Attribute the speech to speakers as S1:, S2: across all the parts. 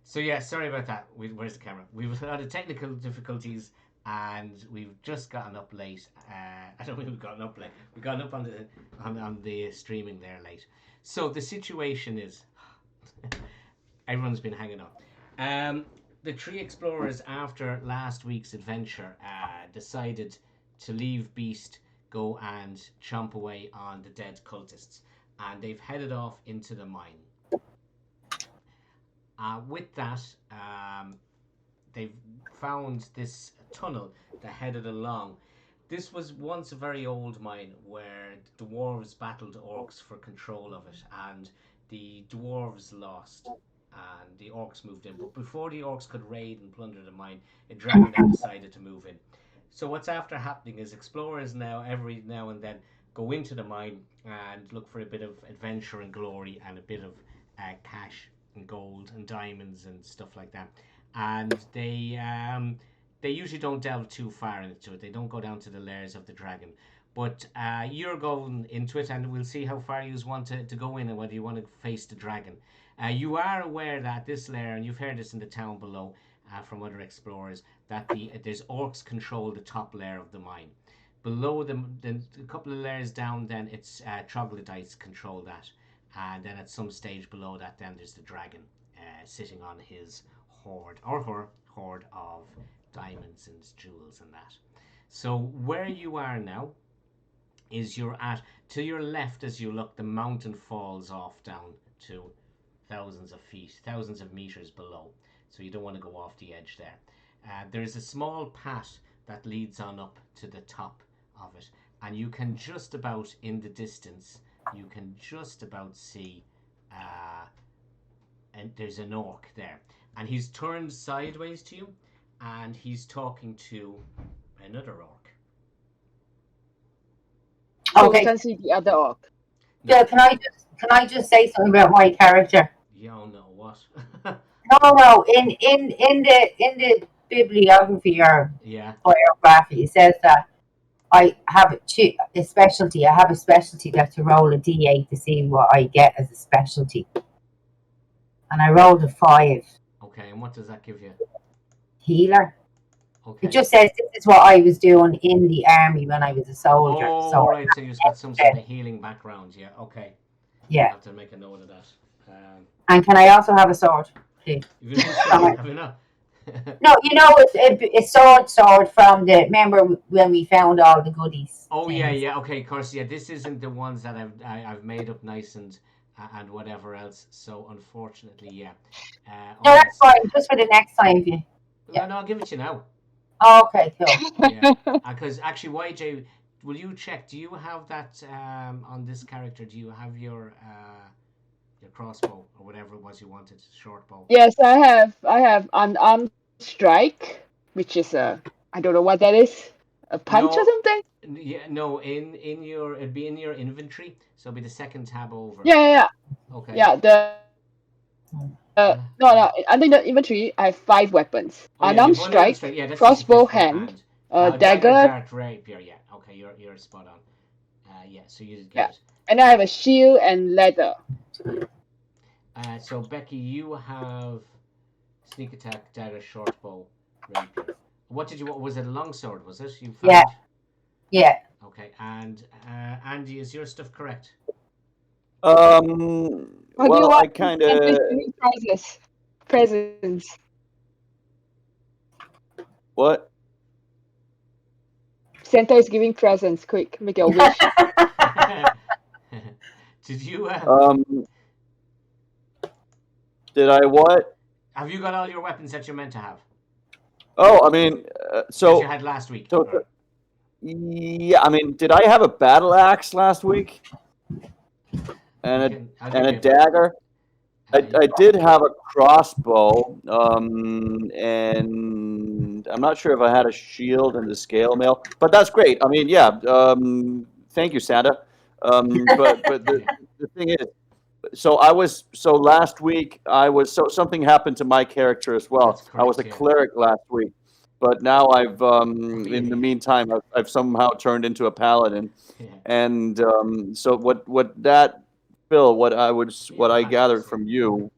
S1: So yeah, sorry about that. Where's the camera? We've had a technical difficulties, and we've just gotten up late. I don't think we've gotten up late. We got up on the streaming there late. So the situation is, everyone's been hanging on. Um, the three explorers, after last week's adventure, decided to leave Beast, go and chomp away on the dead cultists, and they've headed off into the mine. With that, they've found this tunnel that headed along. This was once a very old mine where the dwarves battled orcs for control of it, and the dwarves lost, and the orcs moved in. But before the orcs could raid and plunder the mine, a dragon then decided to move in. So what's after happening is explorers now every now and then go into the mine and look for a bit of adventure and glory and a bit of cash and gold and diamonds and stuff like that. And they usually don't delve too far into it. They don't go down to the layers of the dragon. But you're going into it, and we'll see how far you want to go in and whether you want to face the dragon. You are aware that this layer, and you've heard this in the town below from other explorers, that there's orcs control the top layer of the mine. Below them, then a couple of layers down, then it's troglodytes control that, and then at some stage below that, then there's the dragon sitting on his hoard or her hoard of diamonds and jewels and that. So where you are now is you're at to your left as you look. The mountain falls off down to thousands of feet, thousands of meters below. So you don't want to go off the edge there. There's a small path that leads on up to the top of it, and you can just about in the distance, you can just about see, and there's an orc there, and he's turned sideways to you, and he's talking to another orc.
S2: So we
S3: Okay.
S2: can see the other orc.
S3: Bill,
S1: No,
S3: can I just say something about my character?
S1: you don't know what.
S3: No. In the bibliography or
S1: Yeah.
S3: biography, it says that I have a specialty. I have a specialty that to roll a d8 to see what I get as a specialty, and I rolled a 5.
S1: Okay, and what does that give you?
S3: Healer. It
S1: Okay.
S3: just says this is what I was doing in the army when I was a soldier.
S1: Oh,
S3: So
S1: right. So you've got some sort of healing background. Yeah. Okay. I'll
S3: yeah.
S1: have to make a note of that.
S3: And can I also have a sword, please?
S1: You've been have you not?
S3: No, it's a sword from the. Remember when we found all the goodies?
S1: Oh yeah,
S3: Things.
S1: yeah. Okay, of course. Yeah, this isn't the ones that I've made up nice and whatever else. So unfortunately, yeah.
S3: No,
S1: Oh,
S3: that's fine. Just for the next time, if you.
S1: no, no, I'll give it to you now.
S3: Okay, cool.
S1: Yeah, because actually, YJ, will you check? Do you have that on this character? Do you have your crossbow or whatever it was you wanted, short bow?
S2: Yes, I have unarmed strike, which is I don't know what that is. A punch or
S1: No,
S2: something?
S1: yeah, no. In your it'd be in your inventory, so it'd be the second tab over.
S2: Yeah.
S1: Okay.
S2: Yeah, the
S1: Uh,
S2: no, under the inventory I have 5 weapons.
S1: oh yeah,
S2: Unarmed
S1: you've unarmed
S2: strike,
S1: strike. Yeah, that's just your
S2: crossbow
S1: physical
S2: hand,
S1: hand. Dagger,
S2: dagger,
S1: dart, rapier. Yeah. Okay, you're spot on. Yeah, so you did get
S2: yeah.
S1: it.
S2: And I have a shield and leather.
S1: So Becky, you have sneak attack, dagger, short bow, rapier. What did you? What was it? A longsword? Was it? You found.
S3: Yeah. Yeah.
S1: Okay, and Andy, is your stuff correct?
S2: What do you
S4: Well, I
S2: want?
S4: kind
S2: Santa's
S4: of
S2: giving prizes. Presents.
S4: what?
S2: Santa is giving presents. Quick, make your wish.
S1: Did you?
S4: Um, did I what?
S1: Have you got all your weapons that you're meant to have?
S4: Oh, I mean,
S1: That you
S4: so
S1: had last week.
S4: so
S1: or-
S4: yeah, I mean, did I have a battle axe last week and
S1: I'll
S4: a
S1: give you that.
S4: dagger? I
S1: You-
S4: did have a crossbow, and I'm not sure if I had a shield and the scale mail, but that's great. I mean, yeah, thank you, Santa. But the thing is, so last week something happened to my character as well.
S1: That's
S4: I was a
S1: correct, yeah.
S4: cleric last week, but now I've
S1: Yeah.
S4: in the meantime I've somehow turned into a paladin,
S1: Yeah.
S4: and so what that Phil, what I
S1: Yeah,
S4: gathered
S1: so-
S4: from you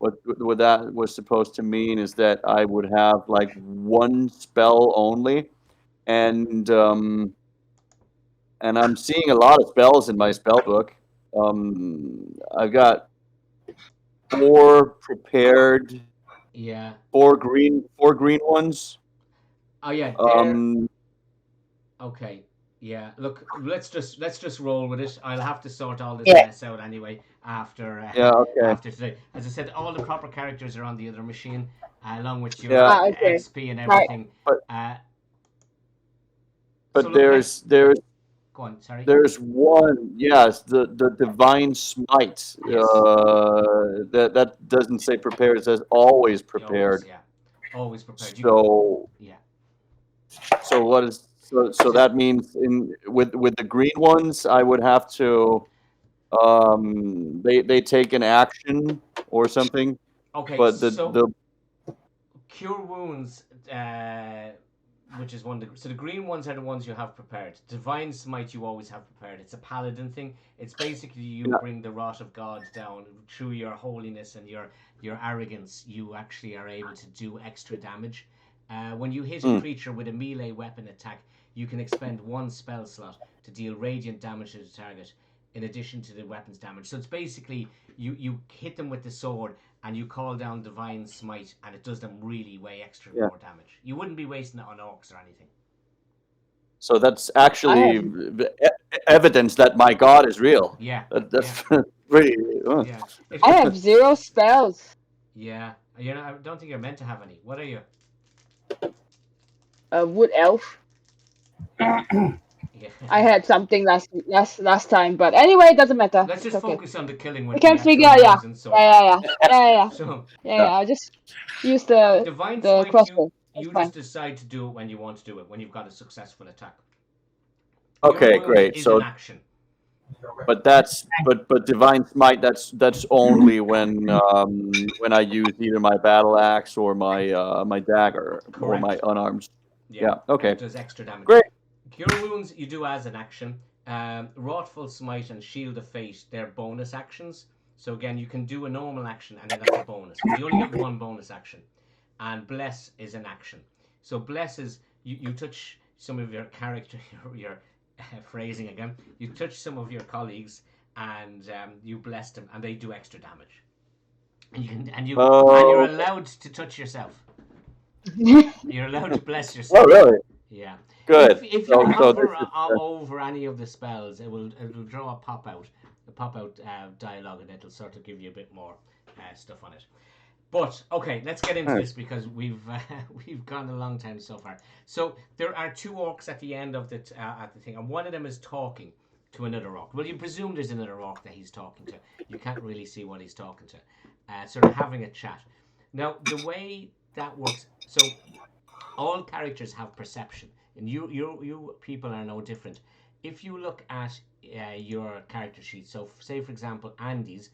S4: what that was supposed to mean is that I would have like one spell only, and I'm seeing a lot of spells in my spell book. I've got 4 prepared,
S1: Yeah.
S4: 4 green ones.
S1: Oh yeah. There.
S4: Um,
S1: Okay. Yeah. Look, let's just roll with it. I'll have to sort all this
S3: Yeah.
S1: mess out anyway after
S4: yeah, okay,
S1: after today. As I said, all the proper characters are on the other machine, along with your
S4: yeah,
S2: Okay.
S1: XP and
S2: Right.
S1: everything.
S4: but
S1: Uh, so
S4: but
S1: look, let's
S4: there's
S1: go on. Sorry.
S4: There's one, yes, the divine smite.
S1: Yes.
S4: That doesn't say prepared; it says always
S1: Always,
S4: prepared.
S1: yeah. Always prepared. You.
S4: So,
S1: Yeah.
S4: what is so
S1: So
S4: that means in with the green ones, I would have to they take an action or something,
S1: okay.
S4: but
S1: So
S4: the
S1: cure wounds, which is one. So the green ones are the ones you have prepared. Divine smite you always have prepared. It's a paladin thing. It's basically you
S4: yeah,
S1: bring the wrath of God down through your holiness and your arrogance. You actually are able to do extra damage. When you hit a
S4: mm,
S1: creature with a melee weapon attack, you can expend one spell slot to deal radiant damage to the target, in addition to the weapons damage. So it's basically you hit them with the sword and you call down divine smite, and it does them really way extra
S4: yeah.
S1: more damage. You wouldn't be wasting it on orcs or anything.
S4: So that's
S2: I
S4: actually
S2: have
S4: evidence that my God is real.
S1: Yeah, yeah,
S4: That's pretty.
S1: yeah.
S2: I have 0 spells.
S1: Yeah. You know, I don't think you're meant to have any. What are you?
S2: A wood elf.
S1: Yeah.
S2: I had something last time, but anyway, it doesn't matter.
S1: Let's
S2: It's
S1: just
S2: okay.
S1: focus on the killing
S2: We
S1: with the
S2: can
S1: actual
S2: figure. Yeah,
S1: knives and sword.
S2: yeah.
S1: So
S2: Yeah. I'll just use the
S1: divine
S2: the
S1: smite, you
S2: crossbow. That's
S1: you
S2: fine.
S1: just decide to do it when you want to do it, when you've got a successful attack. Cure
S4: Okay,
S1: wounds
S4: great.
S1: is an
S4: So,
S1: action.
S4: but divine smite. That's only when I use either my battle axe or my dagger or my
S1: Correct.
S4: unarmed.
S1: Yeah,
S4: Yeah.
S1: and
S4: Okay.
S1: it does extra damage.
S4: Great.
S1: Cure wounds you do as an action. Wrathful smite and shield of fate, they're bonus actions. So again, you can do a normal action and then that's a bonus, but you only get one bonus action. And bless is an action. So bless is you touch some of your character, your phrasing again. You touch some of your colleagues and you bless them, and they do extra damage. And you're
S4: Oh.
S1: allowed to touch yourself. You're allowed to bless
S4: Oh,
S1: yourself.
S4: really?
S1: Yeah.
S4: Good.
S1: If you
S4: So this
S1: hover
S4: is
S1: over any of the spells, it'll draw a pop out, dialogue, and it'll sort of give you a bit more stuff on it. But okay, let's get into this because we've gone a long time so far. So there are 2 orcs at the end of at the thing, and one of them is talking to another orc. Well, you presume there's another orc that he's talking to. You can't really see what he's talking to. So they're having a chat. Now the way that works, so all characters have perception, and you people are no different. If you look at your character sheet, so say for example Andy's,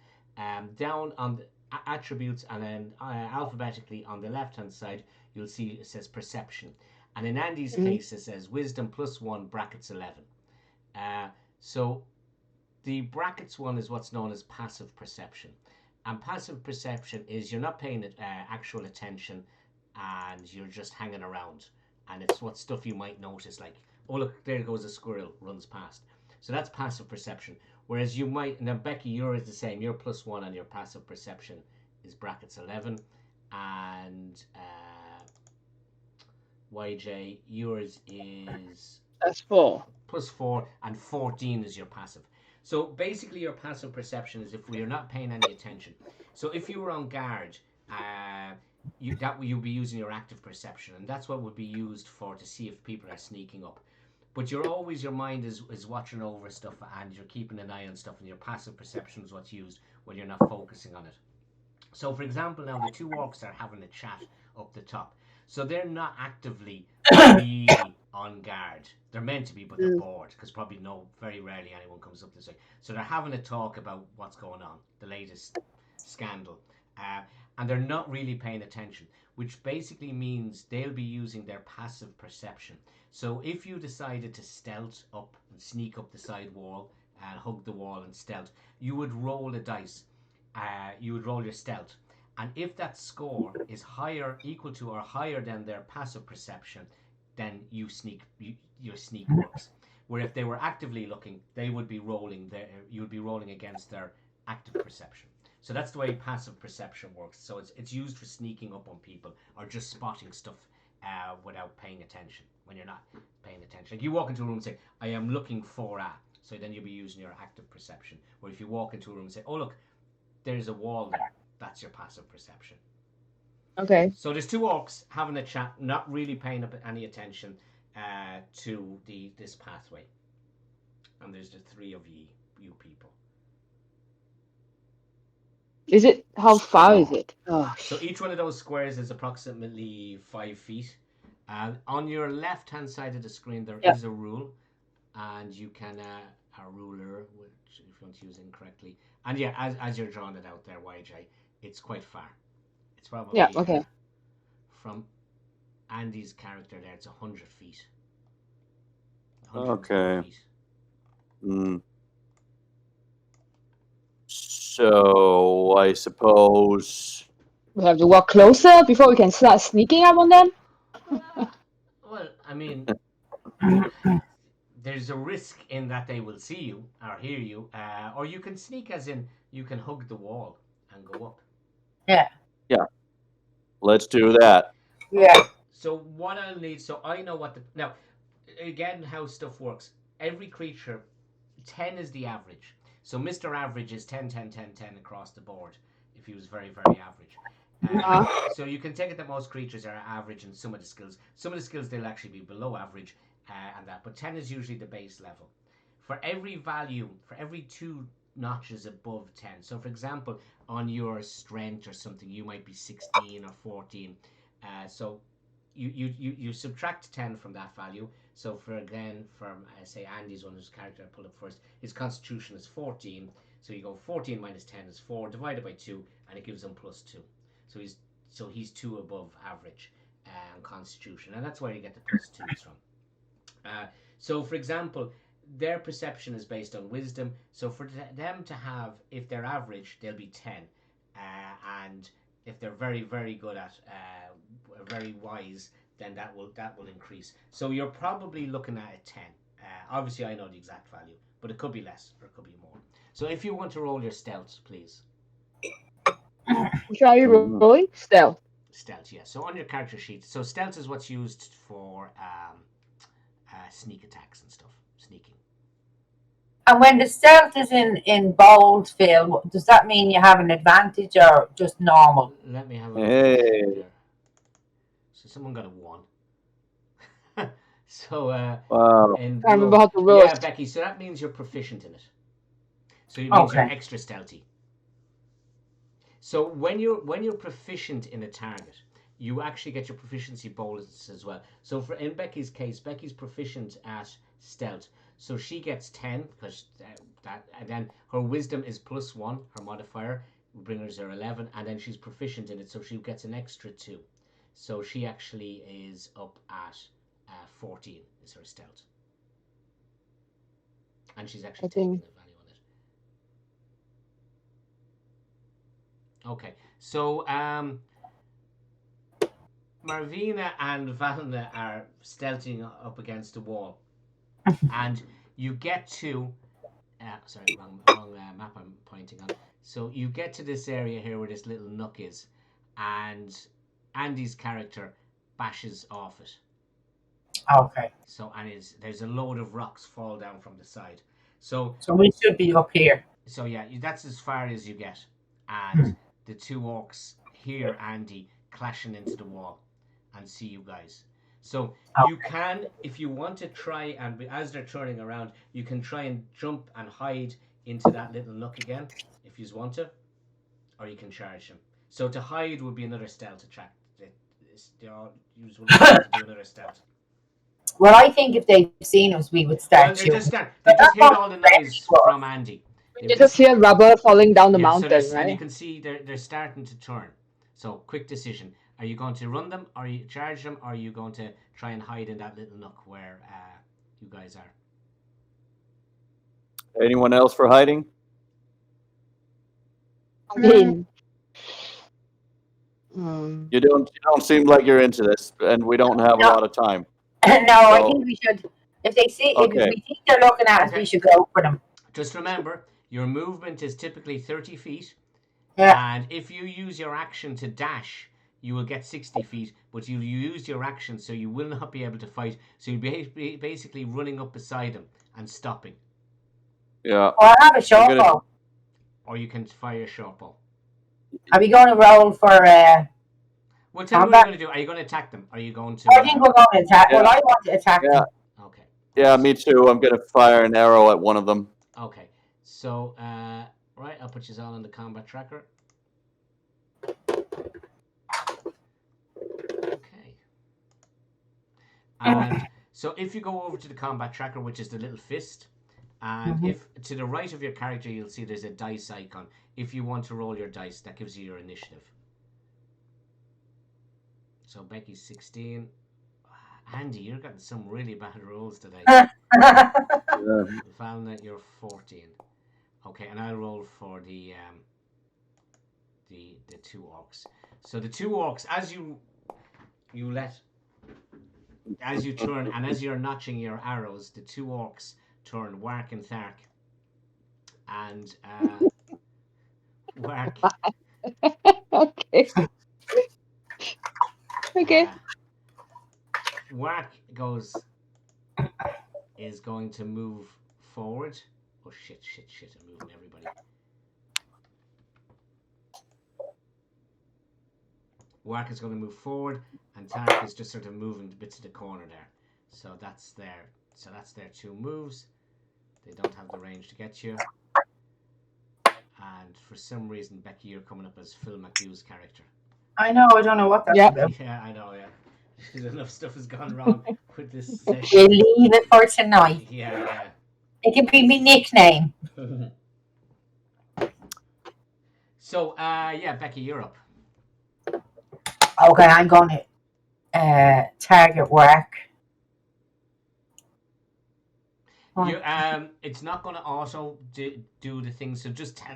S1: down on the attributes and then alphabetically on the left hand side, you'll see it says perception, and in Andy's case it says wisdom +1 brackets 11. So the brackets one is what's known as passive perception, and passive perception is you're not paying actual attention and you're just hanging around, and it's what stuff you might notice, like, oh look, there goes a squirrel, runs past. So that's passive perception. Whereas you might, now Becky, yours is the same, your +1 on your passive perception is brackets 11, and YJ, yours is
S2: That's 4.
S1: +4, and 14 is your passive. So basically your passive perception is if we are not paying any attention. So if you were on guard, you'll be using your active perception, and that's what would be used for to see if people are sneaking up. But your mind is watching over stuff and you're keeping an eye on stuff, and your passive perception is what's used when you're not focusing on it. So for example, now the 2 orcs are having a chat up the top. So they're not actively really on guard. They're meant to be, but they're bored because probably very rarely anyone comes up this way. So they're having a talk about what's going on, the latest scandal, and they're not really paying attention, which basically means they'll be using their passive perception. So if you decided to stealth up and sneak up the side wall and hug the wall and stealth, you would roll a dice. You would roll your stealth, And if that score is equal to or higher than their passive perception, then your sneak works. Where if they were actively looking, they would be rolling you would be rolling against their active perception. So that's the way passive perception works. So it's used for sneaking up on people or just spotting stuff without paying attention when you're not paying attention. Like you walk into a room and say, I am looking for a. So then you'll be using your active perception. Where if you walk into a room and say, oh look, there's a wall there, that's your passive perception.
S2: Okay.
S1: So there's two orcs having a chat, not really paying any attention to this pathway. And there's the three of you people.
S2: Is it? How far is it? Oh.
S1: So each one of those squares is approximately 5 feet. On your left-hand side of the screen, there is a rule, and you can a ruler, which if you want to use it incorrectly, and yeah, as you're drawing it out there, YJ, it's quite far. It's probably
S2: okay.
S1: From Andy's character there, it's 100 feet.
S4: Okay.
S1: Feet.
S4: So I suppose
S2: We have to walk closer before we can start sneaking up on them.
S1: Well, I mean, there's a risk in that they will see you or hear you, or you can sneak, as in you can hug the wall and go up.
S3: Yeah.
S4: Let's do that.
S3: Yeah.
S1: So what I'll need, so I know what now, again, how stuff works. Every creature, 10 is the average. So Mr. Average is 10, 10, 10, 10 across the board if he was very, very average. So you can take it that most creatures are average in some of the skills. Some of the skills they'll actually be below average and that, but 10 is usually the base level. For every value, for every 2 notches above 10. So for example, on your strength or something, you might be 16 or 14. So you subtract 10 from that value. So from say Andy's one, whose character I pulled up first, his constitution is 14. So you go 14 minus 10 is 4 divided by 2, and it gives him plus 2. So he's 2 above average on constitution, and that's where you get the plus 2s from. So for example, their perception is based on wisdom. So for them to have, if they're average, they'll be 10, and if they're very, very good at very wise, then that will increase. So you're probably looking at a 10. Obviously, I know the exact value, but it could be less or it could be more. So if you want to roll your stealth, please.
S2: Which are you rolling? Stealth.
S1: Stealth, yeah. So on your character sheet, so stealth is what's used for sneak attacks and stuff, sneaking.
S3: And when the stealth is in bold, Phil, does that mean you have an advantage or just normal?
S1: Let me have a
S4: Hey.
S1: look there. So someone got a 1. So
S4: Wow.
S1: and
S2: I remember how to roll.
S1: yeah, Becky. So that means you're proficient in it. So it means you're extra stealthy. So when you're proficient in a target, you actually get your proficiency bonus as well. So in Becky's case, Becky's proficient at stealth, so she gets 10 because and then her wisdom is +1, her modifier brings her 11, and then she's proficient in it, so she gets an extra 2. So she actually is up at 14 is her stealth, and she's actually taking the value on it. Okay, so Marvina and Valna are stealthing up against the wall, and you get to sorry, wrong map I'm pointing on. So you get to this area here where this little nook is, and Andy's character bashes off it.
S3: Okay.
S1: So there's a load of rocks fall down from the side. So
S3: we should be up here.
S1: So yeah, that's as far as you get, and the 2 orcs hear Andy clashing into the wall and see you guys. So you can, if you want to try and as they're turning around, you can try and jump and hide into that little nook again if you want to, or you can charge them. So to hide would be another stealth attack. They all use to do another stealth.
S3: Well, I think if they've seen us, we would start
S1: They just heard all the noise from Andy.
S2: You just hear rubber falling down the mountain, right?
S1: And you can see they're starting to turn. So quick decision. Are you going to run them, or you charge them, or are you going to try and hide in that little nook where you guys are?
S4: Anyone else for hiding?
S2: I mean,
S4: You don't seem like you're into this, and we don't have a
S3: No.
S4: lot of time.
S3: No, I
S4: So,
S3: think we should. If they see, if
S4: okay.
S3: we think they're looking at us,
S1: Okay.
S3: we should go for them.
S1: Just remember, your movement is typically 30 feet.
S3: Yeah.
S1: And if you use your action to dash, you will get 60 feet. But you use your action, so you will not be able to fight. So you'll be basically running up beside him and stopping.
S4: Yeah.
S3: Oh, I have a short
S4: gonna-
S3: bow.
S1: Or you can fire a short bow.
S3: Are we going to roll for?
S1: Well, tell me what
S3: combat?
S1: you're going to do. Are you going to attack them? Are you going to?
S3: I think we're going to attack.
S4: Yeah.
S3: Well, I want to attack
S4: Yeah.
S3: them.
S1: Okay.
S4: Yeah, me too. I'm gonna fire an arrow at one of them.
S1: Okay. So, right, I'll put you all on the combat tracker. Okay. And so if you go over to the combat tracker, which is the little fist, and if to the right of your character, you'll see there's a dice icon. If you want to roll your dice, that gives you your initiative. So Becky's 16. Andy, you're getting some really bad rolls today. Valna, you're 14. Okay, and I'll roll for the two orcs. So the two orcs, as you turn and as you're notching your arrows, the two orcs turn Wark and Thark. And Wark.
S2: Okay. Okay.
S1: Wark is going to move forward. Oh shit, I'm moving everybody. Wark is going to move forward, and Tarek is just sort of moving a bit to the corner there. So that's their two moves. They don't have the range to get you. And for some reason, Becky, you're coming up as Phil McHugh's character.
S3: I know. I don't know what that's about.
S1: Yeah, I know. Yeah, enough stuff has gone wrong with this session.
S3: We'll leave it for tonight.
S1: Yeah.
S3: It can be my nickname.
S1: So, Becky, you're up.
S3: Okay, I'm going to target Wark.
S1: It's not going to also do the thing. So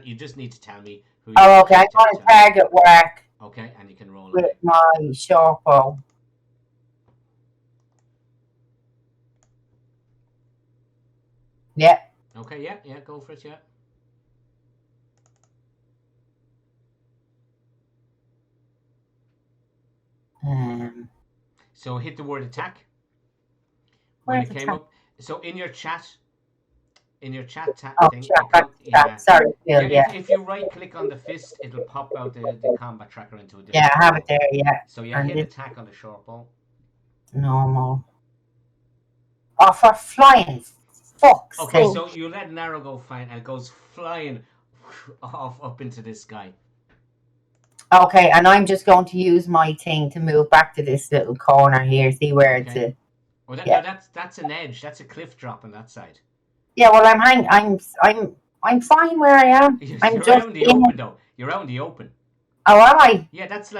S1: you just need to tell me who.
S3: Oh, okay. I'm going to target Wark.
S1: Okay, and you can roll
S3: with
S1: it.
S3: my short bow. Yeah.
S1: Okay, yeah, go for it, yeah. So hit the word attack. When it came up. So in your chat thing.
S3: Chat. Sorry, Phil, yeah.
S1: If you right click on the fist, it'll pop out the combat tracker into a different.
S3: Yeah, I have it there, yeah.
S1: So hit attack on the short bow.
S3: Normal. Oh, for flying. Fuck's sake.
S1: Okay, so you let an arrow go flying and it goes flying off up into this sky.
S3: Okay, and I'm just going to use my thing to move back to this little corner here. See where it's a...
S1: Well, that's an edge. That's a cliff drop on that side.
S3: Yeah, well, I'm fine where I am.
S1: You're
S3: I'm
S1: out
S3: just
S1: in the open, though. You're out in the open.
S3: Oh, am I?
S1: Yeah, that's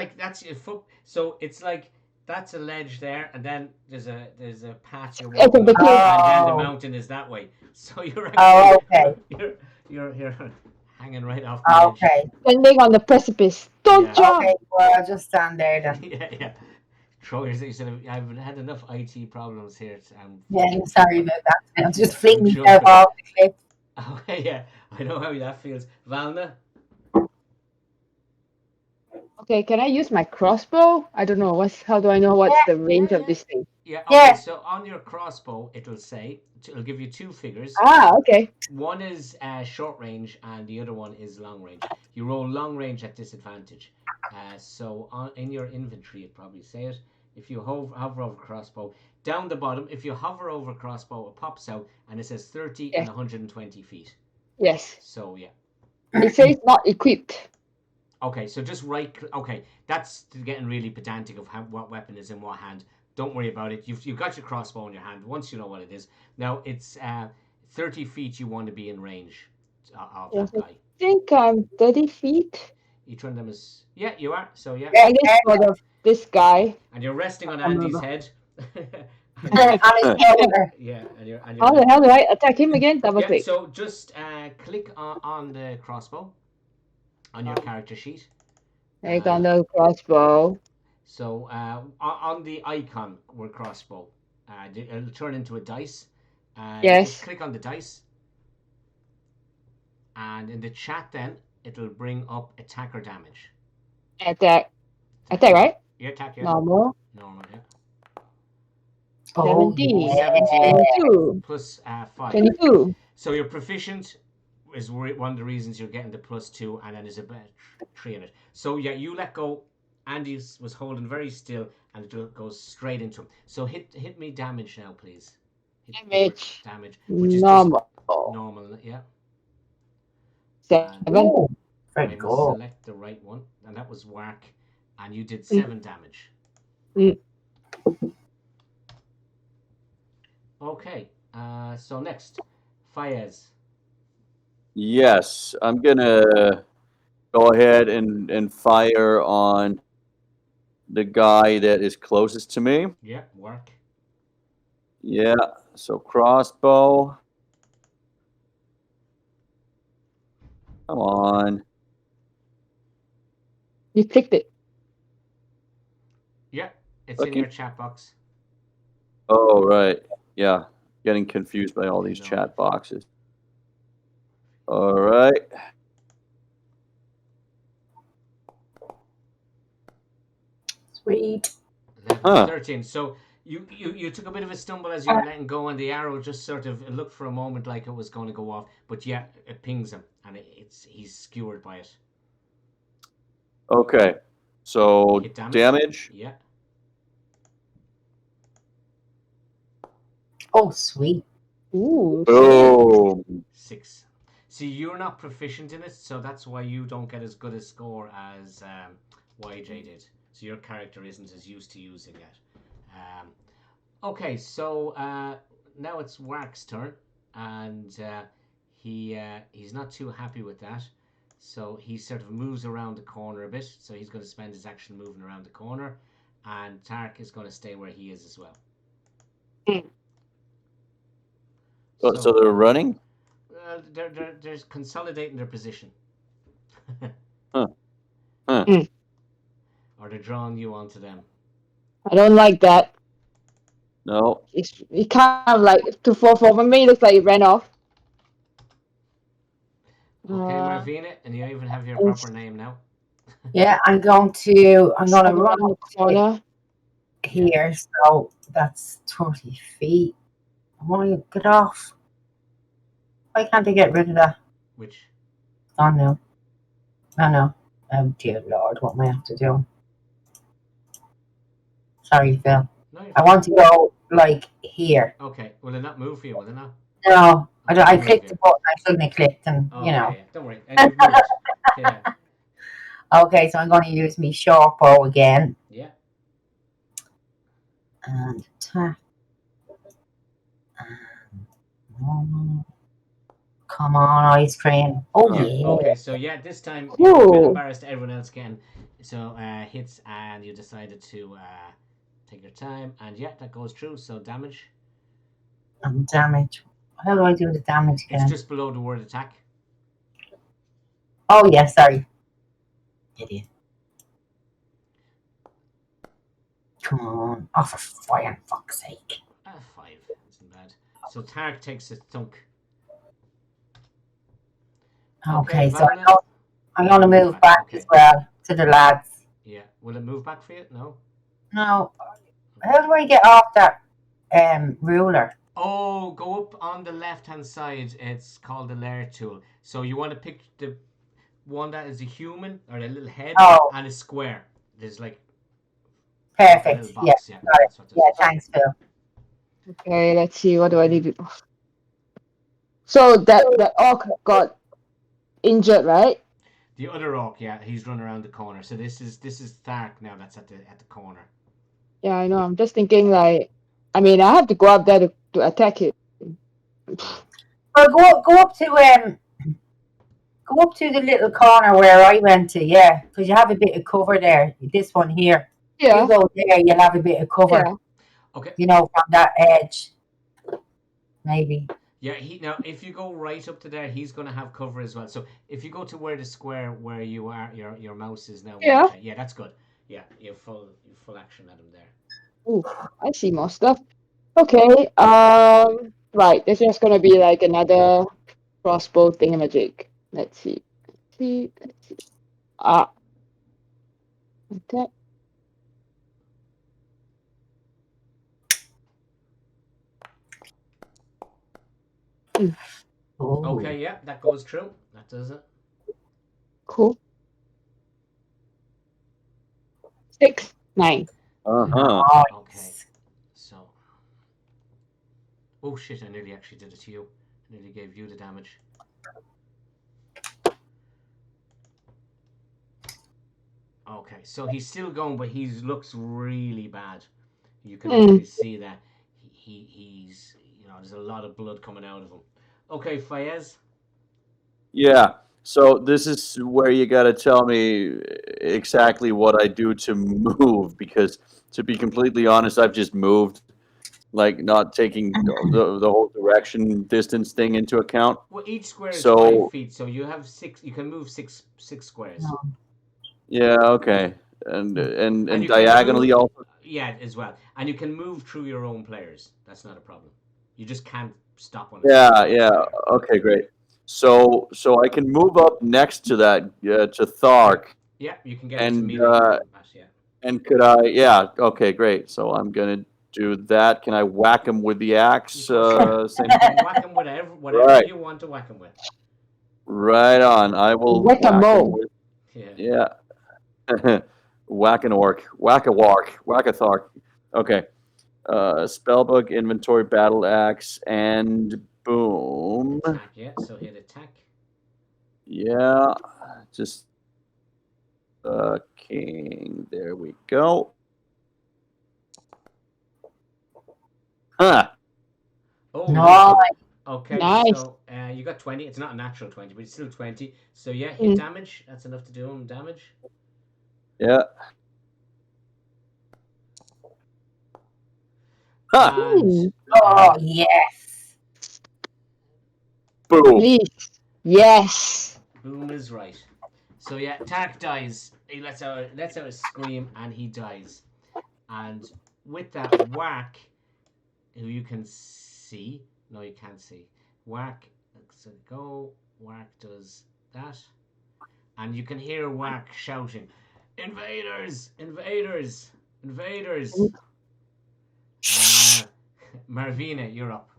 S1: your foot. So it's like that's a ledge there, and then there's a patch you're walking on, and then the mountain is that way. So you're actually, you're hanging right off the edge.
S3: Okay.
S2: Standing on the precipice. Don't jump.
S3: Okay, well, I'll just stand there then.
S1: Yeah. Throw yourself. I've had enough IT problems here.
S3: Yeah, I'm sorry about that. I'll just fling myself off the cliff.
S1: Oh, yeah. I know how that feels. Valna?
S2: Okay, can I use my crossbow? I don't know. How do I know what's the range of this thing?
S1: Yeah, okay, so on your crossbow, it'll give you two figures.
S2: Okay.
S1: One is short range, and the other one is long range. You roll long range at disadvantage. So in your inventory, it'd probably say it. If you hover over crossbow, down the bottom, if you hover over crossbow, it pops out, and it says 30 and 120 feet.
S2: Yes.
S1: So, yeah.
S2: It says not equipped.
S1: Okay, so just okay, that's getting really pedantic of what weapon is in what hand. Don't worry about it. You've got your crossbow in your hand. Once you know what it is. Now, it's 30 feet you want to be in range of that guy.
S2: I think I'm 30 feet.
S1: Each one of them is... Yeah, you are. So, yeah.
S2: I guess sort of this guy.
S1: And you're resting on Andy's head.
S3: On his shoulder.
S1: Yeah, and you're
S2: How the hell do I attack him again? Double click.
S1: So just click on the crossbow on your character sheet.
S2: Take on the crossbow.
S1: So on the icon where crossbow, it'll turn into a dice. You just
S2: Yes.
S1: click on the dice, and in the chat then it'll bring up attack or damage.
S2: Attack. Attack, right?
S1: Yeah, attack, yeah.
S2: Normal.
S1: Normal, yeah.
S3: Oh
S2: 17.
S3: yeah.
S1: 17
S2: 22.
S1: plus 5.
S2: 22.
S1: So you're proficient is one of the reasons you're getting the +2, and then there's a 3 in it. So yeah, you let go. Andy was holding very still, and it goes straight into him. So hit me damage now, please.
S2: Damage.
S1: Which is
S2: Normal.
S1: just normal, yeah.
S2: 7.
S3: Oh,
S1: I
S3: very
S1: must
S3: good.
S1: select the right one, and that was Wark, and you did 7 damage.
S2: Mm.
S1: Okay, so next, Fayez.
S4: Yes, I'm gonna go ahead and fire on the guy that is closest to me.
S1: Yeah, Wark.
S4: Yeah, so crossbow. Come on.
S2: You clicked it.
S1: Yeah, it's in
S4: Looking.
S1: your chat box.
S4: Oh, right. Yeah, getting confused by all these
S1: No.
S4: chat boxes. All right.
S3: Sweet.
S1: 11,
S4: Huh.
S1: 13. So you took a bit of a stumble as you were letting go, and the arrow just sort of, it looked for a moment like it was going to go off, but yeah, it pings him, and he's skewered by it.
S4: Okay. So
S1: Hit
S4: damage.
S1: Yeah.
S3: Oh, sweet.
S2: Ooh.
S4: Boom.
S1: 6. See, you're not proficient in it, so that's why you don't get as good a score as YJ did. So your character isn't as used to using it. Okay, so now it's Wark's turn, and he's not too happy with that. So he sort of moves around the corner a bit. So he's going to spend his action moving around the corner, and Tark is going to stay where he is as well.
S4: So they're running?
S1: They're consolidating their position.
S4: Huh. Huh.
S1: Or they're drawing you onto them.
S2: I don't like that.
S4: No.
S2: It kind of like, for me, it looks like it ran off.
S1: Okay, Marvina, and you even have your
S2: and
S1: proper name now.
S3: Yeah, I'm gonna run
S2: the corner.
S3: here, so that's 30 feet. I want to get off. Why can't I get rid of that?
S1: Which?
S3: Oh no. Oh no. Oh dear Lord, what am I have to do? Sorry, Phil.
S1: No,
S3: I want to go like here.
S1: Okay, will it not move for you, will it not?
S3: No,
S1: Okay,
S3: I
S1: move
S3: clicked
S1: here.
S3: the button I shouldn't have clicked, and
S1: Oh,
S3: you know.
S1: yeah, don't worry. And you've moved. Yeah.
S3: Okay, so I'm going to use me sharp bow again.
S1: Yeah.
S3: And attack. Come on, ice cream. Oh, yeah.
S1: Okay, so yeah, this time you're a bit embarrassed. Everyone else getting so hits, and you decided to take your time, and yeah, that goes through. So damage.
S3: And damage. How do I do the damage again?
S1: It's just below the word attack.
S3: Oh, yeah, sorry. Idiot. Come on. Oh, for fire fuck's sake.
S1: 5 isn't bad. So Tark takes a thunk.
S3: Okay, so
S1: Valina?
S3: I'm going to move back as well to the lads.
S1: Yeah. Will it move back for you? No.
S3: No. How do I get off that ruler?
S1: Oh, go up on the left-hand side. It's called the layer tool. So you want to pick the one that is a human or a little head and a square. There's like
S3: perfect.
S1: a little box.
S3: Yeah, got it. Yeah, thanks, Phil.
S2: Okay, let's see. What do I need to... So that orc got injured, right?
S1: The other orc, yeah, he's run around the corner. So this is Thark now. That's at the corner.
S2: Yeah, I know. I'm just thinking like, I mean, I have to go up there to attack it.
S3: Well, go up to the little corner where I went to, yeah, because you have a bit of cover there. This one here.
S2: Yeah.
S3: You go there, you'll have a bit of cover.
S2: Yeah.
S1: Okay.
S3: You know, from that edge. Maybe.
S1: Yeah, now if you go right up to there, he's going to have cover as well. So if you go to where the square where you are, your mouse is now.
S2: Yeah.
S1: Yeah, that's good. Yeah, you're full action at him there.
S2: Ooh, I see more stuff. Okay. Right. There's just gonna be like another crossbow thingamajig. Let's see. Let's see. Ah. Okay.
S3: Oh.
S1: Okay, yeah, that goes through. That does it.
S2: Cool. 6, 9.
S4: Uh-huh.
S1: Okay,
S3: Nice.
S1: so. Oh shit! I nearly actually did it to you. I nearly gave you the damage. Okay, so he's still going, but he looks really bad. You can actually see that he's there's a lot of blood coming out of him. Okay, Fayez.
S4: Yeah. So this is where you got to tell me exactly what I do to move, because to be completely honest, I've just moved, like not taking the whole direction distance thing into account.
S1: Well, each square is five
S4: So
S1: feet, so you have six. You can move six squares,
S3: No.
S4: yeah, okay, and and
S1: and
S4: and
S1: you can move.
S4: diagonally also.
S1: Yeah, as well, and you can move through your own players. That's not a problem. You just can't stop on a
S4: Yeah,
S1: specific
S4: yeah.
S1: player.
S4: Okay, great. So I can move up next to that to Thark,
S1: Yeah, you can get into
S4: and
S1: melee combat. Yeah.
S4: and could I? Yeah. Okay, great. So I'm gonna do that. Can I whack him with the axe?
S1: Of course you can.
S4: Same.
S1: You can whack him whatever
S4: Right.
S1: you want to whack him with.
S4: Right on. I will
S2: Whack a
S4: whack him
S2: mole.
S4: with.
S1: Yeah.
S4: Yeah. Whack an orc. Whack a wark. Whack a Thark. Okay. Spellbook, inventory, battle axe, and boom.
S1: Attack. Yeah. So hit attack.
S4: Yeah. Just king. There we go. Huh.
S1: Oh,
S3: Nice.
S1: lovely. Okay,
S2: Nice.
S1: so you got 20. It's not a natural 20, but it's still 20. So yeah, hit damage. That's enough to do him damage.
S4: Yeah. Huh.
S1: And
S3: Oh, yes.
S4: Boom.
S2: Please. Yes.
S1: boom is right. So yeah, Tark dies. He lets out a scream and he dies. And with that whack, who you can see, no, you can't see. Whack, so go. Whack does that, and you can hear Whack shouting, "Invaders! Invaders! Invaders!" Marvina, you're up.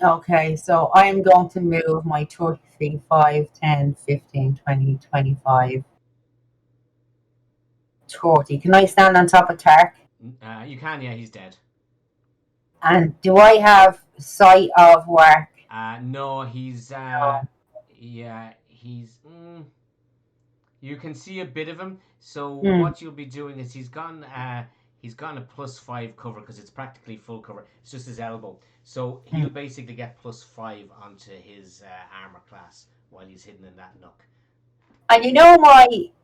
S3: Okay, so I am going to move my 33, 5, 10, 15, 20, 25, 30. Can I stand on top of Tark?
S1: You can, yeah, he's dead.
S3: And do I have sight of work?
S1: No, he's yeah, he's. You can see a bit of him. So what you'll be doing is he's gone a +5 cover because it's practically full cover. It's just his elbow. So he'll basically get +5 onto his armor class while he's hidden in that nook.
S3: And you know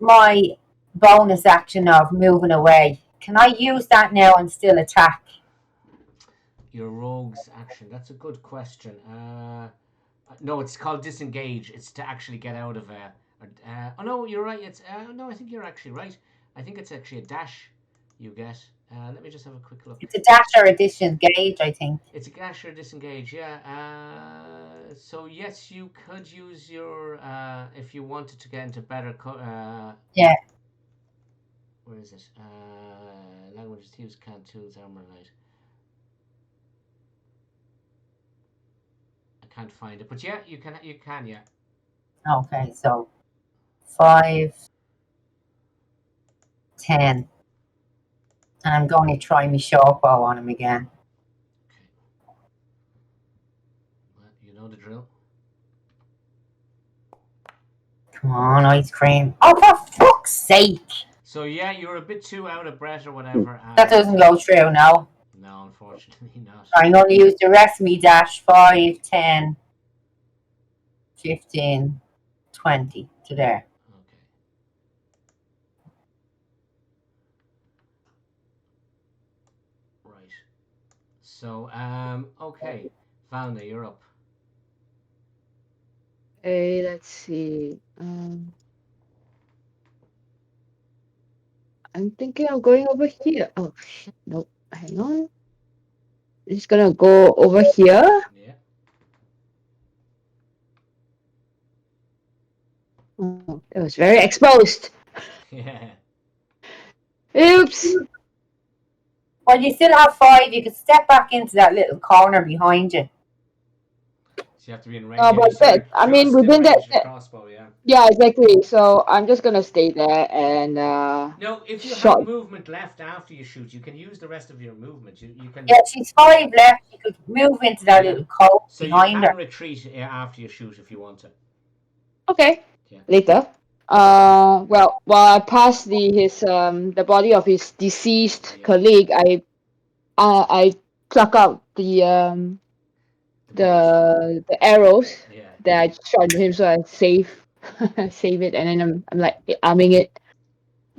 S3: my bonus action of moving away. Can I use that now and still attack?
S1: Your rogue's action. That's a good question. No, it's called disengage. It's to actually get out of oh no, you're right. It's no, I think you're actually right. I think it's actually a dash you get. Let me just have a quick look.
S3: It's a dash or a disengage, I think.
S1: It's a dash or disengage, yeah. So yes, you could use your if you wanted to get into better.
S3: Yeah.
S1: Where is it? Languages used, can't tools, armor light. I can't find it, but yeah, you can. You can, yeah.
S3: Okay, so 5, 10. And I'm going to try my short bow on him again.
S1: Okay. Well, you know the drill.
S3: Come on, ice cream. Oh, for fuck's sake.
S1: So yeah, you're a bit too out of breath or whatever.
S3: That doesn't go through, no.
S1: No, unfortunately not.
S3: I'm going to use the rest of me dash 5, 10, 15, 20 to there.
S1: Okay. Right. So okay, Valna, you're up.
S2: Okay, let's see. I'm thinking of going over here. Oh shit, nope. Hang on. Just gonna go over here.
S1: Yeah.
S2: Oh, it was very exposed.
S1: Yeah.
S2: Oops.
S3: Well, you still have 5. You could step back into that little corner behind you.
S1: So you have to be in range. Yeah, you
S2: But
S1: still
S2: I mean,
S1: just in
S2: within
S1: range of the
S2: that,
S1: crossbow. Yeah.
S2: yeah, exactly. So I'm just gonna stay there and
S1: No, if you have
S2: shot.
S1: movement left after you shoot, you can use the rest of your movement. You can.
S3: Yeah, she's 5 left. You could move into that
S1: Yeah.
S3: little cove
S1: So you
S3: behind her.
S1: can retreat after you shoot if you want to.
S2: Okay.
S1: Yeah.
S2: Later. Well, while I pass the body of his deceased
S1: Yeah.
S2: colleague, I pluck out
S1: The bows.
S2: the arrows
S1: Yeah.
S2: that I shot into him, so I save it, and then I'm like arming it.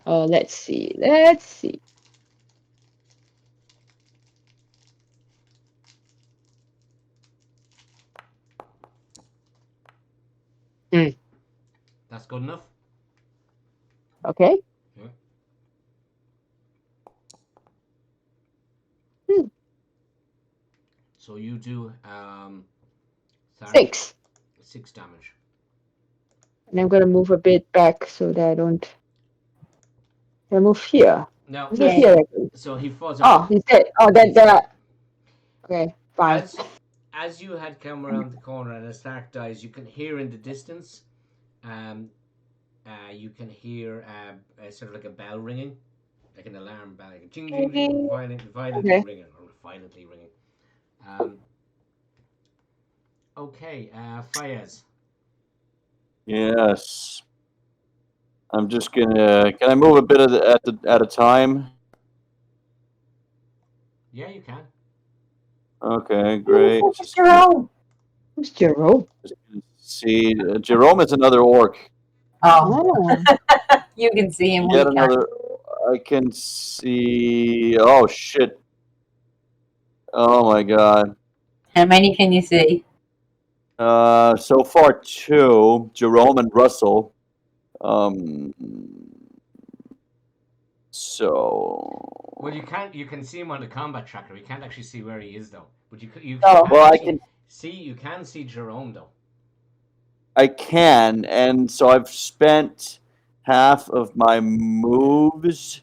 S2: Let's see.
S1: That's good enough.
S2: Okay.
S1: Yeah.
S2: Hmm.
S1: So you do
S2: 6.
S1: 6 damage.
S2: And I'm gonna move a bit back so that I don't. I move here.
S1: Now,
S2: Move
S3: Yeah.
S2: here.
S1: so he falls
S2: Oh,
S1: over.
S2: he's dead. Oh, then
S1: He's dead.
S2: Okay, fine.
S1: As you had come around the corner and as Stark dies, you can hear in the distance. You can hear sort of like a bell ringing, like an alarm bell, like a ching ching ching, violently
S2: Okay.
S1: ringing or violently ringing. Um, okay, Fayez.
S4: Yes. I'm just gonna. Can I move a bit at a time?
S1: Yeah, you can.
S4: Okay, great.
S3: Who's Jerome?
S2: Who's Jerome?
S4: See, Jerome is another orc.
S3: Oh,
S2: Oh.
S3: you can see him. We
S4: Yet
S3: can't.
S4: another. I can see. Oh shit! Oh my god.
S3: How many can you see?
S4: So far 2, Jerome and Russell. Um. So.
S1: Well, you can see him on the combat tracker. You can't actually see where he is though. But you
S3: Oh.
S1: can
S4: Well, I
S1: actually
S4: can.
S1: see. You can see Jerome though.
S4: I can, and so I've spent half of my moves.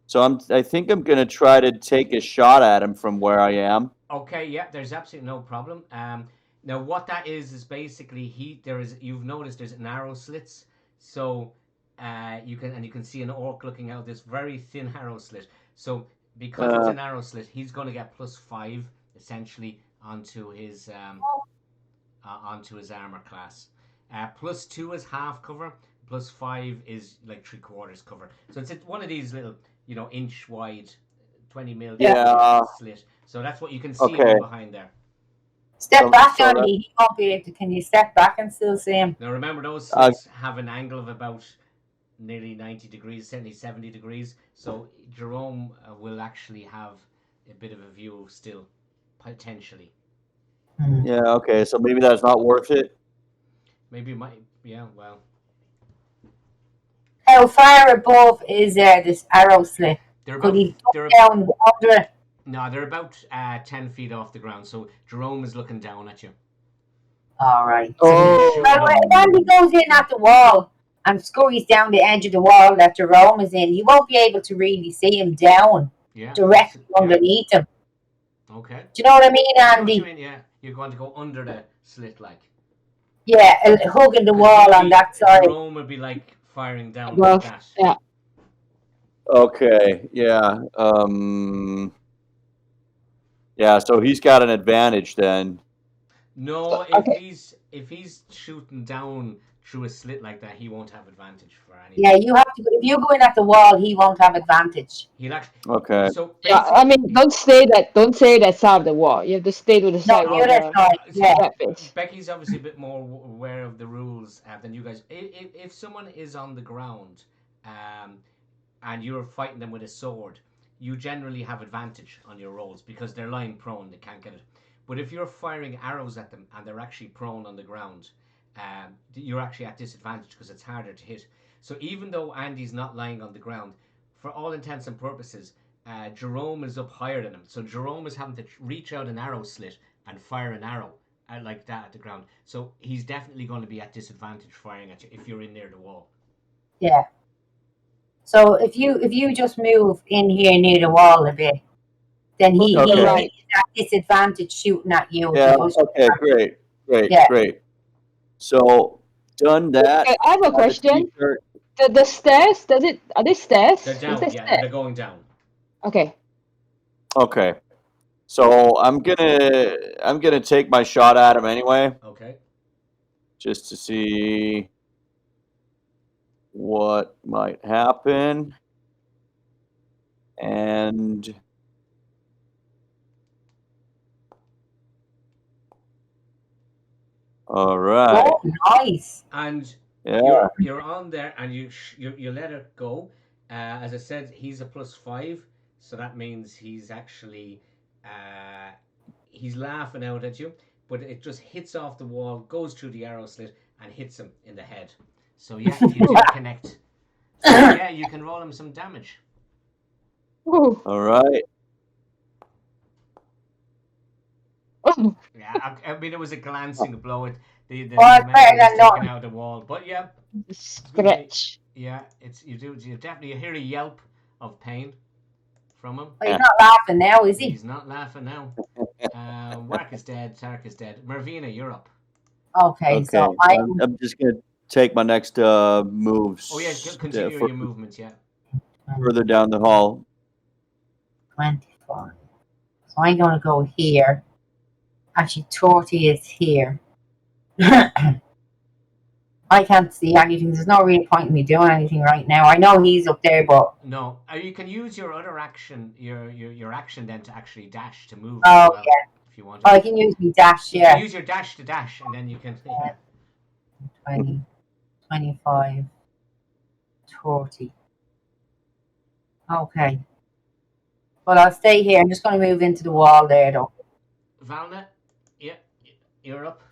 S4: So I think I'm gonna try to take a shot at him from where I am.
S1: Okay, yeah, there's absolutely no problem. Now what that is basically you've noticed there's narrow slits, so you can see an orc looking out this very thin arrow slit. So because it's
S4: Uh,
S1: a narrow slit, he's going to get +5 essentially onto his armor class. +2 is half cover, +5 is like 3/4 cover. So it's one of these little inch wide 20 mil
S4: yeah.
S1: slit. So that's what you can see him
S4: Okay.
S1: in behind there.
S3: Step back,
S4: So that.
S3: Andy. He won't be able to. Can you step back and still see him?
S1: Now remember those
S4: Uh,
S1: slits have an angle of about nearly 90 degrees, certainly 70 degrees. So Jerome will actually have a bit of a view still, potentially.
S4: yeah. Okay. So maybe that's not worth it.
S1: Maybe yeah, well.
S3: How far above is this arrow slit?
S1: They're
S3: Could
S1: about
S3: he
S1: they're
S3: look down under it?
S1: no, they're about 10 feet off the ground. So Jerome is looking down at you.
S3: All right.
S1: So he's
S2: Oh.
S1: shooting
S3: Well,
S1: up.
S3: if Andy goes in at the wall and scurries down the edge of the wall that Jerome is in, you won't be able to really see him down
S1: Yeah.
S3: directly
S1: Yeah.
S3: underneath him.
S1: Okay.
S3: Do you know what I mean,
S1: I know what you
S3: Andy?
S1: mean. Yeah, you're going to go under the slit like.
S3: Yeah, hugging the
S1: 'Cause
S3: wall on that side.
S1: Jerome would be like firing down like
S2: Well,
S1: that.
S2: yeah.
S4: Okay. Yeah. Yeah. So he's got an advantage then.
S1: No,
S2: Okay.
S1: if he's shooting down through a slit like that, he won't have advantage for anything.
S3: Yeah, you have to. If you go in at the wall, he won't have advantage.
S1: He'll actually.
S4: Okay.
S1: So
S2: Yeah,
S1: basically,
S2: I mean, don't say that side of the wall. You have to stay to the
S3: No,
S2: side
S3: the
S2: where
S3: other
S2: the
S3: side.
S1: see,
S3: Yeah.
S2: trap is.
S1: Becky's obviously a bit more aware of the rules than you guys. If someone is on the ground, and you're fighting them with a sword, you generally have advantage on your rolls because they're lying prone; they can't get it. But if you're firing arrows at them and they're actually prone on the ground, you're actually at disadvantage because it's harder to hit. So even though Andy's not lying on the ground, for all intents and purposes, Jerome is up higher than him. So Jerome is having to reach out an arrow slit and fire an arrow like that at the ground. So he's definitely going to be at disadvantage firing at you if you're in near the wall.
S3: Yeah. So if you just move in here near the wall a bit, then he's
S4: Okay.
S3: at disadvantage shooting at you. If
S4: Yeah.
S3: he goes
S4: Okay. Great. Great.
S3: Yeah.
S4: Great. So done that.
S2: Okay, I have a question. The stairs, are they stairs?
S1: They're
S2: Is
S1: down,
S2: there
S1: yeah,
S2: stairs?
S1: they're going down.
S2: Okay.
S4: Okay. So I'm gonna take my shot at him anyway,
S1: Okay.
S4: just to see what might happen. And all right.
S3: Oh, nice.
S1: And
S4: Yeah.
S1: you're on there, and you let it go. As I said, he's a +5, so that means he's actually he's laughing out at you, but it just hits off the wall, goes through the arrow slit, and hits him in the head. So yeah, you do connect. So yeah, you can roll him some damage.
S2: Ooh.
S4: All right.
S2: Oh,
S1: Yeah, I mean it was a glancing blow. The
S3: it's
S1: metal
S3: better
S1: was
S3: than
S1: taken
S3: nothing.
S1: out of the wall, but yeah,
S2: scratch.
S1: yeah, it's you definitely hear a yelp of pain from him.
S3: Oh, he's not laughing now, is he?
S1: He's not laughing now. Wark is dead. Tark is dead. Marvina, you're up.
S3: Okay, so
S4: Okay. I'm just gonna take my next moves.
S1: Oh yeah, continue your movements. Yeah.
S4: Further down the hall.
S3: 24. So I'm going to go here. Actually, 30 is here. I can't see anything. There's no real point in me doing anything right now. I know he's up there, but
S1: No, you can use your other action, your action then to actually dash to move.
S3: oh
S1: as well,
S3: yeah,
S1: if you want.
S3: I can use me dash.
S1: You
S3: Yeah,
S1: can use your dash to dash, and then you can. Yeah.
S3: 20, 25, 30. Okay. Well, I'll stay here. I'm just going to move into the wall there, though.
S1: Valna, yeah, you're up.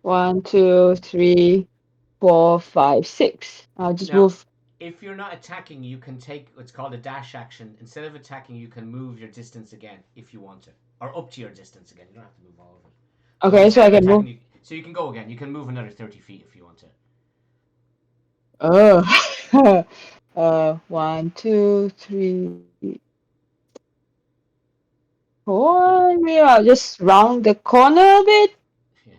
S2: 1, 2, 3, 4, 5, 6. I'll just
S1: Now,
S2: move.
S1: if you're not attacking, you can take what's called a dash action. Instead of attacking, you can move your distance again if you want to, or up to your distance again. You don't have to move all of it.
S2: Okay, so
S1: instead
S2: I
S1: of
S2: can move.
S1: attacking, so you can go again. You can move another 30 feet if you want to.
S2: Oh. 1, 2, 3, 4. Maybe I'll just round the corner a bit.
S1: Yeah.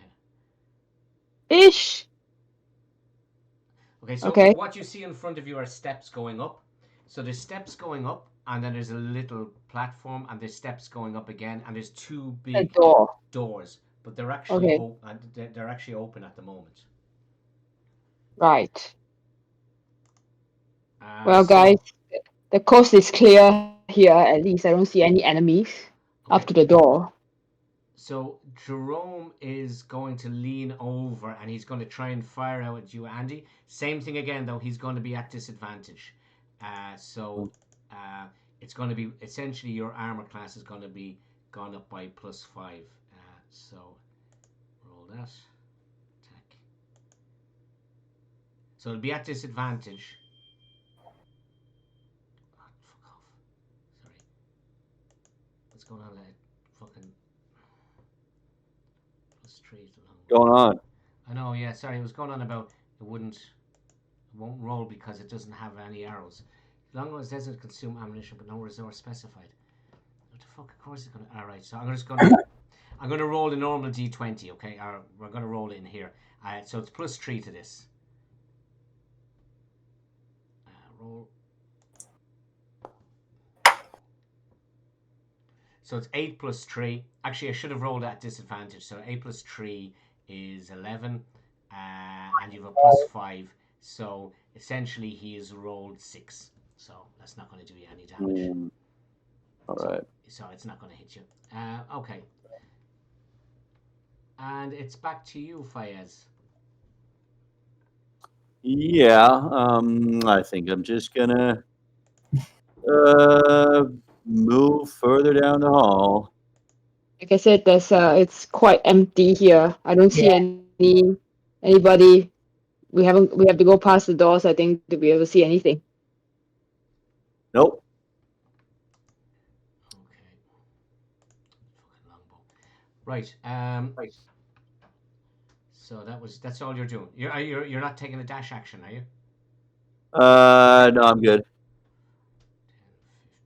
S2: Ish.
S1: Okay, so
S2: Okay.
S1: what you see in front of you are steps going up. So there's steps going up, and then there's a little platform, and there's steps going up again, and there's two
S2: The
S1: big
S2: door.
S1: doors, but they're actually
S2: Okay.
S1: they're actually open at the moment.
S2: Right. Well,
S1: So,
S2: guys, the coast is clear here. At least I don't see any enemies after the door.
S1: So Jerome is going to lean over and he's going to try and fire out at you, Andy. Same thing again, though. He's going to be at disadvantage. It's going to be essentially your armor class is going to be gone up by +5. So roll that attack. So it'll be at disadvantage. Oh, fuck off. Sorry. What's going on there? Fucking.
S4: Going on.
S1: I know, yeah, sorry, it was going on about it won't roll because it doesn't have any arrows. As long as it doesn't consume ammunition but no resource specified. What the fuck, of course it's gonna alright, so I'm gonna roll the normal D20, okay? Or we're gonna roll it in here. So it's +3 to this. Roll. So it's 8 + 3. Actually, I should have rolled at disadvantage. So 8 + 3 is 11, and you have a +5. So essentially, he has rolled 6. So that's not going to do you any damage.
S4: All right.
S1: So it's not going to hit you. Okay. And it's back to you, Fayez.
S4: Yeah. I think I'm just gonna move further down the hall.
S2: Like I said, it's quite empty here. I don't see any Anybody? We have to go past the doors, I think, to be able to see anything.
S4: Nope.
S1: Okay. Fucking longbow. Right. So that's all you're doing. You're not taking a dash action, are you?
S4: No, I'm good.
S1: 10, 15,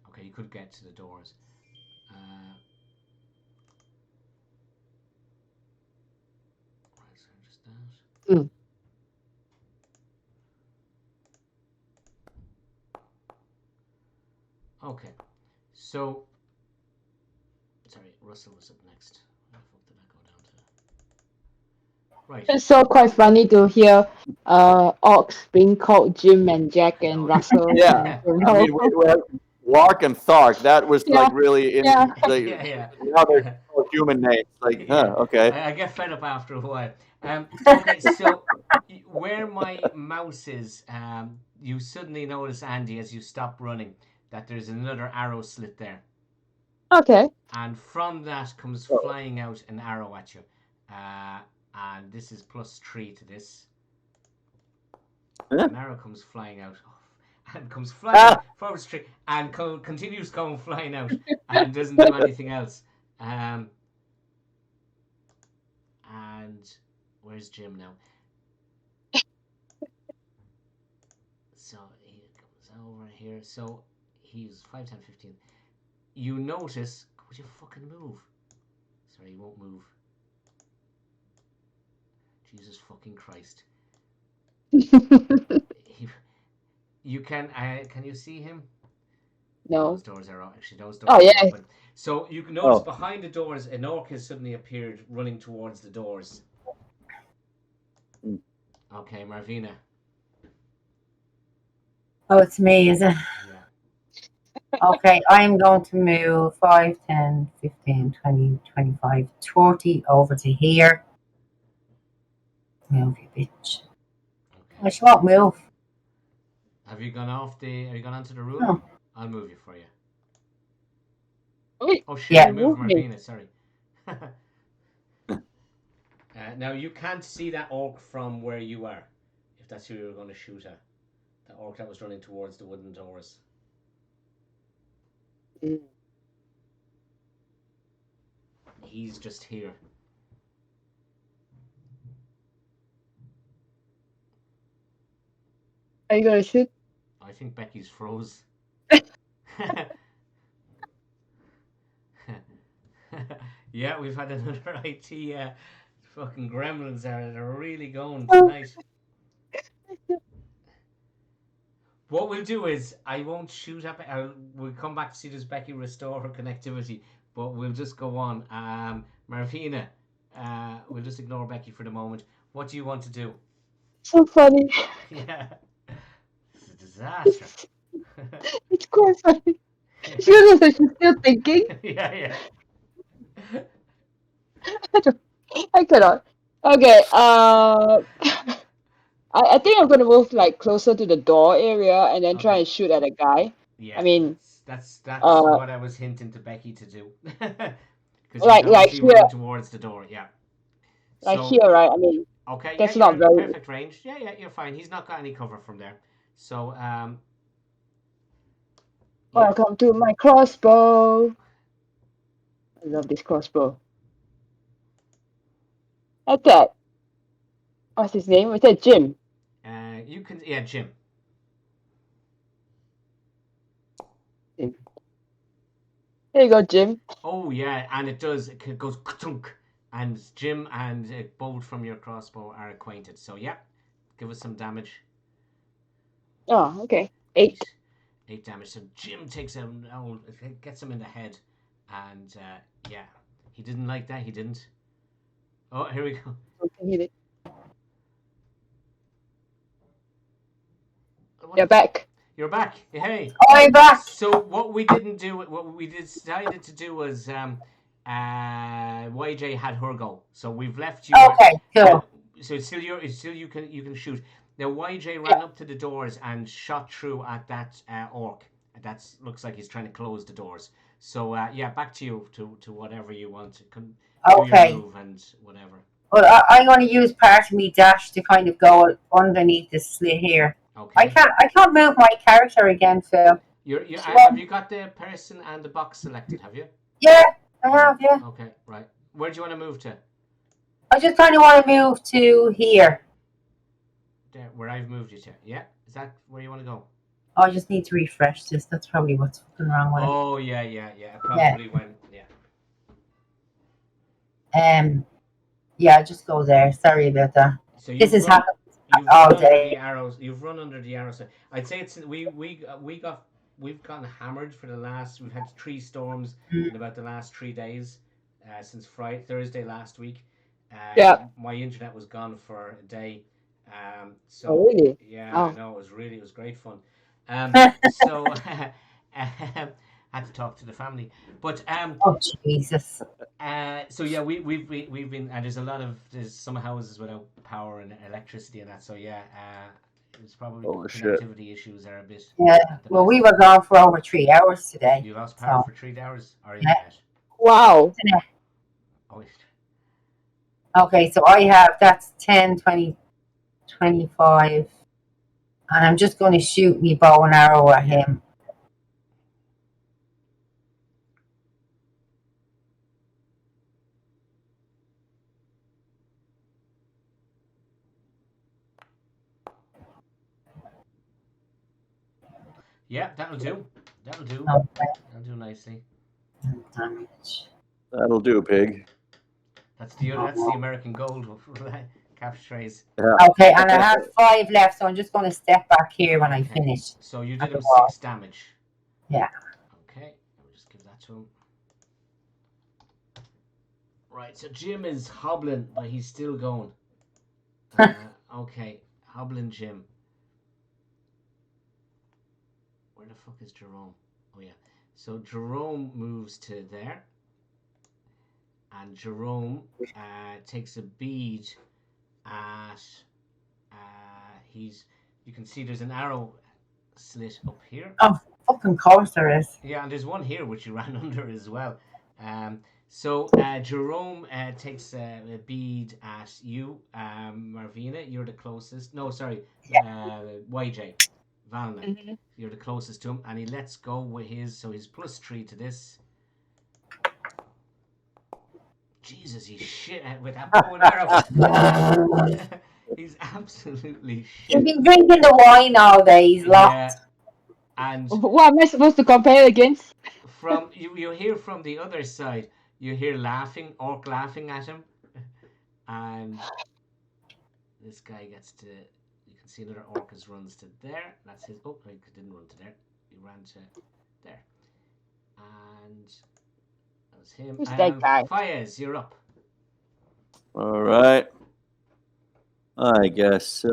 S1: 20. Okay, you could get to the doors. Right, so just that.
S2: Hmm.
S1: Okay. So, sorry, Russell was up next. Where the fuck did that go down to? Right.
S2: It's so quite funny to hear orcs being called Jim and Jack
S1: I
S2: and
S1: know.
S2: Russell.
S4: Yeah,
S2: You
S4: I
S2: know?
S4: mean, we have Lark and Thark. That was
S2: Yeah,
S4: like really in
S2: yeah.
S4: like
S1: Yeah.
S4: now they're called human names. Like,
S1: Yeah.
S4: okay.
S1: I get fed up after a while. Okay, so where my mouse is, you suddenly notice, Andy, as you stop running, that there's another arrow slit there.
S2: Okay.
S1: And from that comes
S4: Oh.
S1: flying out an arrow at you. And this is +3 to this.
S4: Huh?
S1: An arrow comes flying out. And comes flying
S4: Ah!
S1: forward straight and continues going flying out and doesn't do anything else. And where's Jim now? So he comes over here. So he's 5, 10, 15. You notice. Would you fucking move? Sorry, he won't move. Jesus fucking Christ. You can. Can you see him?
S2: No.
S1: Those doors are actually those doors
S2: Oh,
S1: are
S2: yeah.
S1: open. So you can notice
S4: Oh.
S1: behind the doors, an orc has suddenly appeared, running towards the doors.
S4: Mm.
S1: Okay, Marvina.
S3: Oh, it's me, is it?
S1: Yeah.
S3: Okay, I'm going to move 5, 10, 15, 20, 25, 30 over to here. Move, you bitch. I
S1: Okay.
S3: she won't move.
S1: Have you gone onto the roof?
S3: No.
S1: I'll move you for you.
S2: Wait,
S1: Oh shit!
S3: Yeah.
S1: You moved
S2: move me.
S1: Marvina. Sorry. Now you can't see that orc from where you are, if that's who you're going to shoot at. The orc that was running towards the wooden doors.
S2: Mm.
S1: He's just here.
S2: Are you gonna shoot?
S1: I think Becky's froze. Yeah, we've had another IT fucking gremlins there that are really going tonight. What we'll do is I won't shoot up. We'll come back to see does Becky restore her connectivity, but we'll just go on. Marvina, we'll just ignore Becky for the moment. What do you want to do?
S2: So funny.
S1: Yeah, it's a disaster.
S2: It's quite funny. She was like, she's still thinking.
S1: Yeah.
S2: I cannot. Okay. I think I'm gonna move like closer to the door area and then try
S1: Okay.
S2: and shoot at a guy.
S1: Yeah,
S2: I mean,
S1: that's
S2: uh,
S1: what I was hinting to Becky to do, because he's
S2: like
S1: obviously
S2: here,
S1: running towards the door. Yeah.
S2: like
S1: So
S2: here, right? I mean,
S1: okay, yeah,
S2: that's
S1: you're
S2: not
S1: in
S2: very.
S1: perfect range. Yeah, you're fine. He's not got any cover from there. So yeah.
S2: Welcome to my crossbow. I love this crossbow. Like that. What's his name? Is that Jim?
S1: You can, yeah, Jim.
S2: There you go, Jim.
S1: Oh yeah, and it does. It goes ka-tunk, and Jim and a bolt from your crossbow are acquainted. So yeah, give us some damage.
S2: Oh, okay. 8.
S1: 8 damage. So Jim takes him, gets him in the head, and yeah, he didn't like that. He didn't. Oh, here we go.
S2: Okay, hit it.
S1: What
S2: You're back.
S1: You're back. Hey.
S3: I'm back.
S1: So what we decided to do was YJ had her go. So we've left you.
S3: Okay, cool.
S1: So it's still you can shoot. Now YJ ran up to the doors and shot through at that orc. That looks like he's trying to close the doors. So yeah, back to you to whatever you want to do
S3: Okay.
S1: your move and whatever.
S3: Well, I'm going to use part of me dash to kind of go underneath this slit here.
S1: Okay.
S3: I can't move my character again, Phil.
S1: Have you got the person and the box selected? Have you?
S3: Yeah, I have. Yeah.
S1: Okay. Right. Where do you want to move to?
S3: I just kind of want to move to here.
S1: There, where I've moved you to. Yeah. Is that where you want to go?
S3: I just need to refresh this. That's probably what's fucking wrong with it.
S1: Oh yeah. It probably went. Yeah.
S3: Yeah, just go there. Sorry about that.
S1: So
S3: This is
S1: run,
S3: happening
S1: you've
S3: all
S1: run under
S3: day.
S1: the arrows. You've run under the arrows. I'd say it's we've gotten hammered for the last. We've had 3 storms in about the last 3 days, since Thursday last week.
S2: Yeah.
S1: My internet was gone for a day. So
S2: Oh, really?
S1: yeah,
S2: Oh.
S1: I know it was great fun. So had to talk to the family, but
S3: Oh Jesus!
S1: so yeah, we've been, and there's some houses without power and electricity and that. So yeah, it's probably
S4: Oh, shit.
S1: connectivity issues are a bit.
S3: Yeah. Well, we were gone for over 3 hours today.
S1: You lost power
S3: So.
S1: for 3 hours, or
S3: Yeah.
S1: internet?
S2: Wow.
S1: Oh,
S3: Okay, so I have that's 10, 20, 25, and I'm just going to shoot me bow and arrow at him.
S1: yeah, that'll do. That'll do.
S3: Okay.
S1: That'll do nicely.
S3: Damage.
S4: That'll do, pig.
S1: That's the American gold capture trays.
S4: Yeah.
S3: Okay, and I have 5 left, so I'm just going to step back here when I
S1: Okay.
S3: finish.
S1: So you did him
S3: the wall.
S1: 6 damage.
S3: Yeah.
S1: Okay, we'll just give that to him. Right, so Jim is hobbling, but he's still going. Okay, hobbling Jim. Where the fuck is Jerome? Oh yeah. So Jerome moves to there, and Jerome takes a bead at. You can see there's an arrow slit up here.
S3: Oh, fucking course there is.
S1: Yeah, and there's one here which you ran under as well. So Jerome takes a bead at you, Marvina. You're the closest. No, sorry, YJ, Valna.
S2: Mm-hmm.
S1: You're the closest to him, and he lets go with his. So he's +3 to this. Jesus, he's shit with that bow and arrow. He's absolutely shit.
S3: He's been drinking the wine all day. He's locked.
S1: Yeah. And
S2: What am I supposed to compare against?
S1: from you hear from the other side, you hear orc laughing at him, and this guy gets to. You can see another orc runs to there. That's his. Oh, he didn't run to there. He ran to there, and that was him.
S2: Who's that guy?
S1: Fayez, you're up.
S4: All right. I guess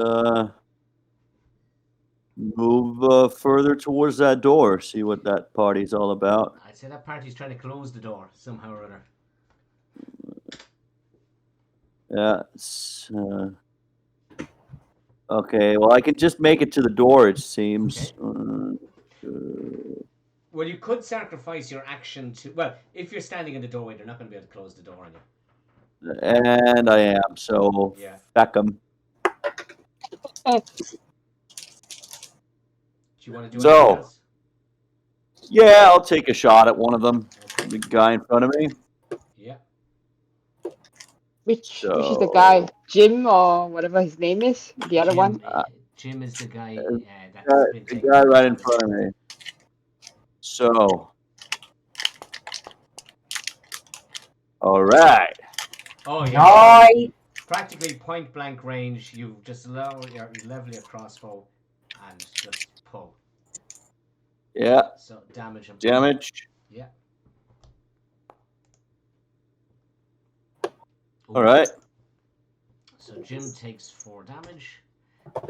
S4: move further towards that door. See what that party's all about.
S1: I'd say that party's trying to close the door somehow or other.
S4: Yeah. Okay. Well, I could just make it to the door. It seems.
S1: Well, you could sacrifice your action to. Well, if you're standing in the doorway, they're not going to be able to close the door on you.
S4: And I am. So
S1: Yeah.
S4: feck 'em.
S1: Do you want to do
S4: So-
S1: anything else?
S4: Yeah, I'll take a shot at one of them.
S1: Okay.
S4: The guy in front of me.
S1: Yeah.
S2: Which is the guy? Jim or whatever his name is? The other one?
S1: Jim is the guy that's been
S4: The
S1: taking
S4: guy right in
S1: damage.
S4: front of me. So. All right.
S1: Oh yeah.
S3: Nice.
S1: Practically point blank range. You just level your crossbow and just pull.
S4: Yeah.
S1: So damage and
S4: Damage.
S1: Yeah.
S4: All right.
S1: So Jim takes 4 damage,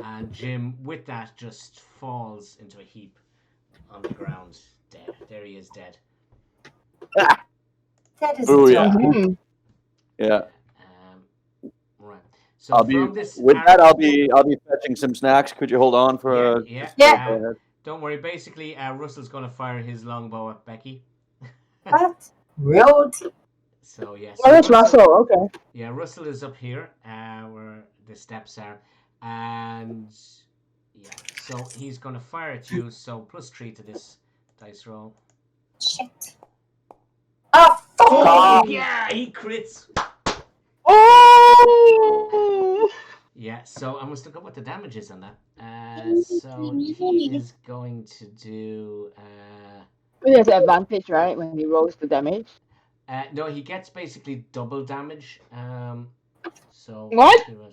S1: and Jim with that just falls into a heap on the ground, dead. There he is, dead.
S3: That is
S4: Oh, yeah.
S2: Mhm.
S4: Yeah.
S1: Right. So
S4: I'll be
S1: from this
S4: with
S1: arrow-
S4: that. I'll be fetching some snacks. Could you hold on for a?
S1: Yeah.
S3: Yeah.
S4: Go ahead.
S1: Don't worry. Basically, Russell's going to fire his longbow at Becky.
S3: What? Rude.
S1: So yeah.
S2: Oh,
S1: So
S2: that's Russell. Okay.
S1: Yeah, Russell is up here, where the steps are, and yeah. So he's gonna fire at you. So +3 to this dice roll.
S3: Shit. Oh, fuck
S1: Oh
S3: off.
S1: yeah, he crits.
S2: Oh!
S1: Yeah. So I must look up what the damage is on that. So he is going to do.
S2: He has an advantage, right, when he rolls the damage.
S1: No, he gets basically double damage. So
S2: What?
S1: Actually,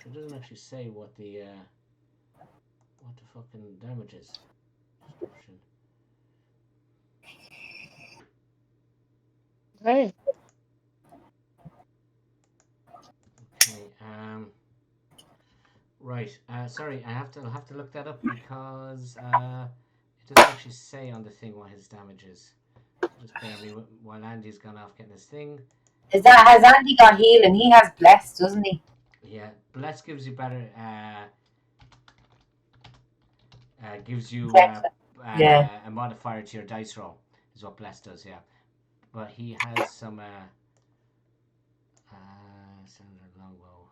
S1: it doesn't actually say what the fucking damage is. Description.
S2: Hey.
S1: Okay. Right. Sorry, I'll have to look that up because it doesn't actually say on the thing what his damage is. So just bear me while Andy's gone off getting his thing.
S3: Has Andy got healing? He has blessed, doesn't he?
S1: Yeah, bless gives you better. Gives you
S3: Yeah.
S1: a modifier to your dice roll. Is what bless does. Yeah, but he has some. Standard longbow.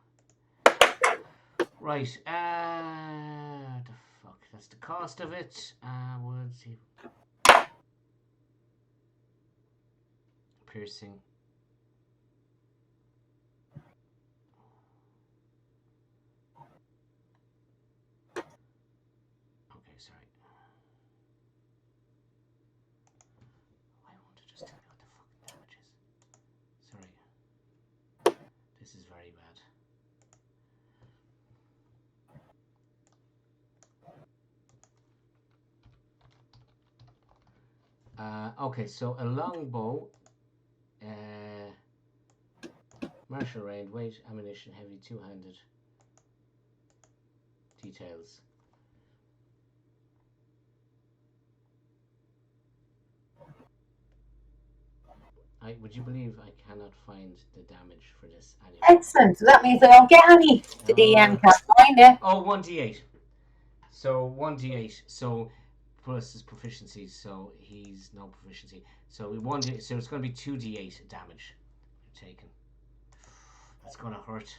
S1: Right. The fuck. That's the cost of it. Would see. Piercing. Okay, sorry. Why won't it just tell me what the fucking damage is? Sorry. This is very bad. Okay, so a longbow, martial range, weight, ammunition, heavy, two-handed, details. Would you believe I cannot find the damage for this anyway?
S3: Excellent. So that means I don't get any. The DM can't find it.
S1: Oh, 1d8. So 1d8. So plus his proficiency. So he's no proficiency. So 1d8. So it's going to be 2d8 damage you're taking. That's going to hurt.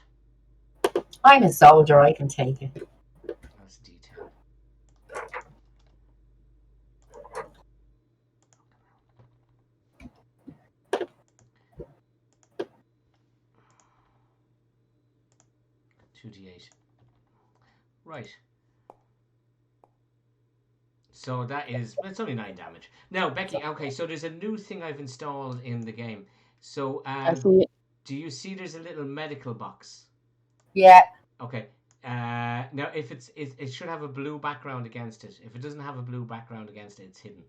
S3: I'm a soldier. I can take it.
S1: That's D10. 2d8. Right. So that is, it's only 9 damage. Now, Becky, okay, so there's a new thing I've installed in the game. So,
S2: I see it.
S1: do you see there's a little medical box?
S3: Yeah.
S1: Okay. Now, if it should have a blue background against it. If it doesn't have a blue background against it, it's hidden.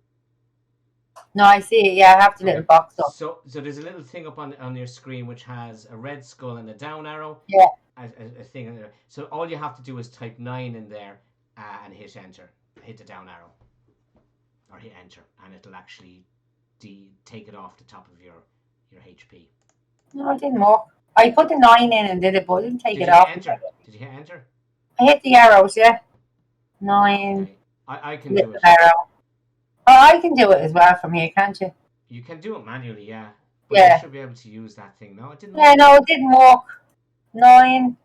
S3: No, I see it. Yeah, I have the little box up.
S1: So there's a little thing up on your screen which has a red skull and a down arrow.
S3: Yeah.
S1: A thing in there. So all you have to do is type 9 in there and hit enter. Hit the down arrow. Or hit enter. And it'll actually take it off the top of your HP.
S3: No, it didn't work. I put the 9 in and did it, but I didn't take
S1: Did
S3: it
S1: you
S3: off.
S1: hit enter? Did you hit enter?
S3: I hit the arrows, yeah. 9.
S1: Okay. I can do it.
S3: Arrow. Oh, I can do it as well from here, can't you?
S1: You can do it manually, yeah. But
S3: Yeah.
S1: you should be able to use that thing. No, it didn't
S3: Yeah,
S1: work.
S3: no, it didn't work. 9.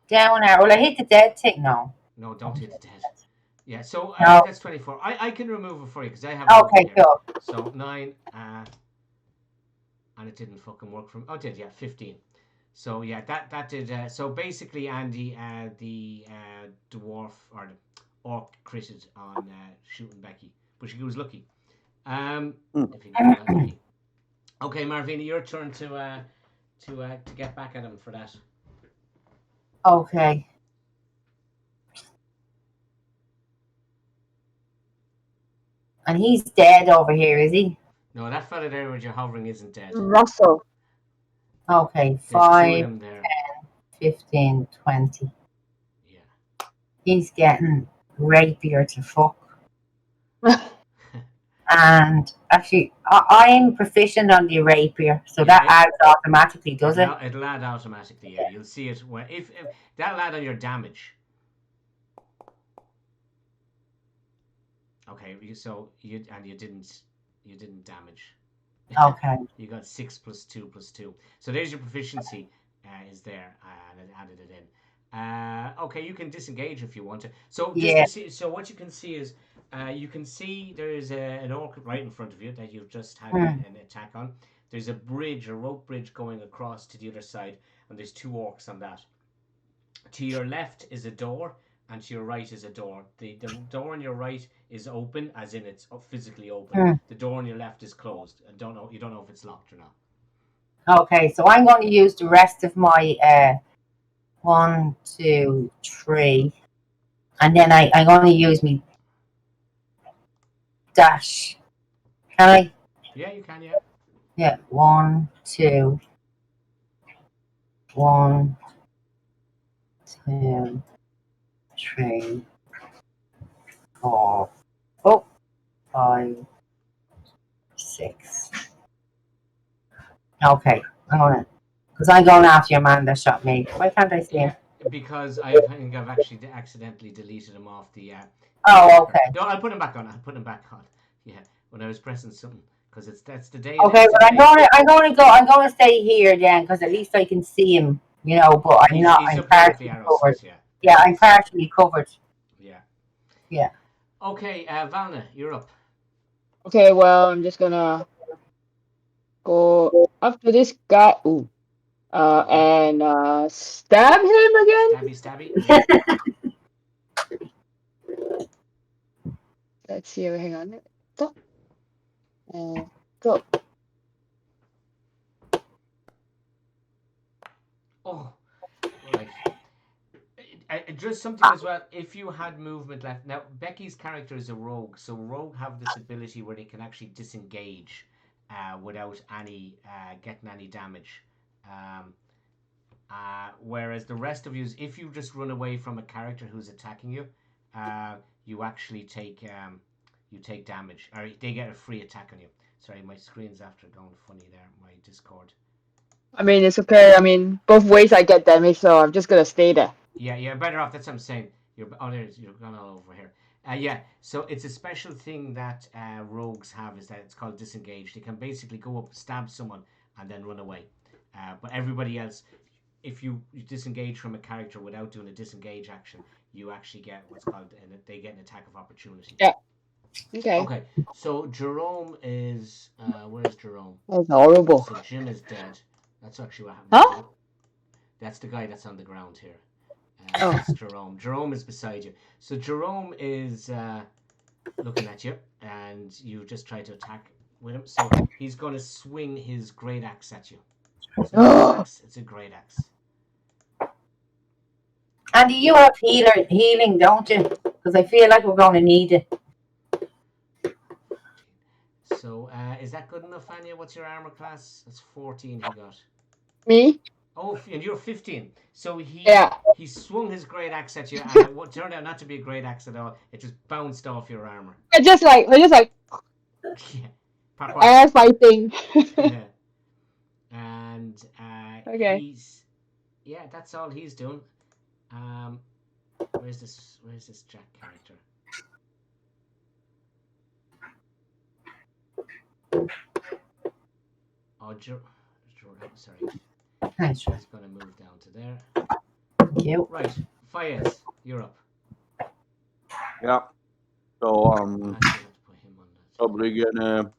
S3: Down arrow. Well, I hit the dead tick now.
S1: No, don't hit the dead. Yeah, so
S3: No.
S1: that's 24. I can remove it for you because I have
S3: Okay,
S1: it here.
S3: cool.
S1: So 9, and it didn't fucking work from. Oh, it did, yeah, 15. So yeah, that did. So basically, Andy, the dwarf or the orc critted on shooting Becky, but she was lucky. If you can get lucky. Okay, Marvina, your turn to get back at him for that.
S3: Okay. And he's dead over here, is he?
S1: No, that fella there where you're hovering isn't dead.
S2: Russell.
S3: Okay,
S1: There's 2 of
S3: 5,
S1: them there.
S3: 15, 20.
S1: Yeah.
S3: He's getting rapier to fuck. And actually, I'm proficient on the rapier, so that adds automatically, does it?
S1: It'll add automatically, yeah. You'll see it when if that'll add on your damage. Okay, so you didn't You didn't damage.
S3: Okay.
S1: You got 6 plus 2 plus 2. So there's your proficiency is there, and it added it in. Okay, you can disengage if you want to. So just
S3: Yeah.
S1: to see, so what you can see is, you can see there's an orc right in front of you that you've just had an attack on. There's a bridge, a rope bridge going across to the other side, and there's 2 orcs on that. To your left is a door, and to your right is a door. The door on your right is open, as in it's physically open. The door on your left is closed. You don't know if it's locked or not.
S3: Okay, so I'm going to use the rest of my 1, 2, 3, and then I'm going to use me dash. Can I?
S1: Yeah, you can. Yeah.
S3: Yeah. 1, 2, 1, 2, 3, 4. Oh, 5, 6. Okay, I'm gonna, because I'm going after your man that shot me. Why can't I see him?
S1: Yeah, because I think I've actually accidentally deleted him off the.
S3: Oh, okay.
S1: No, I'll put him back on. I'll put him back on. Yeah, when I was pressing something, because that's the day.
S3: Okay, but I'm going to stay here then, because at least I can see him. You know, but I'm not.
S1: He's
S3: I'm
S1: up there with the
S3: partially
S1: arrow
S3: covered.
S1: slits. Yeah.
S3: Yeah, I'm partially covered.
S1: Yeah.
S3: Yeah.
S1: Okay, Valna, you're up.
S2: Okay, well, I'm just gonna go up to this guy. Ooh. And stab him again.
S1: Stabby. Yeah.
S2: Let's see. Hang on. Go. And go.
S1: Oh, right. Just something as well. If you had movement left, now Becky's character is a rogue, so rogue have this ability where they can actually disengage without any getting any damage. Um, whereas the rest of you, if you just run away from a character who's attacking you, you actually take damage, or they get a free attack on you. Sorry, my screen's after going funny there. My Discord.
S2: I mean, it's okay. I mean, both ways I get damage, so I'm just gonna stay there.
S1: Yeah, you're better off. That's what I'm saying. You're gone all over here. Yeah, so it's a special thing that rogues have, is that it's called disengage. They can basically go up, stab someone, and then run away. But everybody else, if you disengage from a character without doing a disengage action, you actually get what's called, they get an attack of opportunity.
S2: Yeah. Okay.
S1: Okay, so Jerome is where's Jerome?
S2: That's horrible.
S1: So Jim is dead. That's actually what happened.
S2: Huh?
S1: That's the guy that's on the ground here.
S2: Oh.
S1: That's Jerome. Jerome is beside you. So Jerome is looking at you, and you just try to attack with him. So he's going to swing his great axe at you. So it's a great axe.
S3: Andy, you have healing, don't you? Because I feel like we're going to need it.
S1: So is that good enough, Anya? What's your armor class? That's 14 he got.
S2: Me?
S1: Oh, and you're 15. So
S2: Yeah.
S1: he swung his great axe at you, and it turned out not to be a great axe at all. It just bounced off your armor.
S2: I just like
S1: Yeah.
S2: air fighting.
S1: Yeah. And
S2: Okay.
S1: that's all he's doing. Where's this Jack character? Oh, sorry.
S3: Thanks.
S1: He's going to move down to there.
S3: Thank you.
S1: Right, Fayez, you're up.
S4: Yeah. So
S1: Actually, I have to put him on that.
S4: probably gonna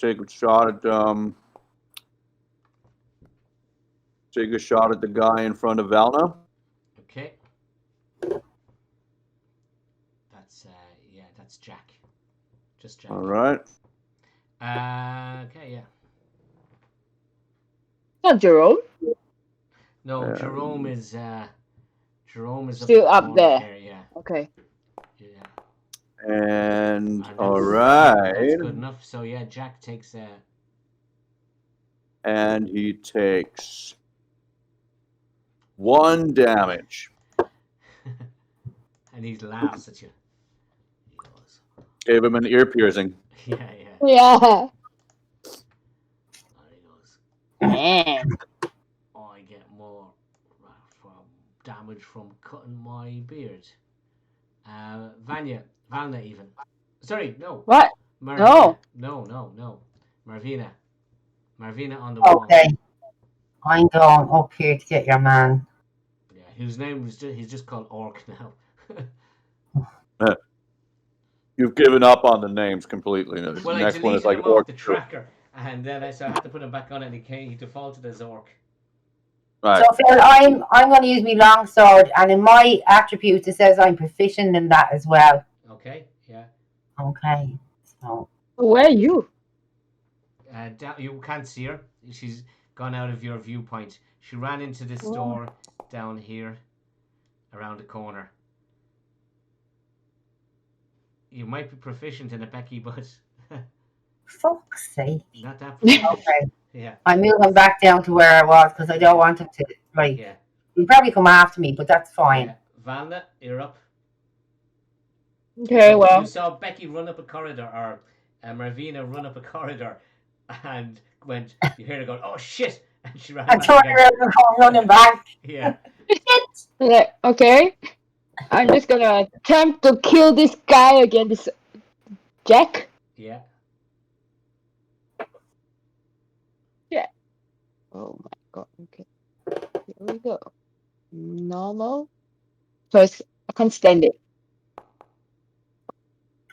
S4: take a shot at the guy in front of Valna.
S1: Okay. That's Jack. Just Jack.
S4: All right.
S1: Okay, yeah.
S2: Not Jerome.
S1: No, Jerome is
S2: Still
S1: up,
S2: up there.
S1: Here, yeah.
S2: Okay.
S1: Yeah.
S4: And
S1: That's,
S4: all right.
S1: That's good enough. So yeah, Jack takes
S4: and he takes 1 damage.
S1: and he laughs at you. He goes,
S4: Gave him an ear piercing.
S1: yeah.
S2: Yeah.
S1: And he goes,
S2: Man.
S1: I get more from damage from cutting my beard. Valna even. Sorry, no.
S2: What?
S1: Marvina. No. Marvina. Marvina on the wall.
S3: Okay. I'm going up here to get your man.
S1: Yeah, whose name was he's just called Orc now.
S4: You've given up on the names completely. The
S1: Well, I
S4: next one is
S1: deleted
S4: like
S1: him off
S4: Orc.
S1: the tracker, and then I had to put him back on, and he defaulted as Orc.
S4: Right.
S3: So Phil, I'm going to use my longsword, and in my attributes it says I'm proficient in that as well.
S1: Okay, yeah.
S3: Okay. So
S2: Where are you?
S1: You can't see her. She's gone out of your viewpoint. She ran into this door down here, around the corner. You might be proficient in it, Becky, but
S3: fuck's sake.
S1: not that proficient.
S3: Okay.
S1: Yeah.
S3: I'm moving back down to where I was because I don't want him to
S1: Yeah.
S3: He'll probably come after me, but that's fine.
S1: Yeah. Valna, you're up.
S2: Okay,
S1: So
S2: well.
S1: you saw Becky run up a corridor, or Marvina run up a corridor, and you hear her go, "Oh shit!" and she ran
S3: I
S1: back
S3: turned
S1: again.
S3: around and I'm running back.
S1: Yeah.
S2: Yeah, okay. I'm just gonna attempt to kill this guy again, this Jack.
S1: Yeah.
S2: Oh my god, okay. Here we go. Normal. First, I can't stand it.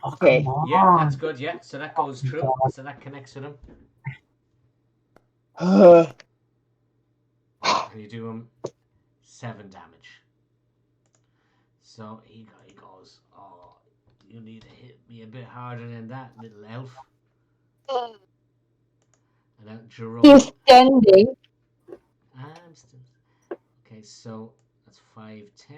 S3: Oh,
S2: Okay.
S3: come on.
S1: Yeah, that's good. Yeah, so that goes through.
S3: God.
S1: So that connects with him,
S2: Uh,
S1: and you do him 7 damage. So he goes, "Oh, you need to hit me a bit harder than that, little elf." And then Jerome.
S2: He's standing.
S1: I'm still. Okay, so that's 5, 10.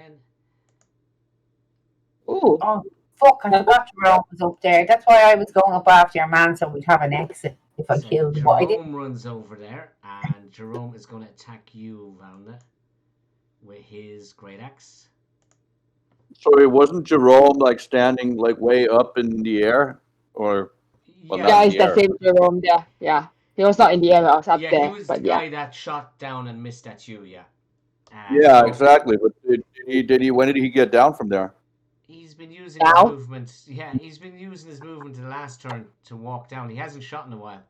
S2: Ooh.
S3: Oh, fuck, I forgot Jerome was up there. That's why I was going up after your man so we'd have an exit if I
S1: So
S3: killed him. But I didn't.
S1: Jerome runs over there, and Jerome is going to attack you, Valna, with his great axe.
S4: So it wasn't Jerome like standing like way up in the air, or well, not
S2: Yeah,
S4: in
S2: it's
S4: the
S2: the
S4: air.
S2: same Jerome there. Yeah. He was not in the air, I was up
S1: Yeah,
S2: there.
S1: he was the
S2: but
S1: guy
S2: yeah.
S1: that shot down and missed at you. Yeah.
S4: Yeah,
S1: So
S4: exactly. But did he? When did he get down from there?
S1: he's been using
S2: Now?
S1: his movement. Yeah, he's been using his movement the last turn to walk down. He hasn't shot in a while.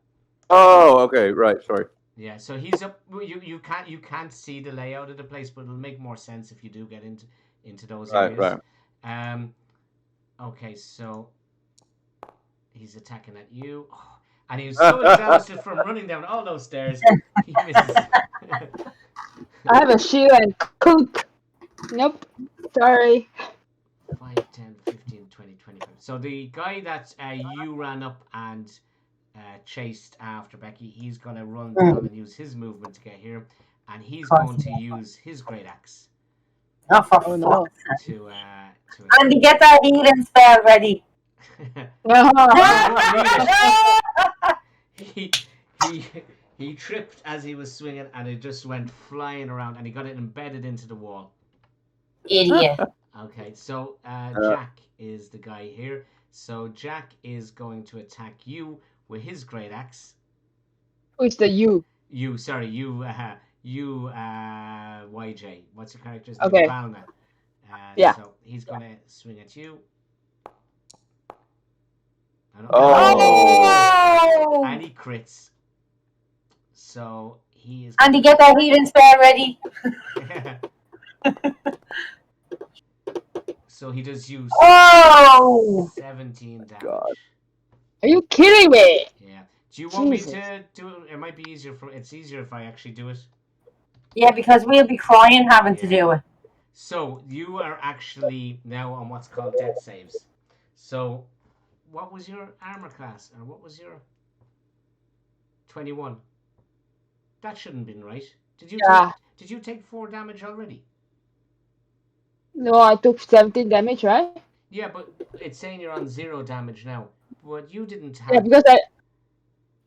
S4: Oh, okay, right. Sorry.
S1: Yeah, so he's up. You can't see the layout of the place, but it'll make more sense if you do get into those
S4: Right,
S1: areas.
S4: right.
S1: Okay, so he's attacking at you, and he was so exhausted from running down all those stairs, he misses.
S2: I have a shield and cook. Nope. Sorry.
S1: 5, 10, 15, 20, 25. So the guy that you ran up and chased after Becky, he's going to run down and use his movement to get here, and he's going to use his great axe
S3: Oh, for
S2: Oh
S3: fuck's
S2: no.
S3: sake.
S1: to
S3: Andy, get that healing spell ready.
S1: he tripped as he was swinging, and it just went flying around, and he got it embedded into the wall.
S3: Idiot.
S1: Okay, so Jack is the guy here. So Jack is going to attack you with his great axe.
S2: Who's the you?
S1: YJ. What's your character's name?
S2: Okay.
S1: Valna.
S2: Yeah.
S1: So he's going to swing at you.
S3: Oh!
S1: And he crits. So he is.
S3: Andy, get that healing spell ready.
S1: So he does use
S3: Oh!
S1: 17 damage.
S4: God.
S2: Are you kidding me?
S1: Yeah. Do you want
S2: Jesus.
S1: me to do it? It might be easier it's easier if I actually do it.
S3: Yeah, because we'll be crying having to do it.
S1: So you are actually now on what's called death saves. So what was your armor class, or what was your 21? That shouldn't have been right. Did you take 4 damage already?
S2: No, I took 17 damage, right?
S1: Yeah, but it's saying you're on 0 damage now. But you didn't have.
S2: Yeah, because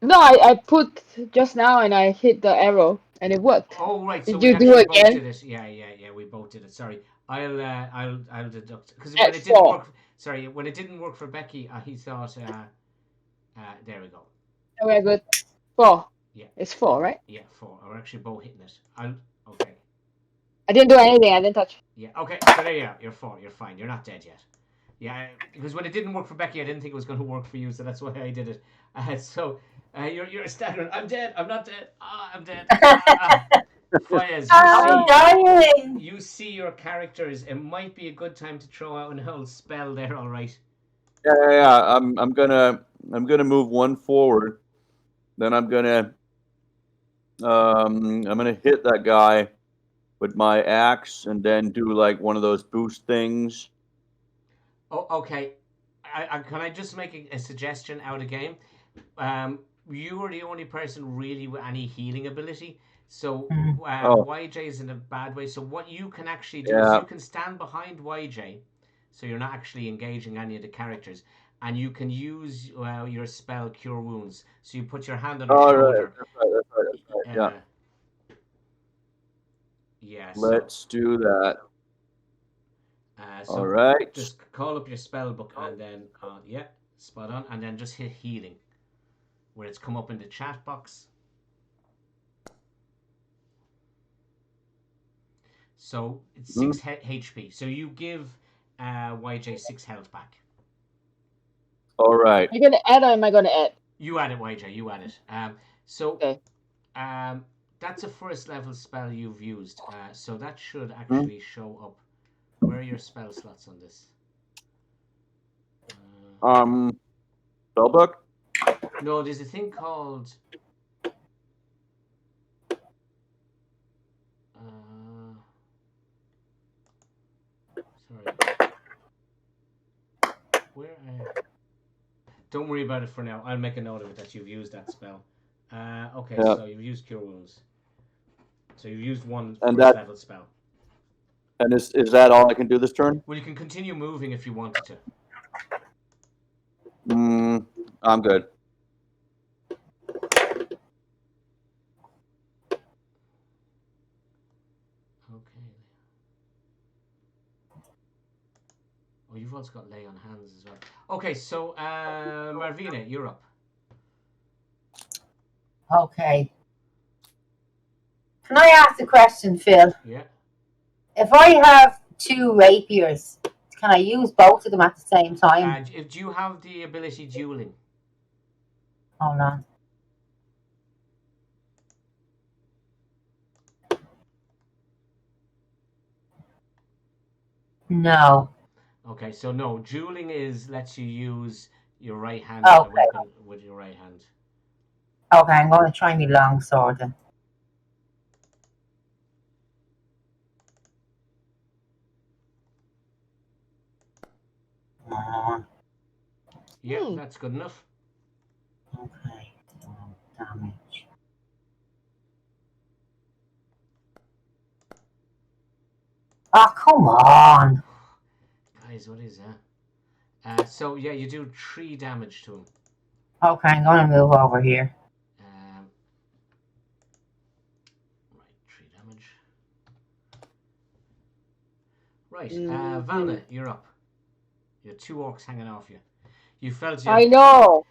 S2: I put just now and I hit the arrow and it worked.
S1: Oh right, so
S2: Did
S1: we
S2: you do
S1: actually
S2: it
S1: both
S2: again?
S1: did it. Yeah, we both did it. Sorry, I'll deduct because
S2: At
S1: when it didn't
S2: 4.
S1: work. Sorry, when it didn't work for Becky, he thought. There we go.
S2: Okay, good. 4.
S1: Yeah.
S2: It's 4, right?
S1: Yeah, 4. We're actually both hitting it. Okay.
S2: I didn't do anything. I didn't touch.
S1: Yeah. Okay. So there you are. You're 4. You're fine. You're not dead yet. Yeah, because when it didn't work for Becky, I didn't think it was going to work for you, so that's why I did it. You're staggering. I'm dead. I'm not dead. Ah, I'm dead. Ah. Fires,
S3: I'm dying.
S1: you see your characters. It might be a good time to throw out an old spell there. All right.
S4: Yeah. I'm gonna move one forward. Then I'm gonna hit that guy with my axe, and then do like one of those boost things.
S1: Oh, okay. Can I just make a suggestion out of game? You are the only person really with any healing ability. So
S3: Mm.
S4: Oh,
S1: YJ is in a bad way. So what you can actually do is
S4: yeah.
S1: you can stand behind YJ, so you're not actually engaging any of the characters, and you can use your spell Cure Wounds. So you put your hand on her
S4: All right.
S1: shoulder.
S4: That's right. That's right. That's right. Yeah.
S1: Uh, yeah. So
S4: Let's do that. All
S1: so
S4: right.
S1: just call up your spell book and then yeah, spot on, and then just hit healing, where it's come up in the chat box. So it's 6 HP. So you give YJ 6 health back.
S4: All right.
S2: Are you gonna add or am I gonna add?
S1: You add it, YJ. You add it. So
S2: Okay.
S1: that's a first level spell you've used. So that should actually show up. Where are your spell slots on this?
S4: Spellbook.
S1: No, there's a thing called. Sorry. Where? Don't worry about it for now. I'll make a note of it that you've used that spell. Okay,
S4: Yeah.
S1: so you've used Cure Wounds. So you've used one
S4: And
S1: first
S4: that
S1: level spell.
S4: and is that all I can do this turn?
S1: Well, you can continue moving if you wanted to.
S4: I'm good.
S1: Okay. Oh, you've also got lay on hands as well. Okay, so Marvina, you're up.
S3: Okay. Can I ask a question, Phil?
S1: Yeah.
S3: If I have two rapiers, can I use both of them at the same time?
S1: Do you have the ability dueling?
S3: Hold on. No.
S1: Okay, so no, dueling lets you use your right hand
S3: Okay.
S1: on a weapon with your right hand.
S3: Okay, I'm going to try my long sword then.
S1: Yeah, that's good enough.
S3: Okay. Damage. Oh, come on.
S1: Guys, what is that? So yeah, you do 3 damage to him.
S3: Okay, I'm going to move over here.
S1: Right, 3 damage. Right, Valna, you're up. You have 2 orcs hanging off you. You felt
S2: I know.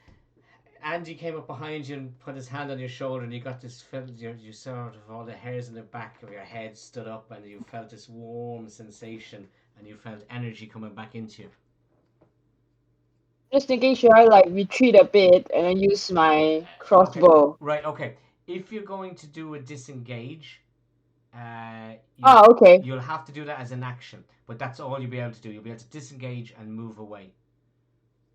S1: Andy came up behind you and put his hand on your shoulder, and you got this felt you sort of all the hairs in the back of your head stood up, and you felt this warm sensation, and you felt energy coming back into you.
S2: Just thinking, should I like retreat a bit and then use my crossbow?
S1: Okay. Right. Okay. If you're going to do a disengage,
S2: Okay.
S1: you'll have to do that as an action, but that's all you'll be able to do. You'll be able to disengage and move away.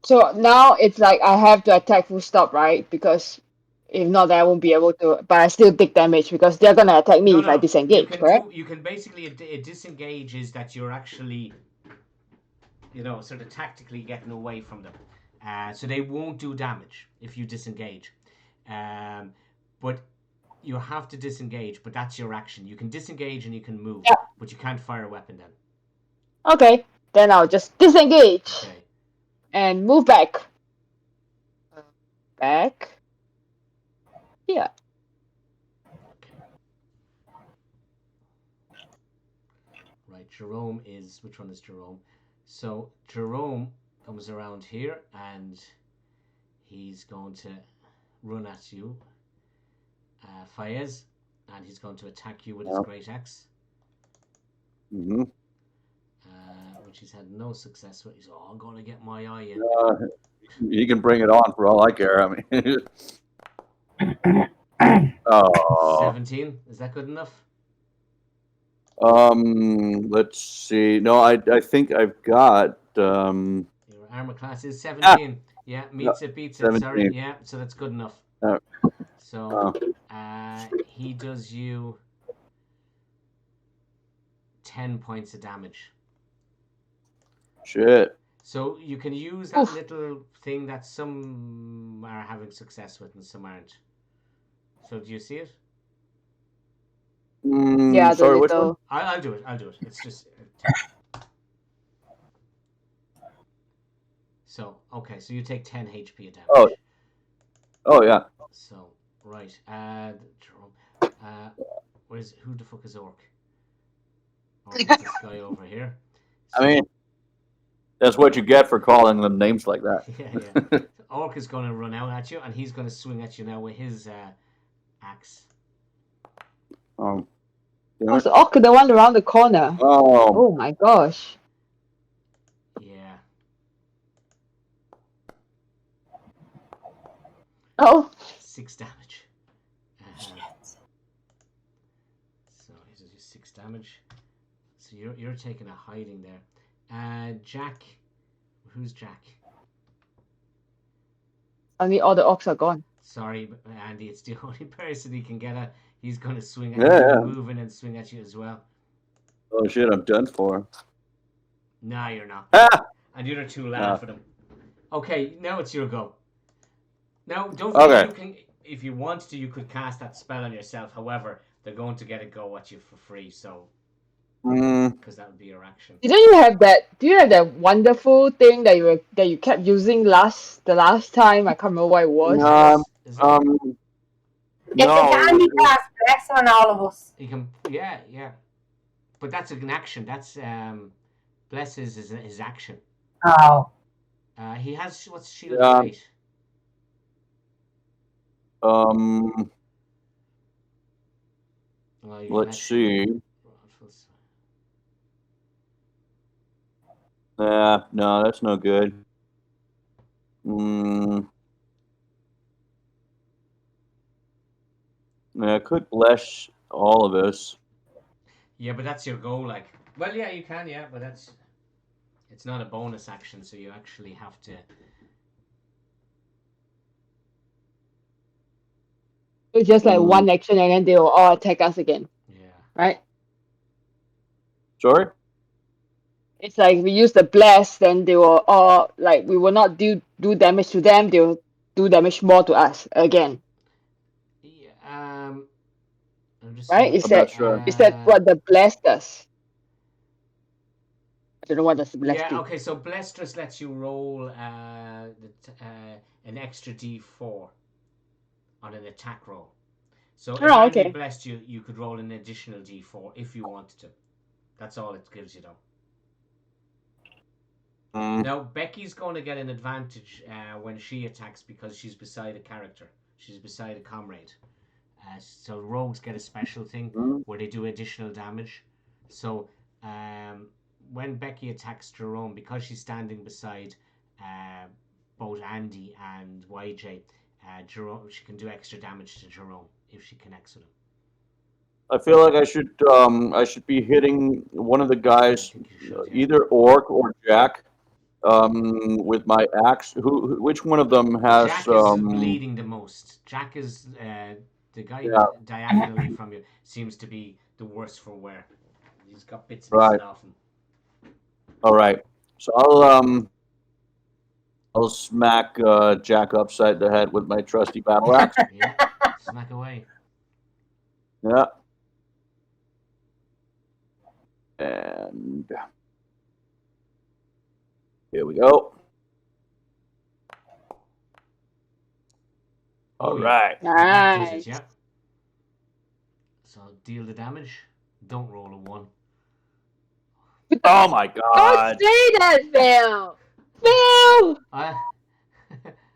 S2: So now it's like I have to attack full stop, right? Because if not, I won't be able to. But I still take damage because they're gonna attack me if I
S1: You
S2: disengage,
S1: can
S2: correct?
S1: You can basically a disengage is that you're actually, sort of tactically getting away from them. So they won't do damage if you disengage. But you have to disengage, but that's your action. You can disengage and you can move,
S2: Yeah.
S1: but you can't fire a weapon then.
S2: Okay, then I'll just disengage
S1: Okay.
S2: and move back. Back. Yeah.
S1: Right, Jerome is, which one is Jerome? So Jerome comes around here and he's going to run at you, Fayez, and he's going to attack you with his great axe. which he's had no success with. He's all, I'm going to get my eye in.
S4: You can bring it on for all I care. I mean, oh,
S1: 17. Is that good enough?
S4: let's see. No, I think I've got
S1: Your armor class is 17. Yeah, meets it, beats it.
S4: 17.
S1: Sorry. Yeah, so that's good enough.
S4: Uh,
S1: So he does you 10 points of damage.
S4: shit.
S1: So you can use that
S2: Oof.
S1: little thing that some are having success with and some aren't. So do you see it?
S2: Yeah, the
S4: Sorry, which one?
S2: little.
S1: I'll do it. I'll do it. It's just. So okay, so you take 10 HP of damage.
S4: Oh yeah.
S1: So right, who the fuck is Orc? Orc is this guy over here. So,
S4: I mean, that's what you get for calling them names like that.
S1: yeah. Orc is going to run out at you, and he's going to swing at you now with his axe.
S4: Damn
S2: Oh,
S4: it.
S2: so Orc, the one around the corner.
S4: Oh,
S2: Oh my gosh.
S1: Yeah.
S2: Oh,
S1: 6 damage. So he does you 6 damage. So you're taking a hiding there. Jack. Who's Jack?
S2: I mean, all the Orcs are gone.
S1: Sorry, Andy. It's the only person he can get at. He's going to swing at
S4: Yeah.
S1: you, move in and swing at you as well.
S4: oh shit! I'm done for.
S1: Nah, you're not.
S4: Ah!
S1: And the other two laugh at him. Okay, now it's your go. Now, don't forget
S4: Okay.
S1: you can, if you want to, you could cast that spell on yourself. However, they're going to get a go at you for free, so because that would be your action.
S2: Didn't you have that? Do you have that wonderful thing that you kept using the last time? I can't remember what it was.
S1: Is it?
S3: It's a
S4: No.
S3: candy cast bless on all of us.
S1: You can, yeah. But that's an action. That's bless is his action.
S3: Oh.
S1: He has what's shield
S4: Yeah.
S1: of fate. Well, you can
S4: Let's
S1: actually-
S4: see. No, that's no good. Yeah, I could bless all of us.
S1: Yeah, but that's your goal. Like, well, yeah, you can, yeah, but it's not a bonus action, so you actually have to.
S2: It's just like one action and then they will all attack us again,
S1: Yeah.
S2: right?
S4: Sorry?
S2: It's like we use the blast, then they will all like we will not do damage to them. They will do damage more to us again,
S1: Yeah. I'm just
S2: right?
S1: seeing.
S2: Is
S4: I'm
S2: that
S4: not sure.
S2: is that what the blast does? I don't know what does the blast
S1: Yeah.
S2: do.
S1: Okay. So Blestrous lets you roll an extra D4 on an attack roll. So if
S2: Oh,
S1: Andy
S2: okay.
S1: blessed you, you could roll an additional D4 if you wanted to. That's all it gives you, though. Now, Becky's going to get an advantage when she attacks because she's beside a character. She's beside a comrade. So rogues get a special thing where they do additional damage. So when Becky attacks Jerome, because she's standing beside both Andy and YJ, Jerome, she can do extra damage to Jerome if she connects with him.
S4: I feel like I should be hitting one of the guys,
S1: I think you should, yeah.
S4: either Orc or Jack, with my axe. Which one of them has?
S1: Jack is bleeding the most. Jack is the guy diagonally from you seems to be the worst for wear. He's got bits missing off him.
S4: All right, so I'll smack Jack upside the head with my trusty battle axe.
S1: Yeah, smack away.
S4: Yeah. And here we go. All right.
S1: That does
S2: Nice.
S1: it, yeah. So deal the damage. Don't roll a 1.
S4: Oh my
S2: Don't
S4: God.
S2: say that, Phil. Phil.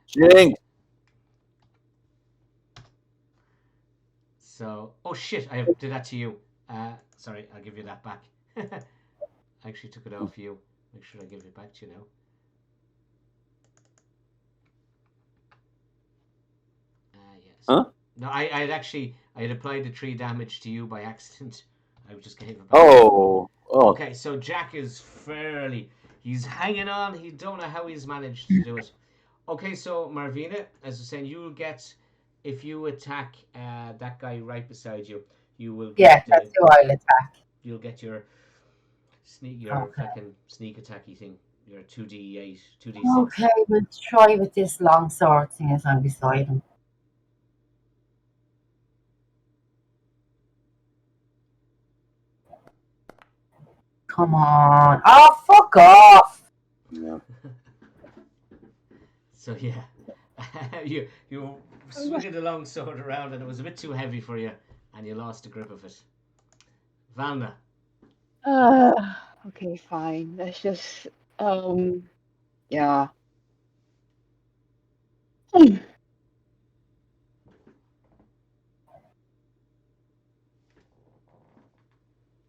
S4: Jinx.
S1: So, oh shit, I did that to you. Sorry, I'll give you that back. I actually took it off you. Make sure I give it back to you now. Yes.
S4: Huh?
S1: No, I had applied the 3 damage to you by accident. I just gave it back.
S4: Oh.
S1: Okay, so Jack is he's hanging on. He don't know how he's managed to do it. Okay, so Marvina, as I was saying, you'll get if you attack that guy right beside you, you will
S3: Yeah,
S1: get
S3: that's who I'll attack.
S1: you'll get your
S3: Okay.
S1: fucking sneak attacky thing. Your 2d8, 2d6.
S3: Okay, we'll try with this long sword thing as I'm beside him. Come on. Oh, fuck off.
S4: Yeah.
S1: So yeah, you swinging the long sword around, and it was a bit too heavy for you, and you lost the grip of it. Valna.
S2: Uh, okay, fine. Let's just yeah.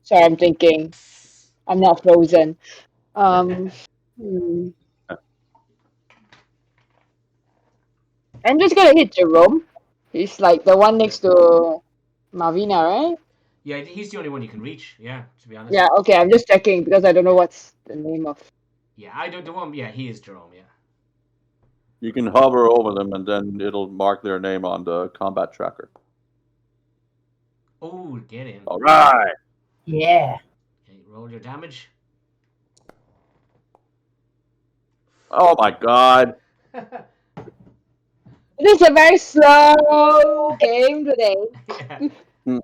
S2: Sorry, I'm thinking. I'm not frozen. Hmm. I'm just gonna hit Jerome. He's like the one next to Marvina, right?
S1: Yeah, he's the only one you can reach. Yeah, to be honest.
S2: Yeah, okay, I'm just checking because I don't know what's the name of.
S1: Yeah, I don't. The one. Yeah, he is Jerome. Yeah.
S4: You can hover over them, and then it'll mark their name on the combat tracker.
S1: Oh, get in.
S4: All right.
S3: Yeah.
S1: Okay, roll your damage.
S4: Oh my God.
S2: It is a very slow game today.
S1: Yeah.
S4: Mm.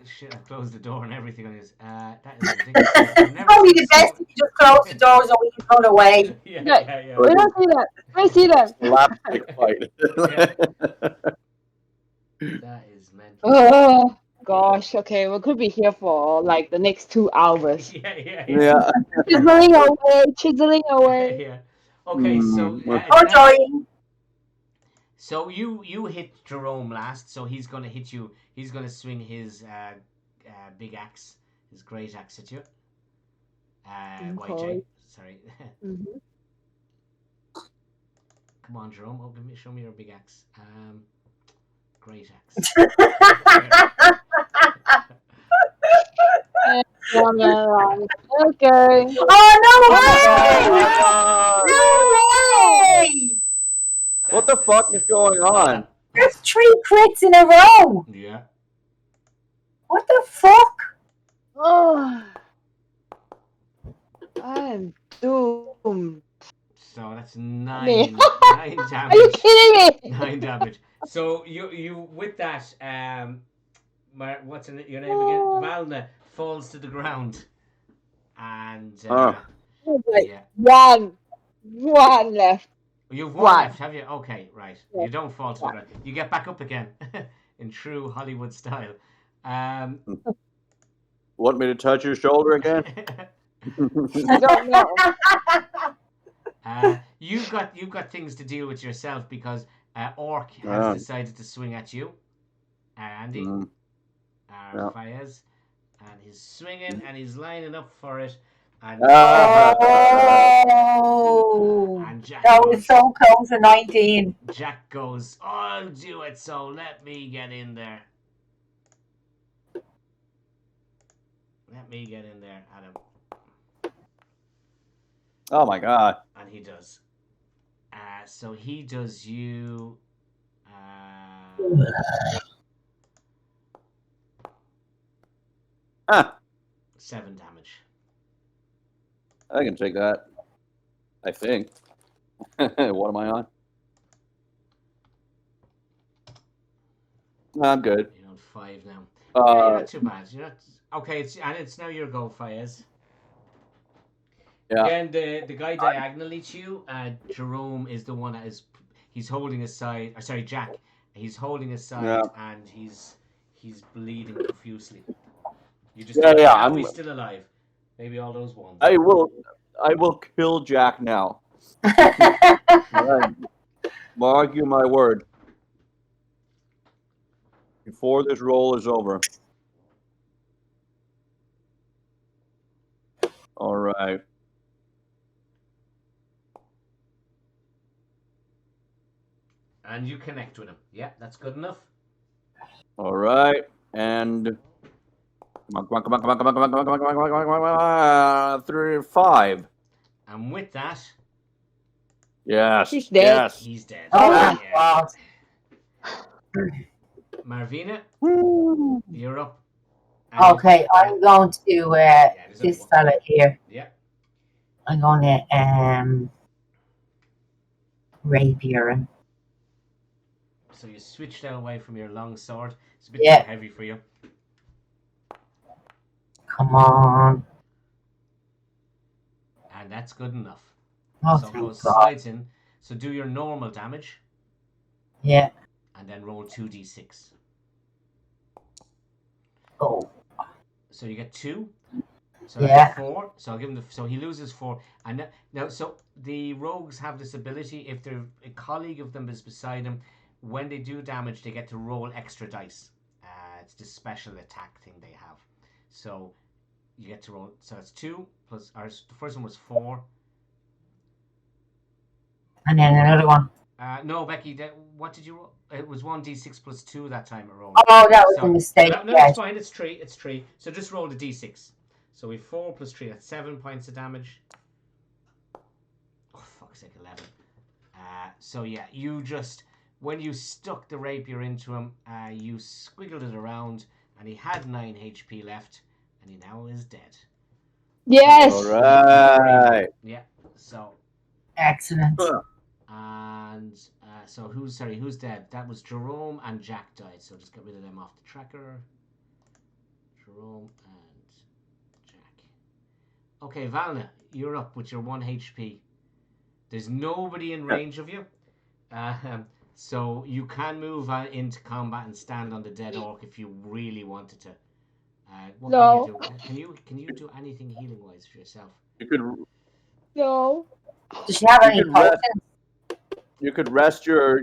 S1: Shit, I closed the door and everything on his. That is ridiculous. I've never
S3: Probably
S1: seen
S3: the best if you just close the doors so we can run away.
S1: Yeah,
S2: Yeah,
S1: yeah.
S2: we don't see them. We see them.
S4: Slapstick fight.
S1: That is mental.
S2: Oh gosh, okay, we could be here for like the next 2 hours.
S1: Yeah.
S4: Yeah.
S2: Chiseling away, chiseling away.
S1: Yeah. Okay, so
S4: Mm.
S1: it's
S3: Or
S1: now.
S3: dying.
S1: So you hit Jerome last, so he's gonna hit you. He's gonna swing his big axe, his great axe at you. YJ,
S2: Okay.
S1: sorry.
S2: Mhm.
S1: Come on, Jerome. Oh, show me your big axe. Great axe.
S2: Okay.
S3: Oh, no
S2: Oh,
S3: way! No way!
S4: What the fuck is going on?
S3: There's 3 crits in a row.
S1: Yeah.
S3: What the fuck?
S2: oh, I'm doomed.
S1: So that's
S2: Me.
S1: nine
S2: Are you
S1: damage.
S2: kidding me?
S1: 9 damage. So you with that what's your name again? Valna falls to the ground, and
S2: Like
S1: yeah,
S2: one left.
S1: you've one
S2: One.
S1: left, have you? Okay, right.
S2: Yeah.
S1: You don't fall to the ground. You get back up again, in true Hollywood style.
S4: Want me to touch your shoulder again?
S2: I don't know.
S1: You've got things to deal with yourself because Orc has decided to swing at you, Andy,
S4: Yeah.
S1: Fayez, and he's swinging and he's lining up for it, and
S3: Oh,
S1: and Jack
S3: that
S1: goes,
S3: was so close to 19.
S1: Jack goes, I'll do it. So let me get in there. Let me get in there, Adam.
S4: Oh my God.
S1: And he does. So he does you. 7 damage.
S4: I can take that. I think. What am I on? I'm good.
S1: You're on 5 now. Yeah, you're not too bad. You're not okay. It's now your go, Fayez.
S4: Yeah.
S1: Again, the guy diagonally to you, Jerome, is the one that he's holding his side. Sorry, Jack. He's holding his side and he's bleeding profusely. You just he's still alive. Maybe all those ones.
S4: I will kill Jack now. Right. Mark you my word. Before this roll is over. All right.
S1: And you connect with him. Yeah, that's good enough.
S4: All right. And come on, come on, come on, come on, come on, come on, come on, come on, come on, come on, come on, come on. 5.
S1: And with that,
S4: Yes.
S2: He's dead.
S4: Yes.
S1: he's dead.
S3: Oh
S2: Ah.
S3: my God.
S1: Marvina,
S4: Woo.
S1: you're up. And
S3: Okay, I'm going to
S1: there's only
S3: this
S1: one.
S3: fella here.
S1: Yeah.
S3: I'm going to rapier him.
S1: So you switch that away from your long sword. It's a bit
S3: Yeah.
S1: too heavy for you.
S3: Come on.
S1: And that's good enough.
S3: Oh,
S1: So it
S3: thank
S1: goes
S3: God.
S1: slides in. So do your normal damage
S3: Yeah.
S1: and then roll 2d6.
S3: Oh.
S1: So you get 2. So
S3: Yeah.
S1: that's 4. So I'll give him so he loses 4. And now, so the rogues have this ability. If a colleague of them is beside him, when they do damage, they get to roll extra dice. It's this special attack thing they have. So you get to roll. So it's 2 plus. Or the first one was 4.
S3: And then another one.
S1: No, Becky. What did you roll? It was 1d6 plus 2 that time I rolled.
S3: Oh, that was a
S1: So
S3: mistake.
S1: no,
S3: Yeah.
S1: it's fine. It's 3. It's 3. So just roll the d6. So we have 4 plus 3. That's 7 points of damage. Oh, fuck's sake, 11. So yeah, you just when you stuck the rapier into him, you squiggled it around, and he had 9 HP left, and he now is dead.
S2: Yes.
S4: All right.
S1: Yeah. So
S3: Excellent.
S1: and so who's dead? That was Jerome and Jack died. So just get rid of them off the tracker. Jerome and Jack. Okay, Valna, you're up with your 1 HP. There's nobody in range of you. So you can move into combat and stand on the dead orc if you really wanted to. What
S2: No.
S1: can you do? Can you do anything healing wise for yourself?
S4: You could
S2: No.
S3: Does she have
S4: You
S3: any
S4: could rest-
S3: potions?
S4: you could rest your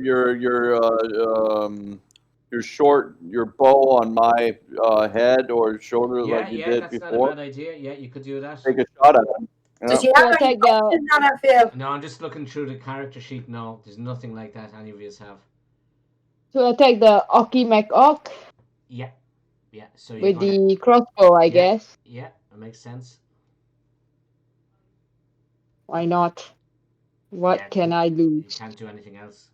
S4: bow on my head or shoulder like you did
S1: that's
S4: before.
S1: not a bad idea. Yeah, you could do that.
S4: Take a shot at him.
S3: Does
S4: Yeah.
S3: she have
S2: So
S3: any
S2: take the
S3: potions on her, Phil?
S1: No, I'm just looking through the character sheet. No, there's nothing like that any of you have.
S2: so I take the Oki MacOck
S1: Yeah. So you're
S2: with
S1: gonna.
S2: the crossbow, I
S1: Yeah.
S2: guess.
S1: Yeah, that makes sense.
S2: Why not? What
S1: Yeah,
S2: can I do?
S1: You can't do anything else.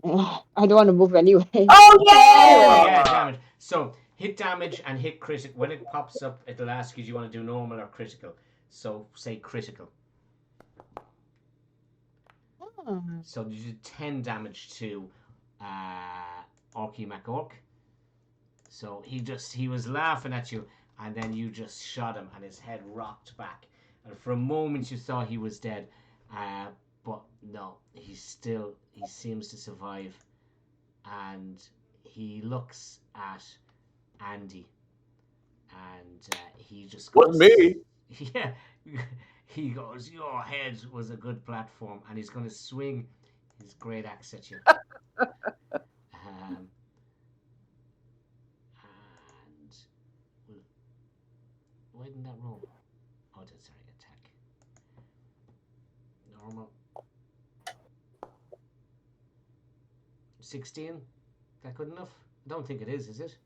S2: I don't want to move anyway.
S3: Oh,
S1: Oh
S3: yeah!
S1: yeah, damage. So hit damage and hit critical. When it pops up, it'll ask you do you want to do normal or critical. So say critical.
S2: Hmm.
S1: So you did 10 damage to Orky MacOrk. So he was laughing at you, and then you just shot him, and his head rocked back. And for a moment you thought he was dead, but no, he seems to survive, and he looks at Andy, and he just goes,
S4: Wasn't me.
S1: yeah, he goes, your head was a good platform, and he's going to swing his great axe at you. And why didn't that roll? Oh, sorry, attack. Normal. 16? Is that good enough? I don't think it is it?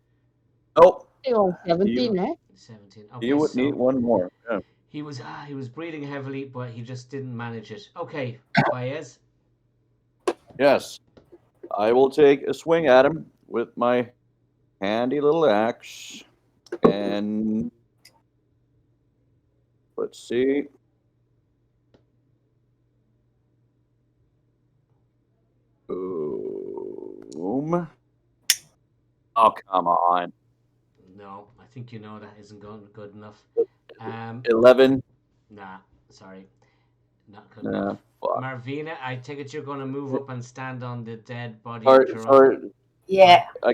S4: Nope.
S2: I think it was 17, right?
S1: 17. Okay,
S4: You would
S1: so
S4: need one more. Yeah.
S1: he was breathing heavily, but he just didn't manage it. Okay, Baez.
S4: Yes. I will take a swing at him with my handy little axe. And let's see. Boom. Oh, come on.
S1: No, I think you know that isn't good enough.
S4: 11.
S1: Nah, sorry, not good
S4: Nah,
S1: enough.
S4: fuck.
S1: Marvina, I take it you're going to move up and stand on the dead body
S4: Sorry,
S1: of Jerome.
S4: sorry.
S3: Yeah.
S4: I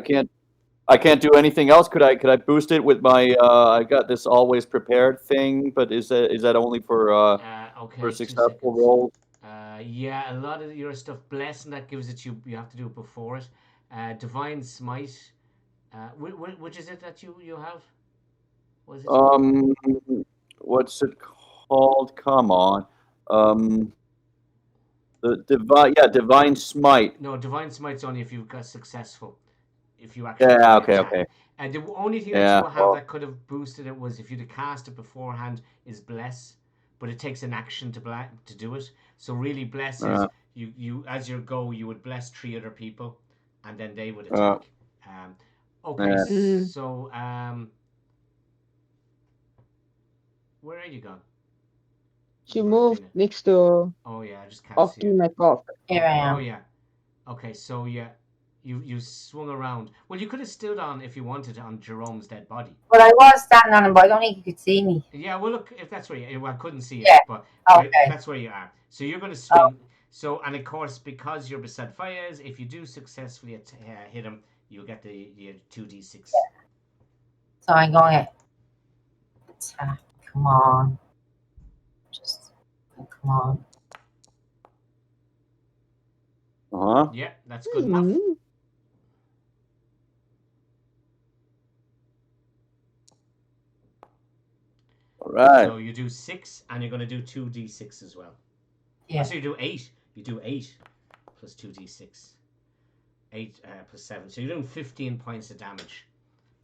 S4: can't do anything else. Could I boost it with my I got this always prepared thing, but is that only for
S1: Okay,
S4: for
S1: 2
S4: successful
S1: seconds.
S4: rolls?
S1: Yeah, a lot of your stuff, blessing that gives it you have to do it before it. Divine smite. Which is it that you have? What is it?
S4: Um, what's it called? Come on. The divine smite.
S1: No, divine smite's only if you've got successful. If you actually
S4: Yeah.
S1: attack.
S4: Okay.
S1: And the only thing that
S4: Yeah.
S1: you have that could have boosted it was if you'd have cast it beforehand is bless, but it takes an action to do it. So really, bless is you as you go, you would bless 3 other people, and then they would attack. Okay,
S4: Yeah.
S1: so where are you gone?
S2: She moved
S1: Martina?
S2: next to
S1: Oh yeah, I just can't see
S2: Oki
S1: it.
S2: McGough.
S3: Here I
S1: Oh
S3: am.
S1: yeah. Okay, so yeah, you swung around. Well, you could have stood on if you wanted on Jerome's dead body.
S3: But I was standing on him, but I don't think you could see me.
S1: Yeah, well, look, if that's where you, well, I couldn't see it,
S3: Yeah.
S1: but
S3: Okay.
S1: that's where you are. So you're going to
S3: Oh.
S1: swing. So, and of course, because you're beside fires, if you do successfully hit him, you'll get the 2d6.
S3: So I'm going to attack. Come on. Just come on.
S1: Yeah, that's good enough.
S4: All right.
S1: So you do 6, and you're going to do 2d6 as well.
S3: Yeah.
S1: So you do 8. You do 8 plus 2d6. 8 plus 7. So you're doing 15 points of damage.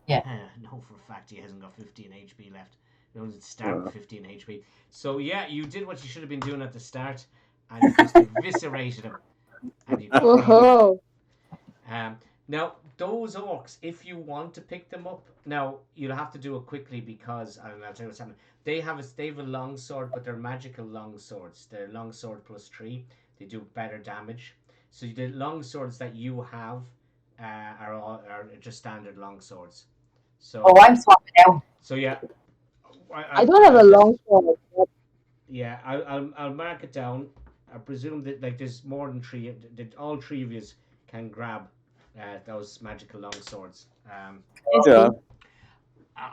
S3: Yeah.
S1: No, for a fact, he hasn't got 15 HP left. You don't start with 15 HP. So yeah, you did what you should have been doing at the start, and you just eviscerated him. And you
S2: Whoa.
S1: now, those orcs, if you want to pick them up, now you'll have to do it quickly because I'll tell you what's happening. They have a long sword, but they're magical long swords. They're long sword plus 3. They do better damage. So the long swords that you have are just standard long swords. So
S3: Oh, I'm swapping out.
S1: so yeah,
S2: I don't have a long sword.
S1: Yeah, I'll mark it down. I presume that like there's more than 3. That all 3 of you can grab those magical long swords.
S4: Yeah.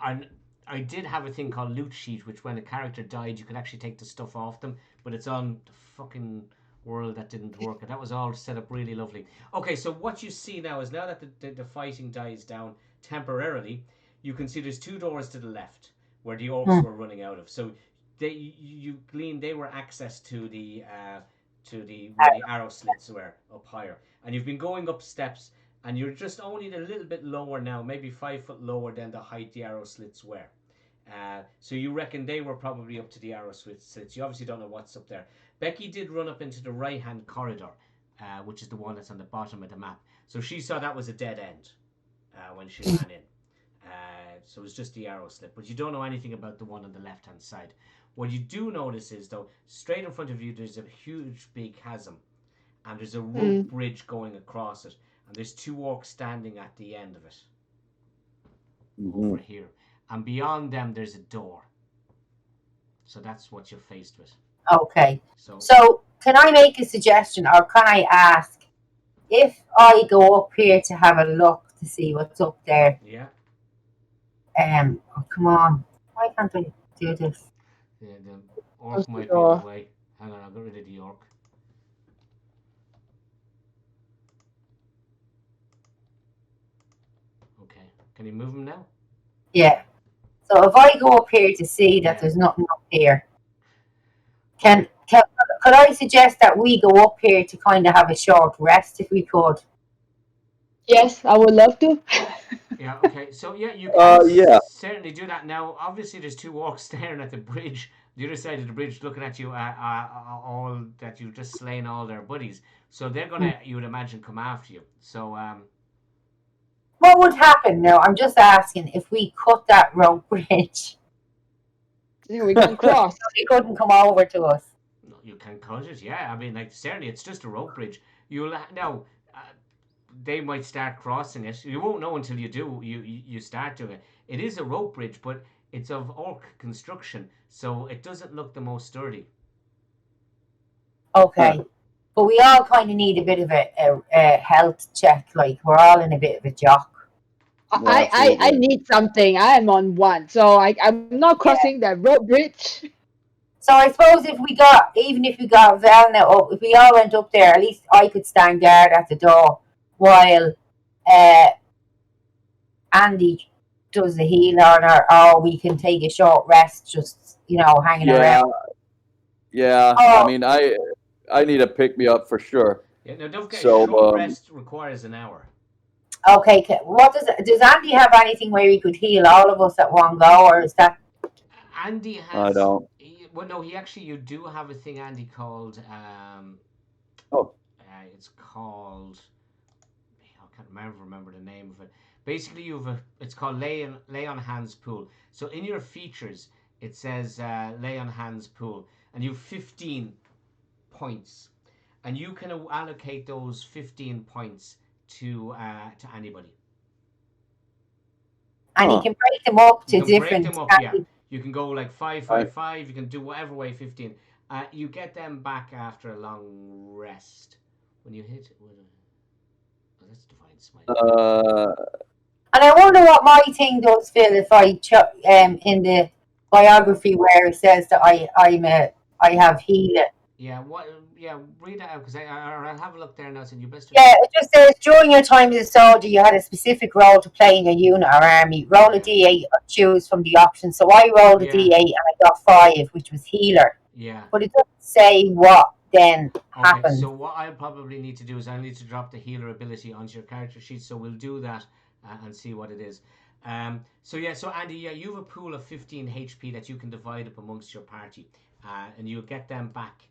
S1: And I did have a thing called loot sheet, which when a character died, you could actually take the stuff off them. But it's on the fucking world that didn't work, and that was all set up really lovely. Okay, so what you see now is now that the fighting dies down temporarily, you can see there's 2 doors to the left where the orcs were running out of. So you glean they were access to the where the arrow slits were up higher, and you've been going up steps, and you're just only a little bit lower now, maybe 5 foot lower than the height the arrow slits were. So you reckon they were probably up to the arrow slits. You obviously don't know what's up there. Becky did run up into the right hand corridor, which is the one that's on the bottom of the map. So she saw that was a dead end when she ran in. So it was just the arrow slit, but you don't know anything about the one on the left hand side. What you do notice is, though, straight in front of you there's a huge big chasm, and there's a rope bridge going across it, and there's 2 orcs standing at the end of it over here, and beyond them there's a door. So that's what you're faced with.
S3: Okay.
S1: So
S3: can I make a suggestion, or can I ask if I go up here to have a look to see what's up there?
S1: yeah,
S3: Oh, come on. Why can't I do this?
S1: the orc might be in
S2: door.
S1: the way. Hang on, I'll get rid of the orc. Okay, can you move him now?
S3: Yeah. So if I go up here to see that
S1: Yeah.
S3: there's nothing up here, could I suggest that we go up here to kind of have a short rest if we could?
S2: Yes, I would love to.
S1: Yeah, okay. So yeah, you can
S4: Yeah.
S1: certainly do that. Now, obviously, there's 2 orcs staring at the bridge, the other side of the bridge, looking at you. All that you've just slain all their buddies. So they're gonna, you would imagine, come after you. So
S3: What would happen now? I'm just asking if we cut that rope bridge,
S2: We can cross.
S3: they couldn't come over to us.
S1: no, you can cut it. Yeah, I mean, like certainly, it's just a rope bridge. You'll now. They might start crossing it. You won't know until you do. You start doing it. It is a rope bridge, but it's of orc construction, so it doesn't look the most sturdy.
S3: Okay. But we all kind of need a bit of a health check. Like, we're all in a bit of a jock.
S2: I need something. I am on 1, so I'm not crossing that rope bridge.
S3: So I suppose even if we got Velna up, if we all went up there, at least I could stand guard at the door while Andy does the heal on her, or we can take a short rest just hanging
S4: Yeah,
S3: around.
S4: yeah. I
S3: Oh,
S4: mean, I need a pick me up for sure.
S1: Yeah, no, don't forget, a
S4: So,
S1: short rest requires an hour.
S3: okay. What does Andy have anything where he could heal all of us at one go, or is that?
S1: Andy
S4: I
S1: has.
S4: don't.
S1: Well, no, he actually. You do have a thing, Andy, called.
S4: Oh,
S1: It's called. I can't remember the name of it. Basically, it's called lay on hands pool. So in your features, it says lay on hands pool, and you've 15 points, and you can allocate those 15 points to anybody.
S3: And he
S4: huh.
S3: can break them up
S1: You
S3: to
S1: can break
S3: different.
S1: them up, yeah. You can go like five,
S4: I,
S1: five, five. You can do whatever way 15. You get them back after a long rest. When you hit, that's divine smite.
S3: And I wonder what my thing does, Phil, if in the biography where it says that I have healing.
S1: Yeah, what? Yeah, read that out because I'll have a look there now. So you best.
S3: Yeah, it just says during your time as a soldier, you had a specific role to play in a unit or army. Roll a d8 or choose from the options. So I rolled a
S1: Yeah,
S3: d8 and I got 5, which was healer.
S1: yeah.
S3: But it doesn't say what then
S1: Okay,
S3: happens.
S1: so what I'll probably need to do is I need to drop the healer ability onto your character sheet. So we'll do that and see what it is. So yeah, so Andy, yeah, you have a pool of 15 HP that you can divide up amongst your party, and you'll get them back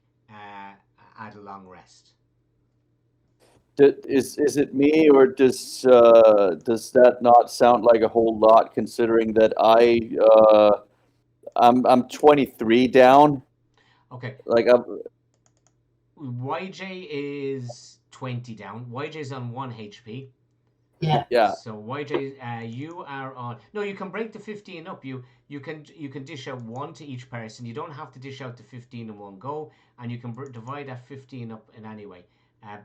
S1: at a long rest.
S4: is it me, or does that not sound like a whole lot, considering that I'm 23 down.
S1: Okay,
S4: Like
S1: YJ is 20 down. YJ's on 1 HP.
S3: Yeah.
S4: yeah.
S1: So YJ, you are on. No, you can break the 15 up. You can dish out one to each person. You don't have to dish out the 15 in one go, and you can divide that 15 up in any way.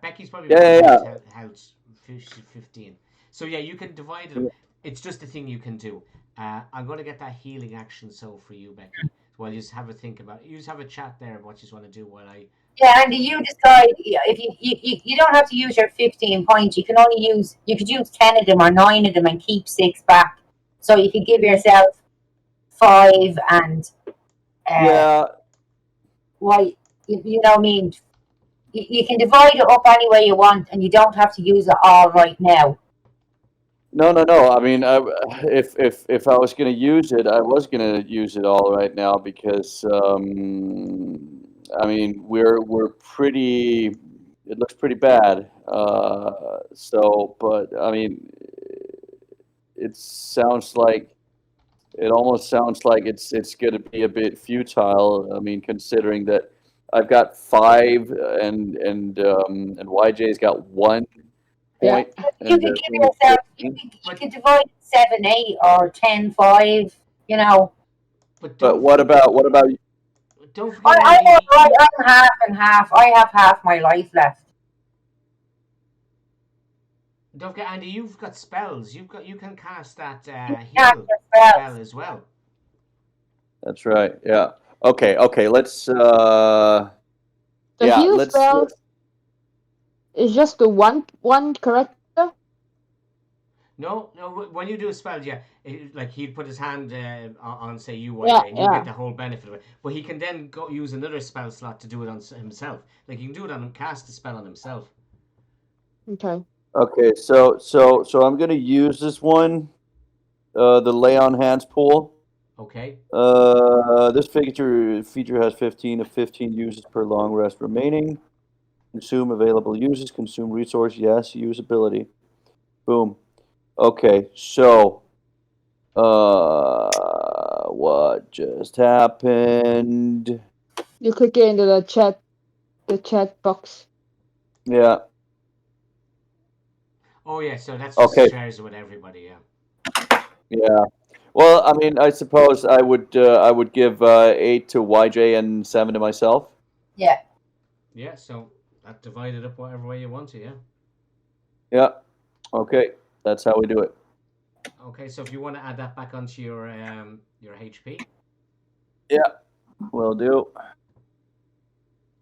S1: Becky's probably
S4: Yeah,
S1: about the
S4: yeah,
S1: highest health, 15. So yeah, you can divide it up.
S4: yeah.
S1: It's just a thing you can do. I'm going to get that healing action so for you, Becky. Well, you just have a think about it. You just have a chat there of what you just want to do while I.
S3: Yeah, and you decide if you don't have to use your 15 points. You could use 10 of them or 9 of them and keep 6 back. So you could give yourself 5 and uh,
S4: Yeah.
S3: why you know what I mean. You can divide it up any way you want, and you don't have to use it all right now.
S4: No, no, no. I mean, if I was gonna use it, I was gonna use it all right now because I mean we're pretty. It looks pretty bad. So, but I mean, it sounds like it almost sounds like it's going to be a bit futile. I mean, considering that I've got 5 and YJ's got 1
S2: Yeah.
S4: point,
S3: You
S4: and
S3: could
S4: they're
S3: give
S4: both
S3: yourself.
S4: 15.
S3: You
S1: But
S3: could divide 7, 8, or 10, 5. You know.
S1: but
S4: But
S1: don't forget.
S4: what about
S1: Don't forget, Andy.
S3: I'm half and half. I have half my life left.
S1: Don't forget, Andy. You've got spells. You can cast that
S3: You can't
S1: heal spell
S3: yourself.
S1: as well.
S4: That's right. Yeah. Okay. Okay. Let's.
S2: The
S4: Yeah.
S2: heal
S4: Let's.
S2: spell is just the one character.
S1: No, no. When you do a spell, yeah, like he'd put his hand on, say, you
S2: Yeah,
S1: YJ, and you get
S2: yeah.
S1: the whole benefit of it. But he can then go use another spell slot to do it on himself. Like he can do it on cast the spell on himself.
S2: Okay.
S4: Okay. So I'm gonna use this one. The lay on hands pool.
S1: Okay.
S4: This feature has 15 of 15 uses per long rest remaining. Consume available uses. Consume resource. Yes. Usability. Boom. Okay. So. What just happened?
S2: You click it into the chat box.
S4: Yeah.
S1: Oh yeah. So that's just
S4: Okay.
S1: shares it with everybody. Yeah.
S4: Yeah. Well, I mean, I suppose I would give 8 to YJ and 7 to myself.
S3: Yeah.
S1: Yeah. So that divided up whatever way you want to. Yeah.
S4: Yeah. Okay. That's how we do it.
S1: Okay. So if you want to add that back onto your HP.
S4: Yeah. Will do.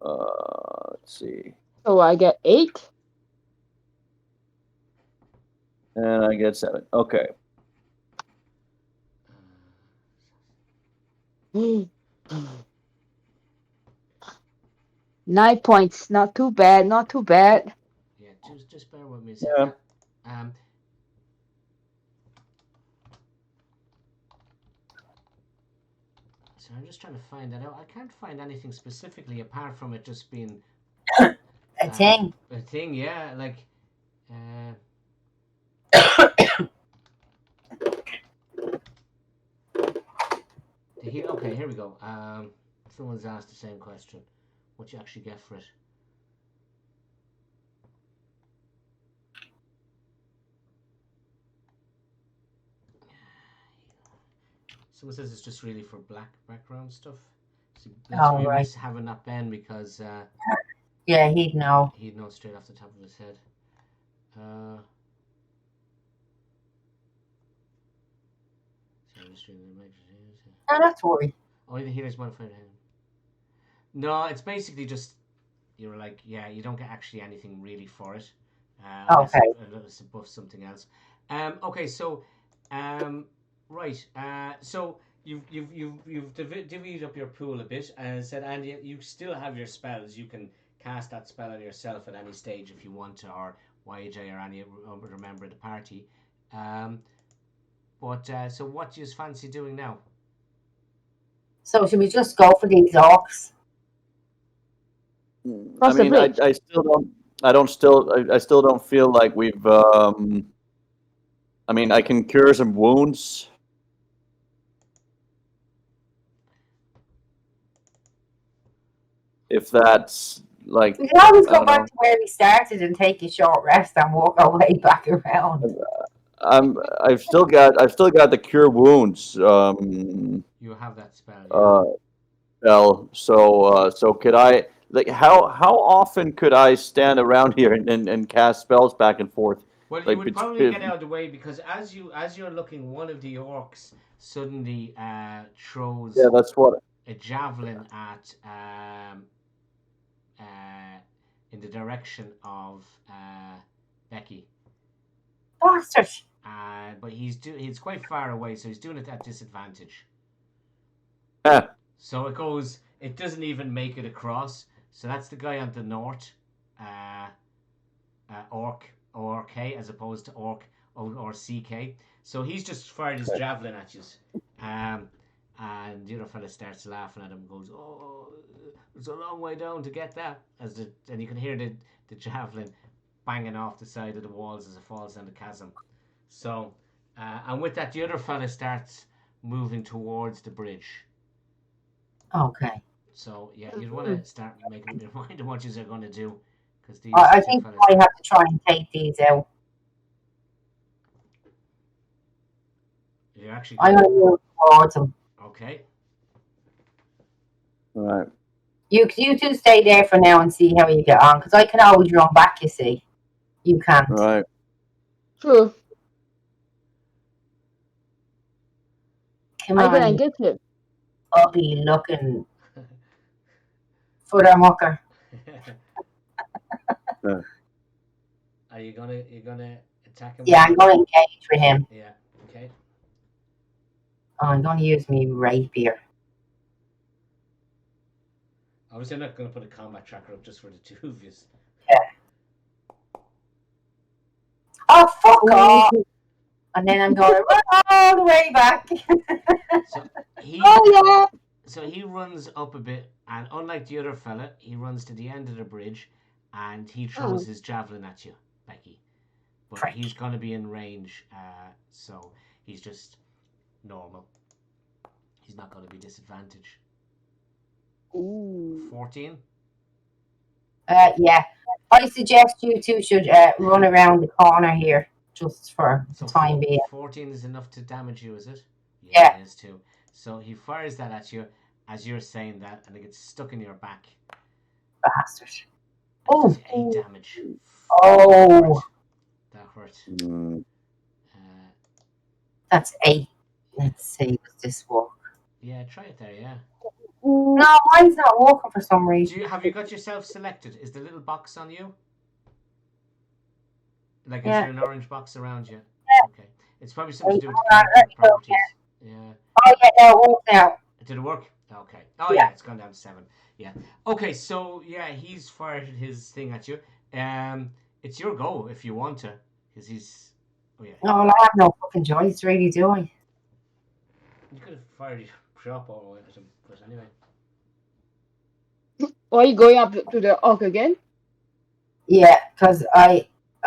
S4: Let's see.
S2: So I get 8.
S4: And I get 7. Okay.
S2: 9 points. Not too bad. Not too bad.
S1: Yeah, just bear with me a
S4: Yeah.
S1: second. Um, so I'm just trying to find that out. I can't find anything specifically apart from it just being
S3: A thing.
S1: a thing. Yeah, like. Uh, okay, here we go. Someone's asked the same question. What you actually get for it? Someone says it's just really for black background stuff. So that's
S3: Oh,
S1: why we
S3: right.
S1: miss having that Ben because
S3: Yeah, he'd know.
S1: he'd know straight off the top of his head. So I'm just reading the images.
S3: No, not to worry.
S1: Only the healer's modified hand. No, it's basically just you're like, yeah, you don't get actually anything really for it,
S3: Okay.
S1: unless it buffs something else. Okay, so, right, so you've divvied up your pool a bit and said, and you still have your spells. You can cast that spell on yourself at any stage if you want to, or YJ or any other member of the party. But so what do you fancy doing now?
S3: So should we just go for these orcs?
S2: Cross the bridge.
S4: I still don't. I still don't feel like we've. I mean, I can cure some wounds. If that's like,
S3: We can always
S4: I
S3: go
S4: don't
S3: back
S4: know.
S3: to where we started and take a short rest and walk our way back around.
S4: I've still got the cure wounds
S1: You have that spell, yeah.
S4: spell. So could I like how often could I stand around here and cast spells back and forth?
S1: Well, you
S4: Like
S1: would probably get out of the way because as you're looking, one of the orcs suddenly throws
S4: yeah, that's what.
S1: a javelin at in the direction of Becky.
S3: Bastard.
S1: But he's quite far away, so he's doing it at disadvantage.
S4: Ah,
S1: So it doesn't even make it across. So that's the guy on the north, orc K as opposed to orc or CK. So he's just fired his javelin at you. And the other fella starts laughing at him and goes, "Oh, it's a long way down to get that." And you can hear the javelin banging off the side of the walls as it falls down the chasm. So, and with that, the other fella starts moving towards the bridge.
S3: Okay.
S1: So yeah, you'd want to start making up your mind on what you're going to do, because these
S3: I
S1: two
S3: think
S1: fellas.
S3: I have to try and take these out.
S1: You're actually.
S3: I'm going to move towards them.
S1: Okay.
S4: all right.
S3: You two stay there for now and see how you get on, because I can always run back, you see. You can't.
S4: All right.
S2: True.
S3: Come
S2: I
S3: on,
S2: gonna
S3: you
S2: get you.
S3: ugly looking footer mucker.
S1: Are you gonna attack him?
S3: Yeah, I'm going to engage with him.
S1: Yeah. Okay.
S3: Oh, I'm going to use me rapier.
S1: Obviously, I'm not gonna put a combat tracker up just for the two of you.
S3: Oh, fuck off! And then I'm going to run all the way back.
S1: So he.
S2: Oh yeah.
S1: So he runs up a bit, and unlike the other fella, he runs to the end of the bridge, and he throws his javelin at you, Becky. But
S3: Prick.
S1: he's going to be in range, so he's just normal. He's not going to be disadvantaged.
S2: Ooh.
S1: 14?
S3: Yeah. I suggest you two should run around the corner here, just for the time being.
S1: 14 is enough to damage you, is it?
S3: Yeah.
S1: It is too. So he fires that at you as you're saying that, and it gets stuck in your back.
S3: Bastard.
S1: And it does
S3: Oh.
S1: 8 damage.
S3: Oh.
S1: That hurt.
S4: Mm.
S3: That's 8. Let's see, does this work?
S1: Yeah, try it there, yeah.
S3: No, mine's not working for some reason.
S1: Have you got yourself selected? Is the little box on you? Like, is
S3: Yeah.
S1: there an orange box around you?
S3: Yeah.
S1: Okay. It's probably something to do with the
S3: Hold on, let
S1: character
S3: me go
S1: properties. Yeah.
S3: Oh, yeah, no, it works now.
S1: Did it work? Okay. Oh,
S3: Yeah.
S1: yeah, it's gone down to 7. Yeah. Okay, so yeah, he's fired his thing at you. It's your go if you want to, because he's. Oh yeah.
S3: No, well, I have no fucking choice, really, do I?
S1: You could have fired your shot all the way at him, but anyway.
S2: Or are you going up to the orc again?
S3: Yeah, because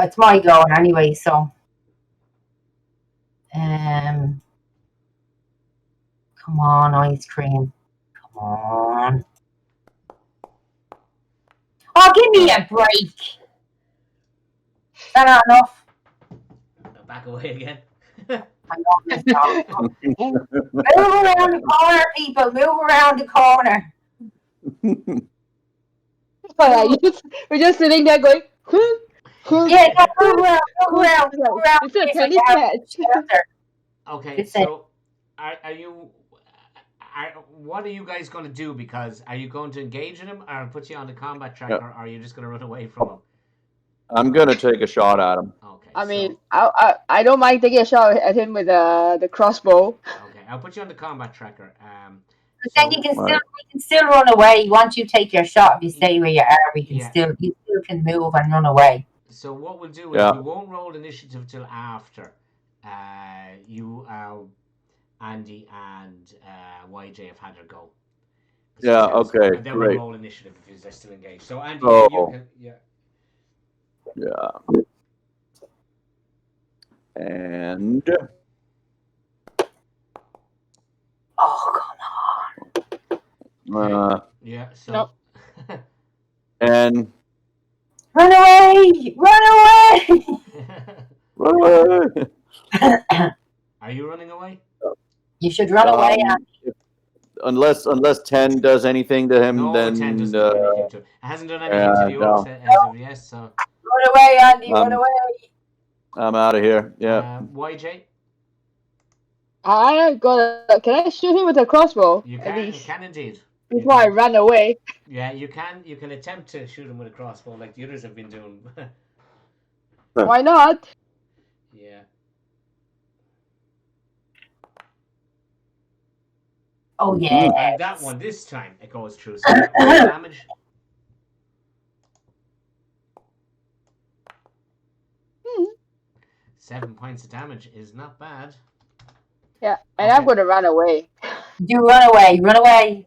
S3: it's my go anyway. So, come on, ice cream, come on. Oh, give me a break. Is that not enough?
S1: Now back away again.
S3: I know this dog. Move around the corner, people. Move around the corner.
S2: We're just sitting there going,
S3: Yeah, no, move around, move around, move around.
S2: It's a
S3: It's like
S2: tennis
S3: a
S2: match.
S3: shelter.
S1: Okay,
S3: It's
S1: so are you? What are you guys going to do? Because are you going to engage in him, or put you on the combat track,
S4: Yeah.
S1: or are you just going to run away from him?
S4: I'm gonna take a shot at him.
S1: Okay.
S2: I mean, I don't mind taking a shot at him with the crossbow.
S1: Okay, I'll put you on the combat tracker.
S3: But then you
S4: Right.
S3: can still run away once you take your shot. If you stay where you are, you
S1: Yeah.
S3: still can move and run away.
S1: So what we'll do
S4: Yeah.
S1: is we won't roll initiative till after you, Andy, and YJ have had their go. 'Cause
S4: Yeah,
S1: you guys-
S4: okay,
S1: And then
S4: great.
S1: we'll roll initiative if they're still engaged. So Andy,
S4: Oh.
S1: you can. Yeah.
S4: Yeah. And
S3: Oh,
S1: Yeah. So.
S2: Nope.
S4: and
S3: run away! Run away!
S4: run away.
S1: Are you running away?
S3: You should run away.
S4: Unless 10 does anything to him,
S1: No,
S4: then
S1: 10 doesn't do anything to it. It hasn't done anything to the
S4: no.
S1: orcs as of yet. So.
S3: Run away, Andy. Run away.
S4: I'm out of here. Yeah.
S1: YJ,
S2: I got. Can I shoot him with a crossbow?
S1: you
S2: At
S1: can. You
S2: least
S1: can indeed.
S2: before I run away.
S1: Yeah, you can. You can attempt to shoot him with a crossbow like the others have been doing.
S2: Why not?
S1: Yeah.
S3: Oh yeah.
S1: And that one this time it goes through. So that one damage.
S2: Hmm.
S1: 7 points of damage is not bad.
S2: Yeah, and I'm
S1: Okay.
S2: gonna run away.
S3: You run away. Run away.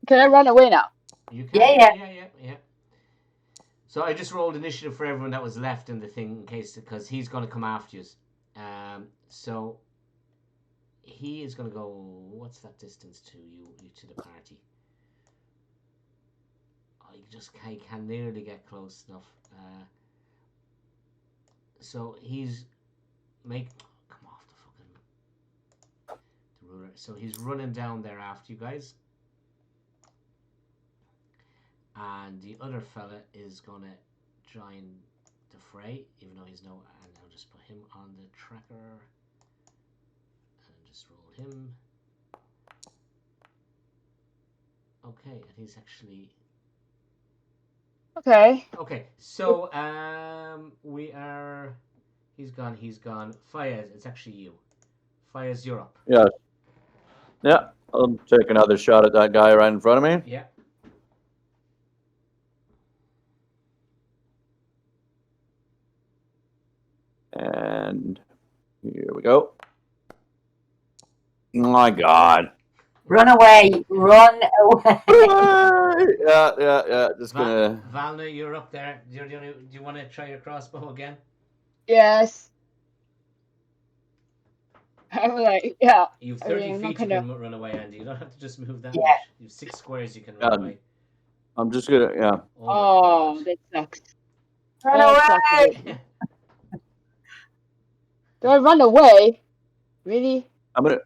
S2: Can I run away now?
S1: You can.
S3: Yeah.
S1: So I just rolled initiative for everyone that was left in the thing in case because he's going to come after you. So he is going to go. What's that distance to you to the party? I can nearly get close enough. So he's come off the ruler. So he's running down there after you guys. And the other fella is gonna join the fray, even though he's no. And I'll just put him on the tracker and just roll him. Okay, and he's actually
S2: Okay.
S1: okay. So we are. He's gone. Fayez, it's actually you. Fayez, you're up.
S4: Yeah. Yeah. I'll take another shot at that guy right in front of me.
S1: Yeah.
S4: And here we go. Oh my God.
S3: Run away. Run away.
S4: Yeah. Just gonna.
S1: Valna, you're up there. Do you want to try your crossbow again?
S2: Yes. I'm like, yeah.
S1: You have
S2: I
S1: 30
S2: mean, I'm not
S1: feet you
S2: gonna-
S1: can run away, Andy. You don't have to just move that
S3: Yeah.
S1: much. You have 6 squares you can run away.
S4: I'm just gonna. Yeah.
S2: Oh,
S1: my
S2: that sucks.
S3: Run
S2: That
S3: away.
S2: sucks a bit.
S1: God.
S2: Do I run away? Really?
S4: I'm gonna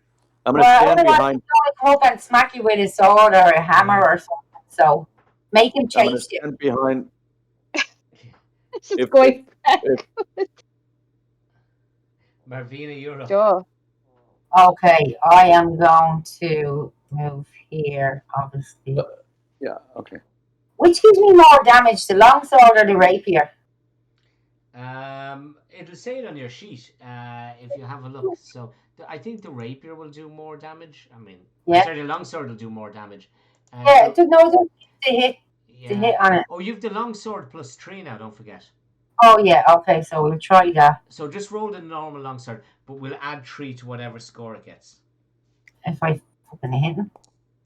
S3: Well,
S4: stand
S3: otherwise
S4: behind.
S3: he's going to come up and smack you with a sword or a hammer or something. So make him
S4: I'm gonna
S3: chase you.
S4: stand behind.
S2: It's just
S4: If-
S2: going back.
S1: Marvina, you're up.
S2: Sure.
S3: Okay, I am going to move here, obviously.
S4: Yeah. Okay.
S3: Which gives me more damage, the longsword or the rapier?
S1: It'll say it on your sheet if you have a look. So I think the rapier will do more damage. I mean,
S3: Yeah.
S1: sorry, the longsword will do more damage.
S3: Yeah, it doesn't hit
S1: yeah.
S3: on it.
S1: Oh, you've the longsword +3 now. Don't forget.
S3: Oh yeah, okay, so we'll try that.
S1: So just roll the normal longsword, but we'll add 3 to whatever score it gets.
S3: If I fucking hit him.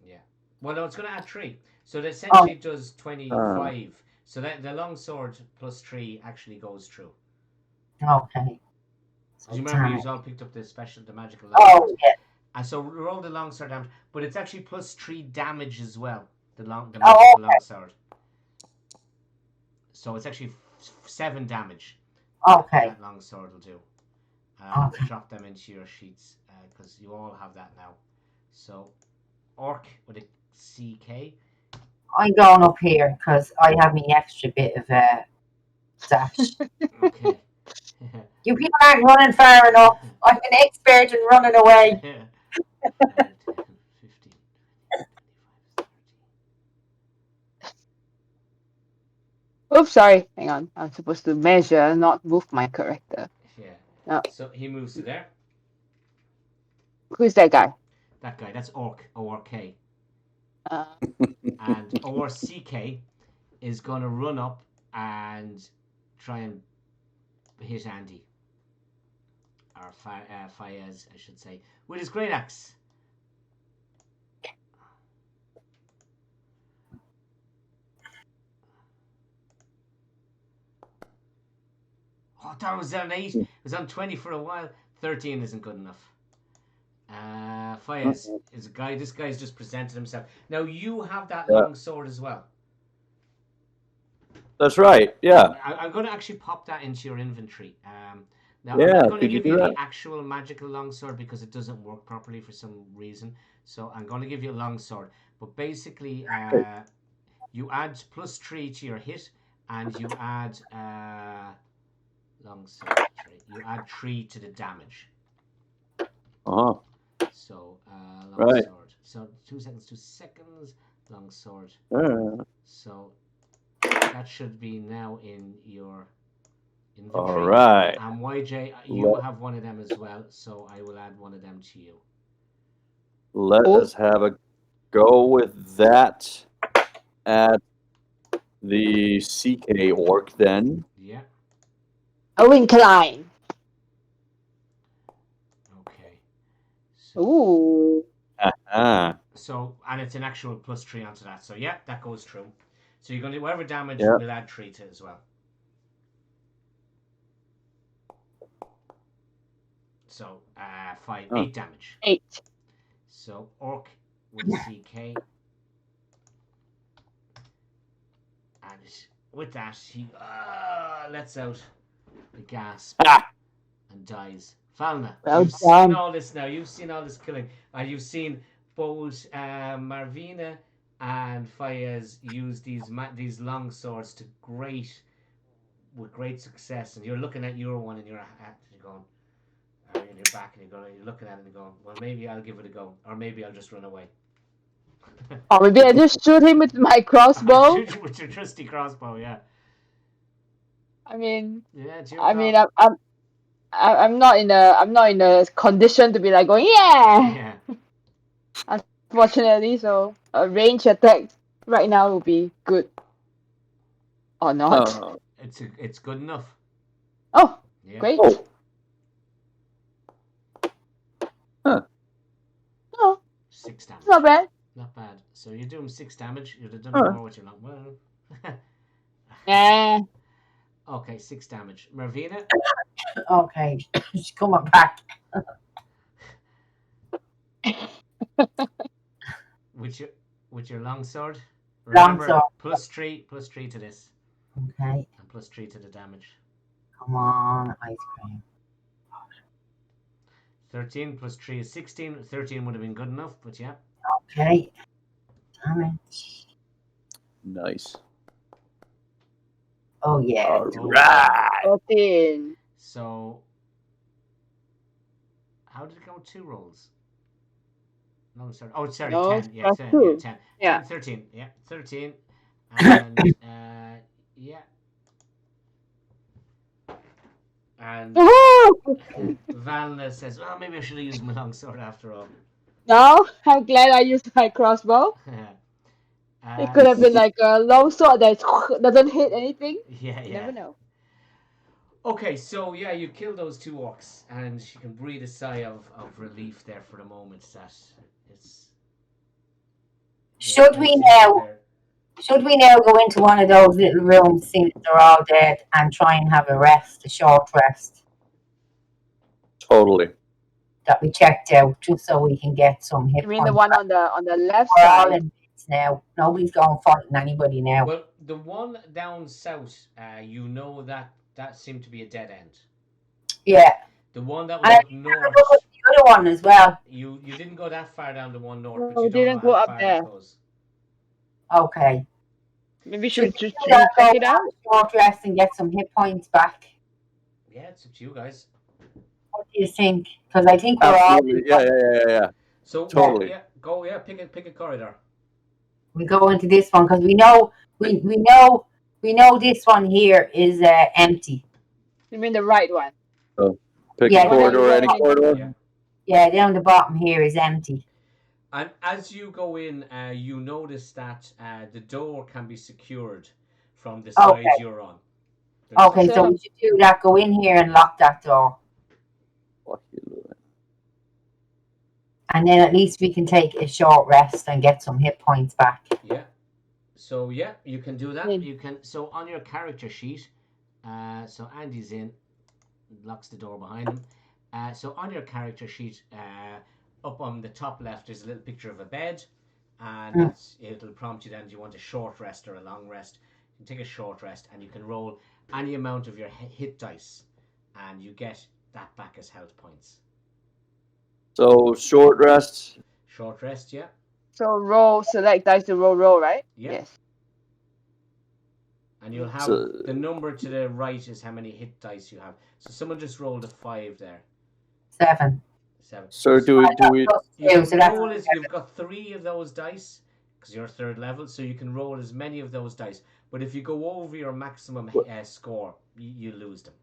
S1: Yeah. Well, no, it's going to add 3. So it essentially does 25. So that the longsword +3 actually goes through.
S3: Okay.
S1: Because you remember, you all picked up the magical longsword.
S3: Oh yeah.
S1: And so roll the longsword damage, but it's actually +3 damage as well. The magical longsword. So it's actually 7 damage.
S3: Okay.
S1: That longsword will do.
S3: Okay.
S1: Drop them into your sheets because you all have that now. So orc with a CK.
S3: I'm going up here because I have my extra bit of dash.
S1: Okay.
S3: You people aren't running far enough. I'm an expert in running away.
S1: 10, 15, 25, 30.
S2: Oops, sorry. Hang on. I'm supposed to measure, not move my character.
S1: Yeah.
S2: No.
S1: So he moves to there.
S2: Who's that guy?
S1: That guy. That's orc. ORK.
S2: Uh,
S1: And ORCK is going to run up and try and hit Andy. Or Fayez, I should say. With his great axe. Oh, that was on 8. It was on 20 for a while. 13 isn't good enough. Fayez is a guy. This guy's just presented himself. Now you have that long sword as well.
S4: That's right. Yeah.
S1: I'm going to actually pop that into your inventory. Now
S4: Yeah,
S1: I'm not going to
S4: could you
S1: give
S4: do
S1: you
S4: that?
S1: the actual magical longsword because it doesn't work properly for some reason. So I'm going to give you a longsword. But basically, you add +3 to your hit, and you add longsword. You add 3 to the damage.
S4: Uh-huh.
S1: So
S4: Right.
S1: longsword. So 2 seconds, 2 seconds. Longsword. So that should be now in your inventory.
S4: All right.
S1: And YJ, you have one of them as well, so I will add one of them to you.
S4: Let us have a go with that at the CK orc then.
S1: Yeah.
S2: Owen Klein.
S1: Okay.
S2: Ooh.
S1: So, and it's an actual +3 onto that. So, yeah, that goes through. So you're going to do whatever damage,
S4: Yeah.
S1: we'll add 3 to it as well. So, 8 damage.
S2: 8.
S1: So, orc with CK. And with that, he lets out a gasp and dies. Falna,
S2: Well
S1: you've
S2: done.
S1: seen all this now. You've seen all this killing. And you've seen both Marvina and Fayez use these long swords with great success. And you're looking at your one and you're going, in your back, and you're looking at it and going, well, maybe I'll give it a go, or maybe I'll just run away.
S2: Or maybe I just shoot him with my crossbow.
S1: With your trusty crossbow, yeah.
S2: I mean,
S1: Yeah, it's your
S2: I
S1: call.
S2: mean, I'm not in a condition to be like going yeah. Unfortunately, so a range attack right now will be good. Or not.
S1: It's good enough.
S2: Oh,
S1: Yeah.
S2: great.
S4: Oh.
S2: Oh,
S1: 6 damage.
S2: not bad.
S1: Not bad. So you do him 6 damage. You'd have done more with your long. Well.
S2: Nah.
S1: Okay, 6 damage. Marvina.
S3: Okay. She's coming back.
S1: with your longsword.
S3: Longsword.
S1: +3 to this.
S3: Okay.
S1: And +3 to the damage.
S3: Come on, ice cream.
S1: 13 +3 is 16. 13 would have been good enough, but yeah.
S3: Okay. Damage.
S4: Nice.
S3: Oh yeah.
S4: All right.
S2: 14.
S1: So, how did it go? 2 rolls. No, sorry. Oh, sorry,
S2: No,
S1: 10. Yeah, 10.
S2: 2.
S1: 10.
S2: Yeah.
S1: 10, 13. Yeah, 13. And, yeah. And
S2: Oh!
S1: Vanna says, "Well, maybe I should have used my longsword after all."
S2: No, I'm glad I used my crossbow. It could have been like a long sword that doesn't hit anything.
S1: yeah,
S2: You
S1: yeah.
S2: never know.
S1: Okay, so yeah, you kill those two orcs, and you can breathe a sigh of relief there for the moment that it's.
S3: Should we now? Should we now go into one of those little rooms, see that they're all dead, and try and have a short rest
S4: Totally.
S3: that we checked out, just so we can get some hit
S2: You mean the
S3: points?
S2: one on the left
S3: We're all
S2: side?
S3: in bits now. Nobody's going fighting anybody now.
S1: Well, the one down south, you know that seemed to be a dead end.
S3: Yeah.
S1: The one that
S3: And
S1: was
S3: I
S1: up
S3: think
S1: north,
S3: look at the other one as well.
S1: you didn't go that far down the one north, but
S2: No,
S1: you
S2: we
S1: don't know
S2: didn't
S1: how
S2: go up
S1: far
S2: there.
S1: that goes.
S3: Okay.
S2: Maybe
S3: Should we
S2: should
S3: do
S2: we
S3: that?
S2: check
S3: Go
S2: it out?
S3: have a short rest and get some hit points back.
S1: Yeah, it's up to you guys.
S3: What do you think? Because I think we're all.
S4: Absolutely. Yeah.
S1: So
S4: Totally.
S1: pick a corridor.
S3: We go into this one because we know this one here is empty.
S2: You mean the right one?
S4: So pick
S3: Yeah,
S4: a corridor, any corridor.
S1: Yeah.
S3: Yeah, down the bottom here is empty.
S1: And as you go in, you notice that the door can be secured from the side
S3: Okay.
S1: you're on. There's
S3: Okay,
S1: some-
S3: so we should do that. Go in here and lock that door.
S4: Fuck you.
S3: And then at least we can take a short rest and get some hit points back.
S1: Yeah. So yeah, you can do that.
S2: Yeah.
S1: You can. So on your character sheet, so Andy's in, locks the door behind him. So on your character sheet, up on the top left, there's a little picture of a bed, and it'll prompt you then. Do you want a short rest or a long rest? You can take a short rest, and you can roll any amount of your hit dice, and you get that back as health points.
S4: So short rest.
S1: Short rest, yeah.
S2: So select dice to roll, right?
S1: Yeah.
S2: Yes.
S1: And you'll have
S4: So-
S1: the number to the right is how many hit dice you have. So someone just rolled a 5 there.
S3: 7.
S1: 7.
S4: So do we
S3: Plus
S1: You
S3: 2,
S1: can
S3: so that's
S1: roll as you've got 3 of those dice because you're third level, so you can roll as many of those dice. But if you go over your maximum score, you lose them.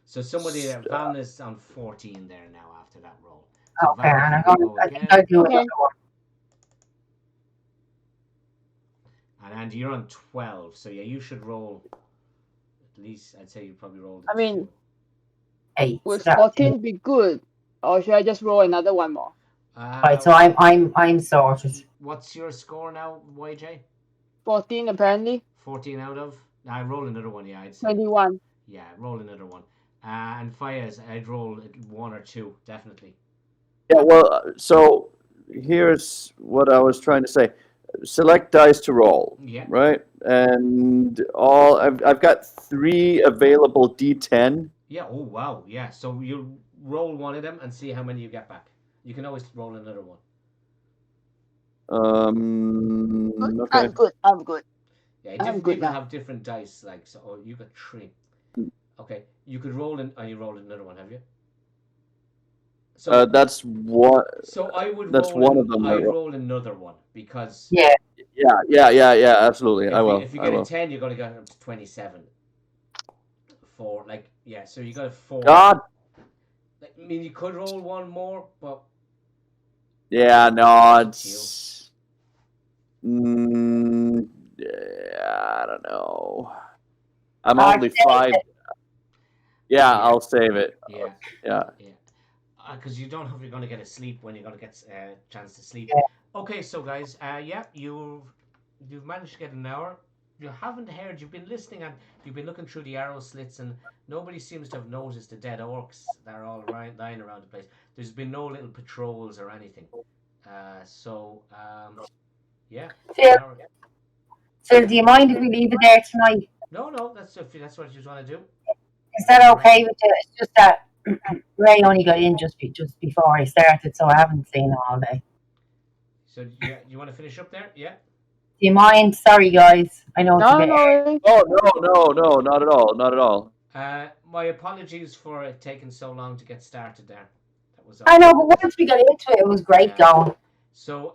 S1: So somebody there, Van is on 14 there now after that roll. So
S3: okay.
S1: Van
S3: And
S1: can
S3: I
S1: go
S3: think
S1: again.
S3: I'll do
S2: Okay.
S3: another one.
S1: And Andy, you're on 12, so yeah, you should roll. At least I'd say you probably rolled.
S2: I mean,
S3: 8.
S2: Would
S3: So that's
S2: 14 be good? Or should I just roll another one more?
S3: right, so I'm sorted.
S1: What's your score now, YJ?
S2: 14 apparently.
S1: 14 out of. I roll another one. Yeah, I'd say.
S2: 21.
S1: Yeah, roll another one. And Fayez, I'd roll 1 or 2 definitely.
S4: Yeah, well, so here's what I was trying to say. Select dice to roll,
S1: Yeah.
S4: right? And I've got 3 available D10.
S1: Yeah. Oh wow. Yeah. So you roll one of them and see how many you get back. You can always roll another one.
S4: Okay.
S2: I'm good.
S1: Yeah.
S2: I'm
S1: Different
S2: good
S1: people
S2: now.
S1: have different dice. Like so. Oh, you got 3. Okay. You could roll in. Oh, you rolled another one, have you? So
S4: That's one.
S1: So I would.
S4: That's
S1: roll
S4: one of them.
S1: I'd roll another one because.
S3: Yeah.
S4: Yeah. Absolutely, I will.
S1: If you
S4: I
S1: get a
S4: will.
S1: 10, you're gonna get up to 27. 4, like yeah. So you got a 4.
S4: God.
S1: Like, I mean, you could roll one more, but
S4: Yeah. No.
S1: It's
S4: Yeah. I don't know. I'm
S3: I'd
S4: only
S3: save
S4: 5.
S3: it.
S4: Yeah, I'll save it.
S1: yeah,
S4: Yeah.
S1: because you don't know if you're gonna get a sleep when you're gonna get a chance to sleep.
S3: Yeah.
S1: Okay, so guys, yeah, you've managed to get an hour. You haven't heard. You've been listening and you've been looking through the arrow slits, and nobody seems to have noticed the dead orcs that are all lying around the place. There's been no little patrols or anything. Yeah.
S3: Phil, do you mind if we leave it there tonight?
S1: No, that's what you just want to do.
S3: Is that okay with you? It's just that Ray only got in just before I started, so I haven't seen him all day.
S1: So yeah, you want to finish up there? Yeah.
S3: Do you mind? Sorry, guys. I know it's a
S2: No,
S3: bit.
S2: no.
S4: Oh no, not at all, not at all.
S1: My apologies for it taking so long to get started there. That was.
S3: I know, but once we got into it, it was great going.
S1: So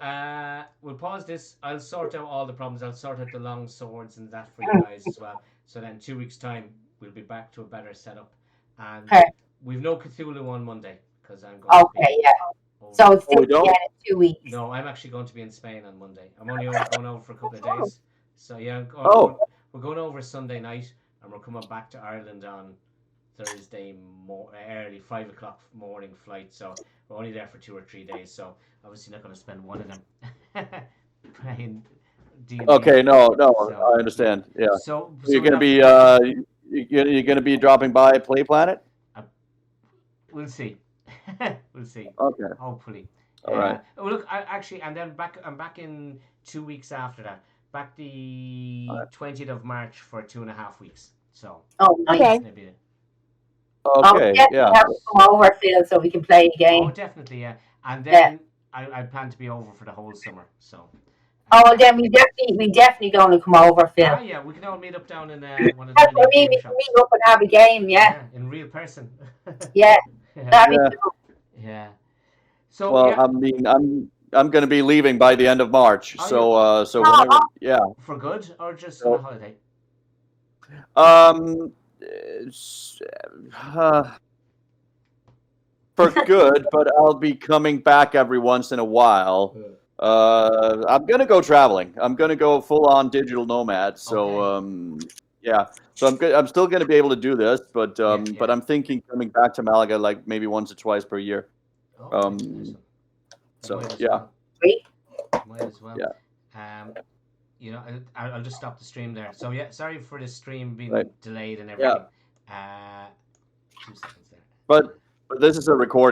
S1: we'll pause this. I'll sort out all the problems. I'll sort out the long swords and that for you guys as well. So then 2 weeks time we'll be back to a better setup. And
S3: Okay.
S1: we've no Cthulhu on Monday because I'm going to
S3: Okay,
S1: be
S3: yeah.
S1: over.
S3: So it's
S4: Oh, we
S3: still
S4: don't?
S3: again in 2 weeks.
S1: No, I'm actually going to be in Spain on Monday. I'm only going over for a couple of days. So yeah,
S4: Oh.
S1: we're going over Sunday night, and we're coming back to Ireland on Thursday early 5 o'clock morning flight. So we're only there for 2 or 3 days. So obviously not going to spend one of them playing D&D.
S4: Okay, no,
S1: So,
S4: I understand. Yeah.
S1: So
S4: You're
S1: we'll
S4: gonna be you're gonna be dropping by Play Planet?
S1: we'll see. We'll see.
S4: Okay.
S1: Hopefully.
S4: All right.
S1: Well, look, and then I'm back in 2 weeks after that. Back the
S4: All right.
S1: 20th of March for 2.5 weeks. So
S3: Oh, nice.
S2: Okay.
S1: maybe.
S4: Okay.
S3: Definitely
S4: Yeah.
S3: have to come over, Phil, so we can play a
S1: Oh,
S3: game.
S1: definitely, yeah. And then I plan to be over for the whole summer. So.
S3: Oh, well, then we definitely going to come over, Phil.
S1: Yeah, we can all meet up down in one of the
S3: That's
S1: many
S3: what I mean.
S1: game
S3: We can
S1: shops.
S3: meet up and have a game. Yeah.
S1: In real person.
S3: Yeah.
S1: Yeah.
S3: That'd be
S4: Yeah.
S3: cool.
S1: Yeah. So
S4: Well,
S1: yeah.
S4: I mean, I'm gonna be leaving by the end of March.
S1: Oh,
S4: So whenever, yeah.
S1: For good or just
S4: So-
S1: on a holiday?
S4: It's, for good, but I'll be coming back every once in a while. I'm gonna go traveling. I'm gonna go full on digital nomad. So yeah. So I'm still gonna be able to do this, but
S1: Yeah.
S4: I'm thinking coming back to Malaga like maybe once or twice per year.
S1: Oh, nice one.
S4: So
S1: Might as
S4: yeah.
S1: well.
S3: Sweet.
S1: Might as well.
S4: Yeah.
S1: I'll just stop the stream there. So yeah, sorry for the stream being
S4: Right.
S1: delayed and
S4: Yeah.
S1: everything. 2 seconds there.
S4: But this is a recording.